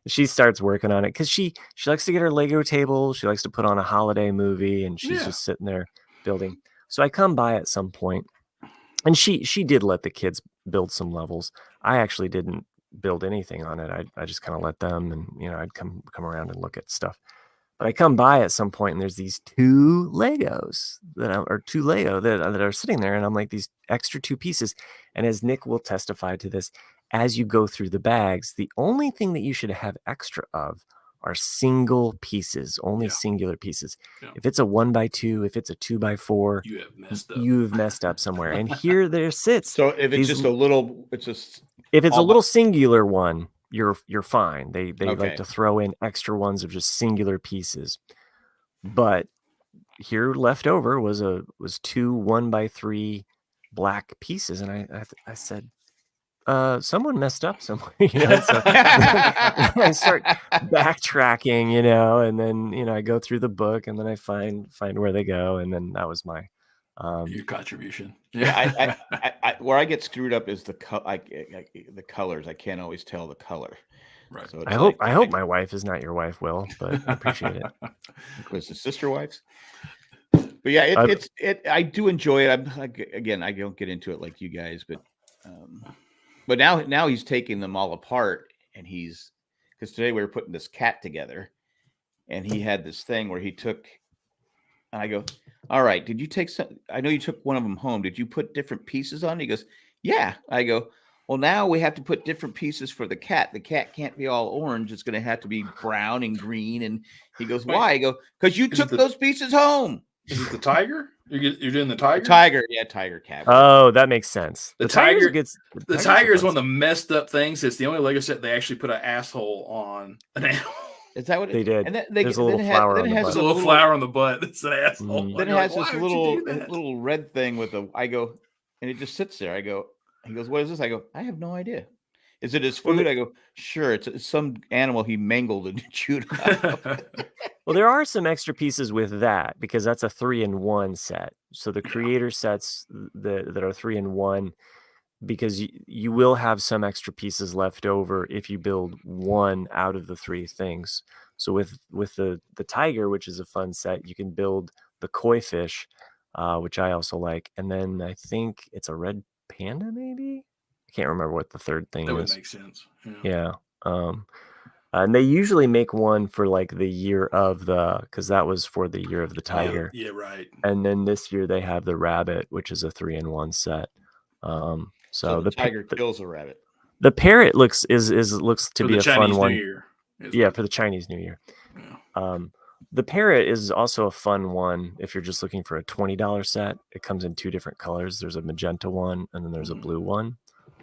She starts working on it because she likes to get her Lego table. She likes to put on a holiday movie, and she's just sitting there building. So I come by at some point, and she did let the kids build some levels. I actually didn't build anything on it. I just kind of let them, and I'd come around and look at stuff. But I come by at some point and there's these two Legos that are sitting there, and I'm like, these extra 2 pieces. And as Nick will testify to this, as you go through the bags, the only thing that you should have extra of are single pieces, only singular pieces. Yeah. If it's a 1x2, if it's a 2x4, you've messed up somewhere. And here there sits. So if it's just a little, if it's a little singular one, you're fine. They like to throw in extra ones of just singular pieces. But here left over was 2 1x3 black pieces, and I said, someone messed up somewhere. So I start backtracking, and then I go through the book, and then I find where they go, and then that was my your contribution. Yeah, I where I get screwed up is the colors. I can't always tell the color. Right. So I hope my wife is not your wife, Will, but I appreciate it. Because the sister wives. But yeah, I do enjoy it. I don't get into it like you guys, but now he's taking them all apart, and because today we were putting this cat together, and he had this thing where he took. And I go, all right, did you take some? I know you took one of them home. Did you put different pieces on? He goes, yeah. I go, well, now we have to put different pieces for the cat. The cat can't be all orange. It's going to have to be brown and green. And he goes, why? I go, because you took those pieces home. Is it the tiger? You're doing the tiger? Tiger cat. Oh, that makes sense. The tiger is one of the messed up things. It's the only Lego set they actually put an asshole on an animal. Is that what they did? And there's a little flower on the butt. There's a little flower on the butt. It's an asshole. Then it has this little red thing with I go, and it just sits there. I go, he goes, what is this? I go, I have no idea. Is it his food? I go, sure. It's some animal he mangled and chewed up. Well, there are some extra pieces with that because that's a 3-in-1 set. So the creator sets that are 3-in-1, because you will have some extra pieces left over if you build one out of the 3 things. So with the tiger, which is a fun set, you can build the koi fish, which I also like, and then I think it's a red panda, maybe. I can't remember what the third thing is. That would make sense. Yeah. And they usually make one for like the year of because that was for the year of the tiger. Yeah, right. And then this year they have the rabbit, which is a 3-in-1 set. So the tiger kills a rabbit. The parrot looks to be a Chinese fun one. New Year. Yeah, for the Chinese New Year. Yeah. The parrot is also a fun one if you're just looking for a $20 set. It comes in 2 different colors. There's a magenta one and then there's a blue one.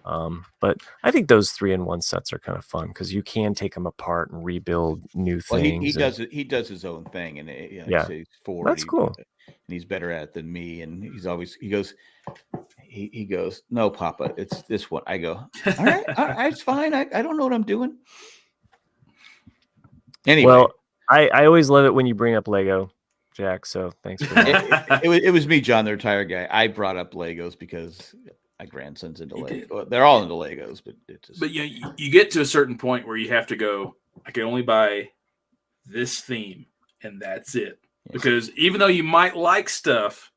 But I think those 3-in-1 sets are kind of fun because you can take them apart and rebuild new things. He does his own thing, and he's 40. That's cool. And he's better at it than me. And he goes, no, Papa, it's this one. I go, all right, it's fine. I don't know what I'm doing. Anyway, well, I always love it when you bring up Lego, Jack. So thanks for that. it was me, John, the retired guy. I brought up Legos because my grandson's into Legos. Well, they're all into Legos, but it's just... But you get to a certain point where you have to go, I can only buy this theme and that's it. Yes. Because even though you might like stuff,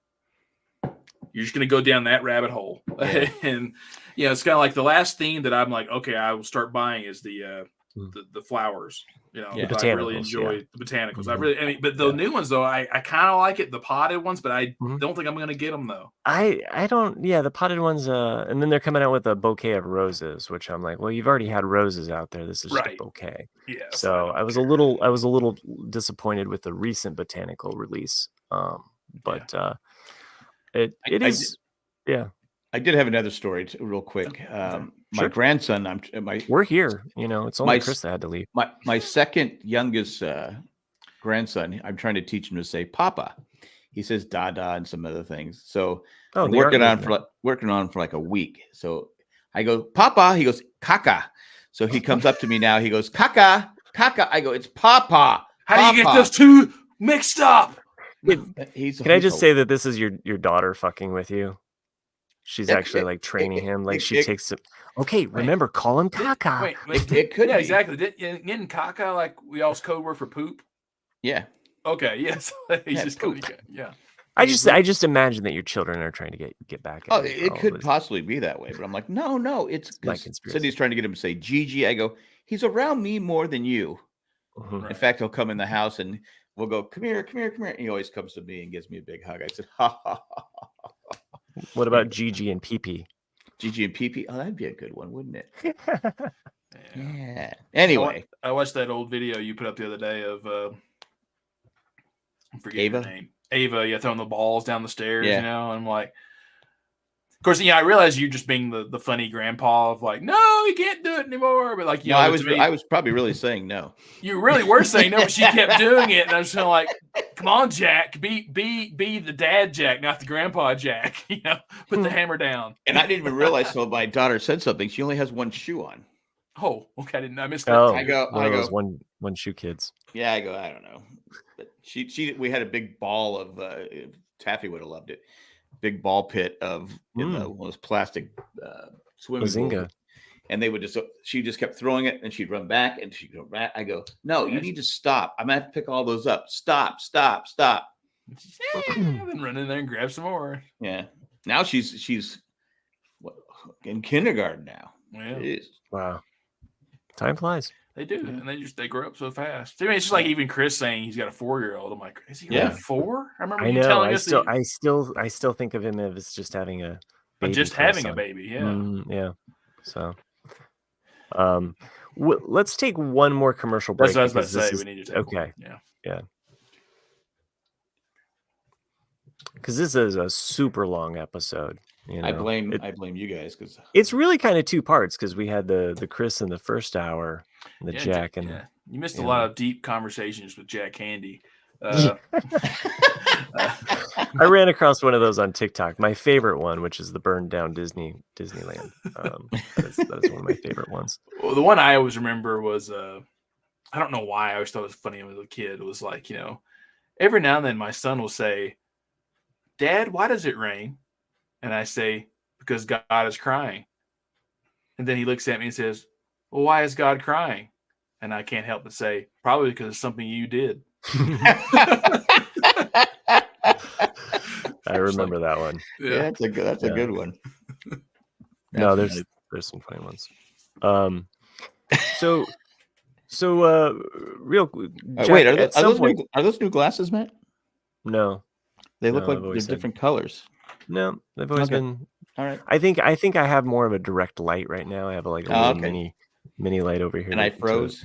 you're just going to go down that rabbit hole. Yeah. And it's kind of like the last theme that I'm like, okay, I will start buying is the flowers. I really enjoy the botanicals. Mm-hmm. But the new ones though, I kind of like it, the potted ones, but I don't think I'm going to get them though. I don't. Yeah, the potted ones. And then they're coming out with a bouquet of roses, which I'm like, well, you've already had roses out there. This is just a bouquet. Yeah. So I was a little disappointed with the recent botanical release. But it is. I did have another story real quick. My grandson, we're here. It's only Chris that had to leave. My second youngest grandson, I'm trying to teach him to say Papa. He says Dada and some other things. So I'm working on for like a week. So I go Papa. He goes Kaka. So he comes up to me now. He goes Kaka, Kaka. I go, it's Papa. How do you get those two mixed up? Can I just say that this is your daughter fucking with you? She's actually like training him. Like she takes it. Okay, remember, call him Kaka. Wait, it could be. Exactly. Didn't Kaka like we all's code word for poop? Yeah. Okay. Yes. He's just poop. Yeah. I just imagine that your children are trying to get back. Oh, it could possibly be that way, but I'm like, no, it's Cindy's trying to get him to say Gigi. I go, he's around me more than you. Mm-hmm. Right. In fact, he'll come in the house and we'll go, come here. And he always comes to me and gives me a big hug. I said, ha ha ha ha. What about Gigi and Pee-Pee? Gigi and Pee-Pee? Oh, that'd be a good one, wouldn't it? Yeah. Anyway. I watched that old video you put up the other day of I forget her name. Ava, throwing the balls down the stairs, and I'm like, of course, I realize you just being the funny grandpa of like, no, you can't do it anymore. But like, I was probably really saying no. You really were saying no, but she kept doing it, and I was kind of like, come on, Jack, be the dad Jack, not the grandpa Jack. Put the hammer down. And I didn't even realize till my daughter said something. She only has one shoe on. Oh, okay, I missed that. Oh, I go one shoe kids. Yeah, I go, I don't know. But we had a big ball of Taffy would have loved it. Big ball pit of one of those plastic swimming pools. And they would she just kept throwing it and she'd run back and she'd go back. I go, no, you need to stop. I'm going to have to pick all those up. Stop. Then run in there and grab some more. Yeah. Now she's in kindergarten now. Yeah. Wow. Time flies. They do, and they grow up so fast. I mean, it's just like even Chris saying he's got a 4-year-old. I'm like, is he really 4? I remember you telling us. I still think of him as just having a baby. A baby, yeah. Yeah. So, let's take one more commercial break. That's what I was about to say. We need to take okay. One. Yeah. Because this is a super long episode. I blame you guys because it's really kind of 2 parts because we had the Chris in the first hour, and the Jack, and you missed a lot of deep conversations with Jack Handy. I ran across one of those on TikTok. My favorite one, which is the burned down Disneyland. That's one of my favorite ones. Well, the one I always remember was I don't know why I always thought it was funny when I was a kid. It was like every now and then my son will say, "Dad, why does it rain?" And I say, because God is crying. And then he looks at me and says, well, why is God crying? And I can't help but say, probably because of something you did. I remember that one. Yeah, that's a good one. No, there's some funny ones. So So, real Jack, wait, are those new glasses, Matt? No, they look like they're different colors. No, they've always been. All right. I think I have more of a direct light right now. I have like a little mini light over here. And I froze.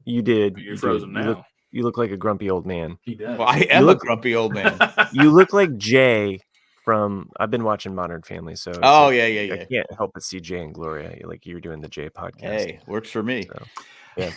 You did. You're frozen now. You look like a grumpy old man. He does. Well, I am a grumpy old man. You look like Jay from. I've been watching Modern Family, so. Yeah. I can't help but see Jay and Gloria. Like you're doing the Jay podcast. Hey, works for me. So, yeah.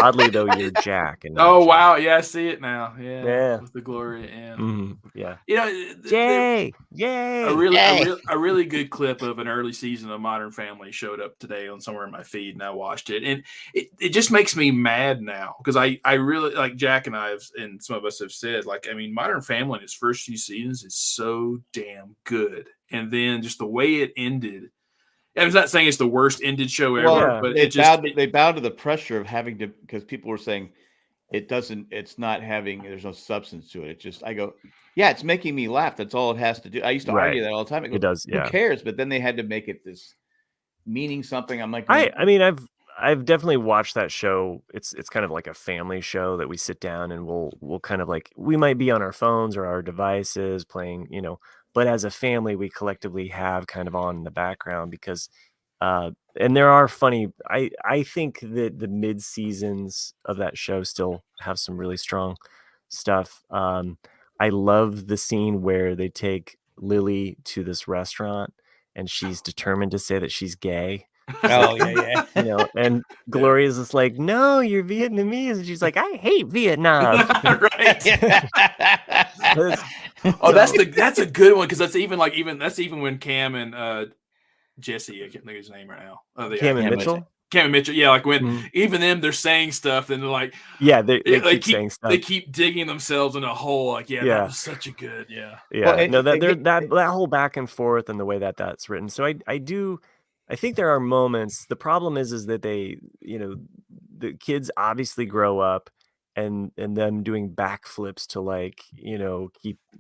Oddly though, you're Jack. And wow, yeah, I see it now. Yeah. With the Gloria and yeah. You know, Jay. Yay. A really good clip of an early season of Modern Family showed up today on somewhere in my feed, and I watched it, and it just makes me mad now because I really like Jack and and some of us have said, like, I mean, Modern Family in its first few seasons is so damn good, and then just the way it ended. I'm not saying it's the worst ended show ever, but they bowed to the pressure of having to, because people were saying it's not having, there's no substance to it. It just, I go, yeah, it's making me laugh. That's all it has to do. I used to argue that all the time. I go, it does. Yeah. Who cares? But then they had to make it this meaning something. I'm like, I mean, I've definitely watched that show. It's kind of like a family show that we sit down and we'll kind of like, we might be on our phones or our devices playing, but as a family, we collectively have kind of on in the background because, and there are funny, I think that the mid seasons of that show still have some really strong stuff. I love the scene where they take Lily to this restaurant and she's determined to say that she's gay. Oh yeah. And Gloria's just like, no, you're Vietnamese, and she's like, I hate Vietnam. Right. That's a good one because that's even when Cam and Jesse, I can't think of his name right now. Cam and Mitchell. Cam and Mitchell, yeah, like when even them, they're saying stuff, and they're like, they keep saying stuff. They keep digging themselves in a hole. Like, that was such a good, yeah. Well, that whole back and forth and the way that's written. So I think there are moments. The problem is that they, the kids obviously grow up, and them doing backflips to like,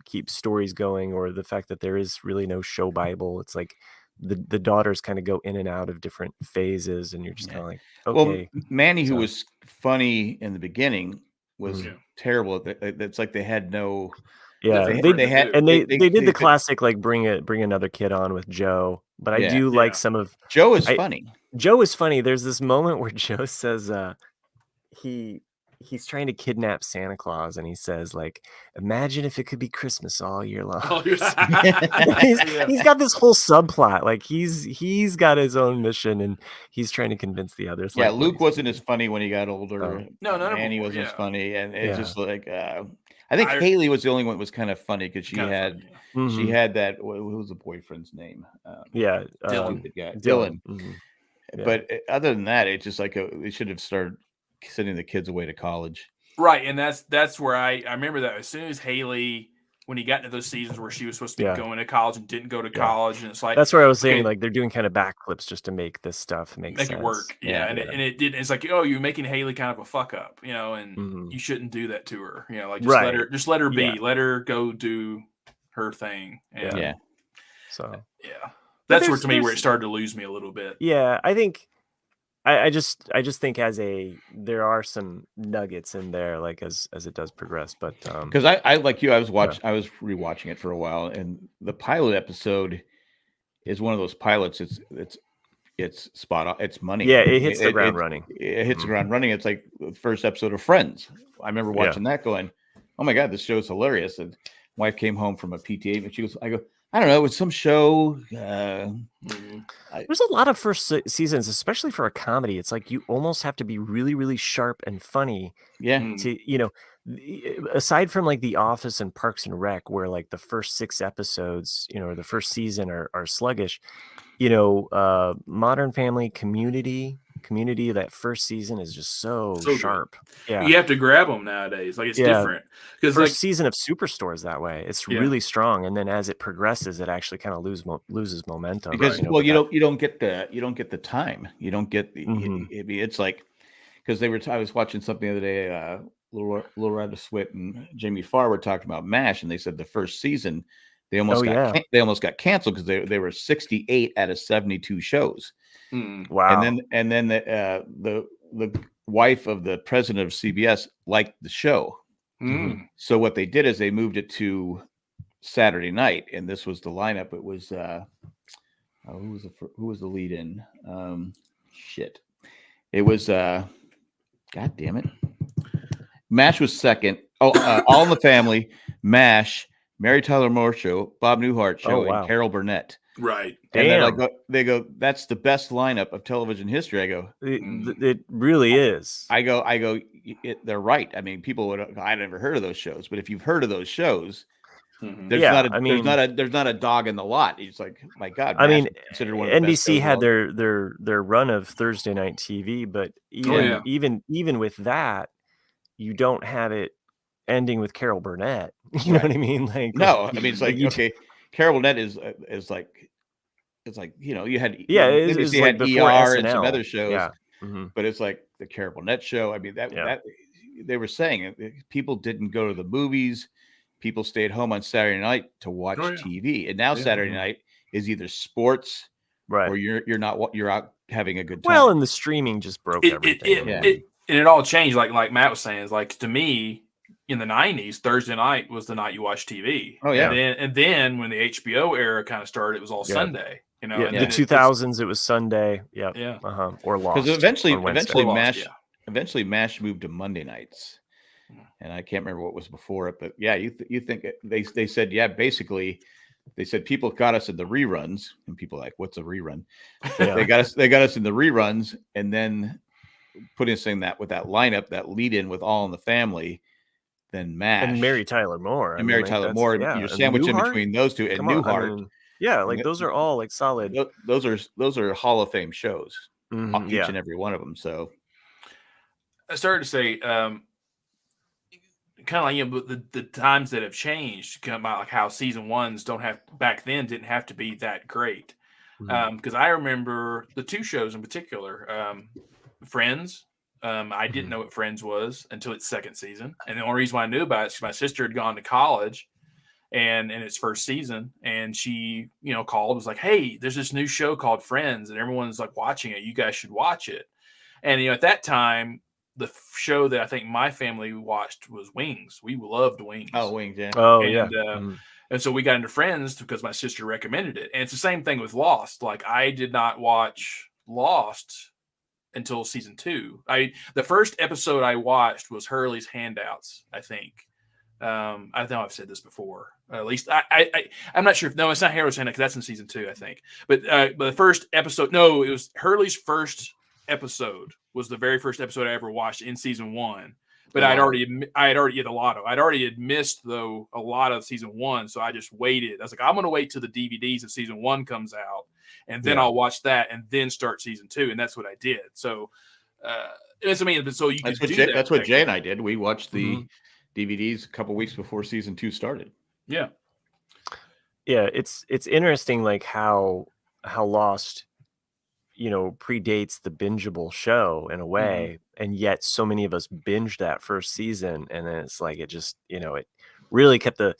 keep stories going, or the fact that there is really no show Bible. It's like the daughters kind of go in and out of different phases, and you're just kind of like, okay. Well, Manny, who was funny in the beginning, was terrible. It's like they had no. Yeah, they did the classic like bring another kid on with Joe, but I do like some of Joe is funny. Joe is funny. There's this moment where Joe says he's trying to kidnap Santa Claus, and he says like, imagine if it could be Christmas all year long. He's got this whole subplot. Like he's got his own mission, and he's trying to convince the others. Yeah, Luke wasn't as funny when he got older. No, Annie wasn't as funny, and it's just like I think Haley was the only one that was kind of funny because she had that. What was the boyfriend's name? Dylan. Dylan. Mm-hmm. But other than that, it's just like they should have started sending the kids away to college. Right, and that's where I remember that as soon as Haley, when he got into those seasons where she was supposed to be going to college and didn't go to college, and it's like that's where I was saying like they're doing kind of backflips just to make this stuff make sense. It work. And it did. It's like, oh, you're making Haley kind of a fuck up, and you shouldn't do that to her. Like just let her be, let her go do her thing. And that's where to me where it started to lose me a little bit. Yeah, I think. I just think there are some nuggets in there, like as it does progress, but because I like you, I was rewatching it for a while, and the pilot episode is one of those pilots. It's spot on. It's money. Yeah, it hits the ground running. It hits the ground running. It's like the first episode of Friends. I remember watching that, going, "Oh my god, this show's hilarious." And wife came home from a PTA, and she goes, "I go, I don't know, it's some show." There's a lot of first seasons, especially for a comedy. It's like you almost have to be really, really sharp and funny. Yeah. To aside from like The Office and Parks and Rec, where like the first 6 episodes, or the first season are sluggish. Modern Family, Community, that first season is just so sharp. Good. Yeah, you have to grab them nowadays. Like it's different because first season of Superstore is that way. It's really strong, and then as it progresses, it actually kind of loses momentum. Because you don't get the time. You don't get the. It's like because I was watching something the other day. Little Rada Swit and Jamie Farr were talking about MASH, and they said the first season they almost got canceled because they were 68 out of 72 shows. Wow. And then the wife of the president of CBS liked the show. So what they did is they moved it to Saturday night, and this was the lineup. It was who was the lead in? It was God damn it. MASH was second. All in the Family, MASH, Mary Tyler Moore Show, Bob Newhart Show, and Carol Burnett. Right. And they go, that's the best lineup of television history. I go, it really is. I go, they're right. I mean, people would, I never heard of those shows, but if you've heard of those shows, there's not a dog in the lot. It's like, my God. I mean, considered one of the NBC had their run of Thursday night TV, but even with that, you don't have it ending with Carol Burnett. You know what I mean? Like, no, I mean, it's like, okay, Carol Burnett is like, it's like, you know, you had it's you like had ER SNL. and some other shows, yeah. But it's like the Carol Burnett show. I mean, that they were saying people didn't go to the movies, people stayed home on Saturday night to watch TV, and now Saturday night is either sports, or you're out having a good time. Well, and the streaming just broke everything. And it all changed, like Matt was saying. Is like, to me, in the 90s, Thursday night was the night you watched TV. Oh yeah, and then when the HBO era kind of started, it was all Sunday. You know, the 2000s, it was Sunday. Yeah. Or Lost. Because eventually MASH moved to Monday nights, and I can't remember what was before it, but yeah, you think they said basically. They said people got us in the reruns, and people are like, what's a rerun? They got us in the reruns, and then putting us in that with that lineup, that lead in with All in the Family, then MASH and Mary Tyler Moore, you're sandwiched in between those two, and Newhart. Those are all like solid. Those are Hall of Fame shows, each and every one of them. So I started to say, kind of like, you know, the times that have changed, kind of like how season ones back then didn't have to be that great. Because I remember the two shows in particular, Friends. I didn't know what Friends was until its second season, and the only reason why I knew about it is because my sister had gone to college, and in its first season, and she, you know, called, was like, "Hey, there's this new show called Friends, and everyone's like watching it. You guys should watch it." And you know, at that time, the show that I think my family watched was Wings. We loved Wings. Oh, Wings, yeah. Oh, and so we got into Friends because my sister recommended it. And it's the same thing with Lost. Like, I did not watch Lost until season 2. The first episode I watched was Hurley's Handouts, I think. I know I've said this before. At least I'm not sure. No, it's not Hurley's Handouts, because that's in season 2, I think. But the first episode, no, it was Hurley's first episode was the very first episode I ever watched in season 1. But I had already the lotto. I'd already missed though a lot of season 1, so I just waited. I was like, I'm going to wait till the DVDs of season 1 comes out, and then I'll watch that, and then start season 2, and that's what I did. So, that's what Jay and I did. We watched the DVDs a couple weeks before season 2 started. Yeah, it's interesting, like how Lost, you know, predates the bingeable show in a way, and yet so many of us binged that first season, and then it's like it just, you know, it really kept the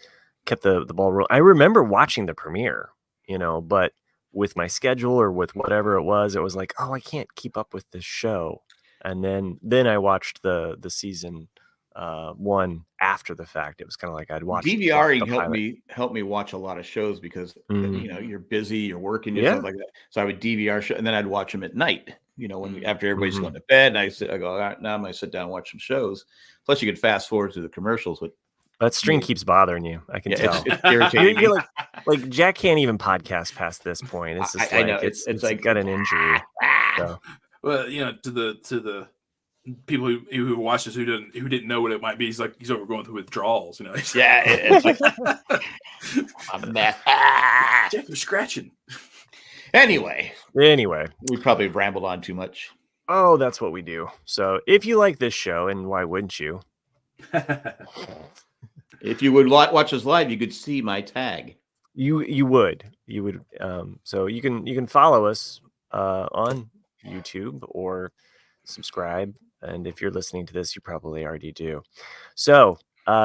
ball rolling. I remember watching the premiere, you know, but with my schedule or with whatever it was like, oh, I can't keep up with this show, and then I watched the season 1 after the fact. It was kind of like I'd watch DVRing helped me watch a lot of shows because you know, you're busy, you're working, stuff like that. So I would DVR show, and then I'd watch them at night. You know, after everybody's going to bed, and I go, all right, now I'm going to sit down and watch some shows. Plus, you could fast forward through the commercials. But that string keeps bothering you. I can tell. It's irritating. You're like Jack can't even podcast past this point. It's just it's like got an injury. So. Well, you know, to the people who watched this who didn't know what it might be, he's over going through withdrawals, you know. It's like I'm Jack, you're scratching. Anyway, we probably rambled on too much. Oh, that's what we do. So if you like this show, and why wouldn't you? If you would watch us live, you could see my tag. You would. So you can follow us on YouTube or subscribe. And if you're listening to this, you probably already do. So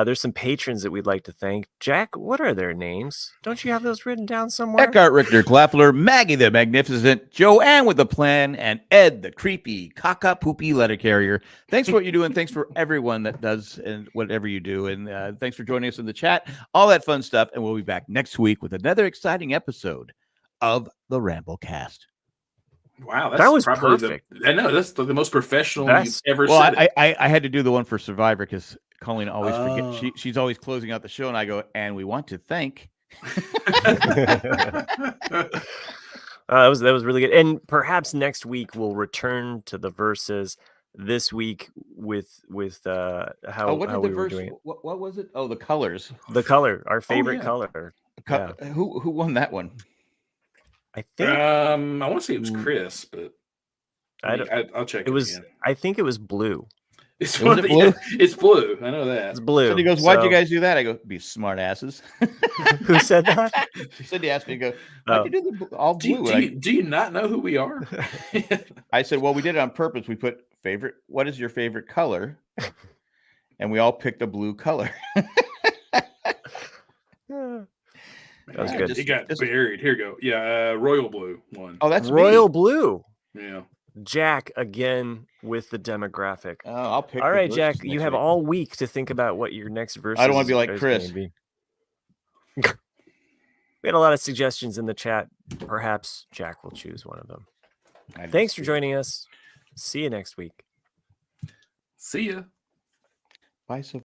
There's some patrons that we'd like to thank. Jack, what are their names? Don't you have those written down somewhere? Eckhart Richter Klaffler, Maggie the Magnificent, Joanne with the Plan, and Ed the Creepy Caca Poopy Letter Carrier. Thanks for what you do, and thanks for everyone that does and whatever you do. And thanks for joining us in the chat, all that fun stuff. And we'll be back next week with another exciting episode of the Ramblecast. Wow, that was perfect. I know that's the most professional you've ever said. Well, I had to do the one for Survivor because Colleen always forgets. She's always closing out the show, and I go, and we want to thank. That was really good. And perhaps next week we'll return to the verses. This week with how we were doing it. What was it? Oh, the colors. The color, our favorite color. Who won that one? I think I want to say it was Chris, but I'll check. It was. Again. I think it was blue. It's blue. It's blue. I know that. It's blue. So he goes, "Why'd you guys do that?" I go, "Be smart asses." Who said that? Cindy asked me, "Go, why'd you do all blue?" Do you not know who we are? I said, "Well, we did it on purpose. We put favorite. What is your favorite color?" And we all picked a blue color. That was good. It got buried. Here you go. Yeah, royal blue one. Oh, that's royal me. Blue. Yeah. Jack again with the demographic. Oh, I'll pick. All right, Jack. You have all week to think about what your next verse. I don't want to be like Chris. We had a lot of suggestions in the chat. Perhaps Jack will choose one of them. Thanks for joining us. See you next week. See ya. Bye, Sophia.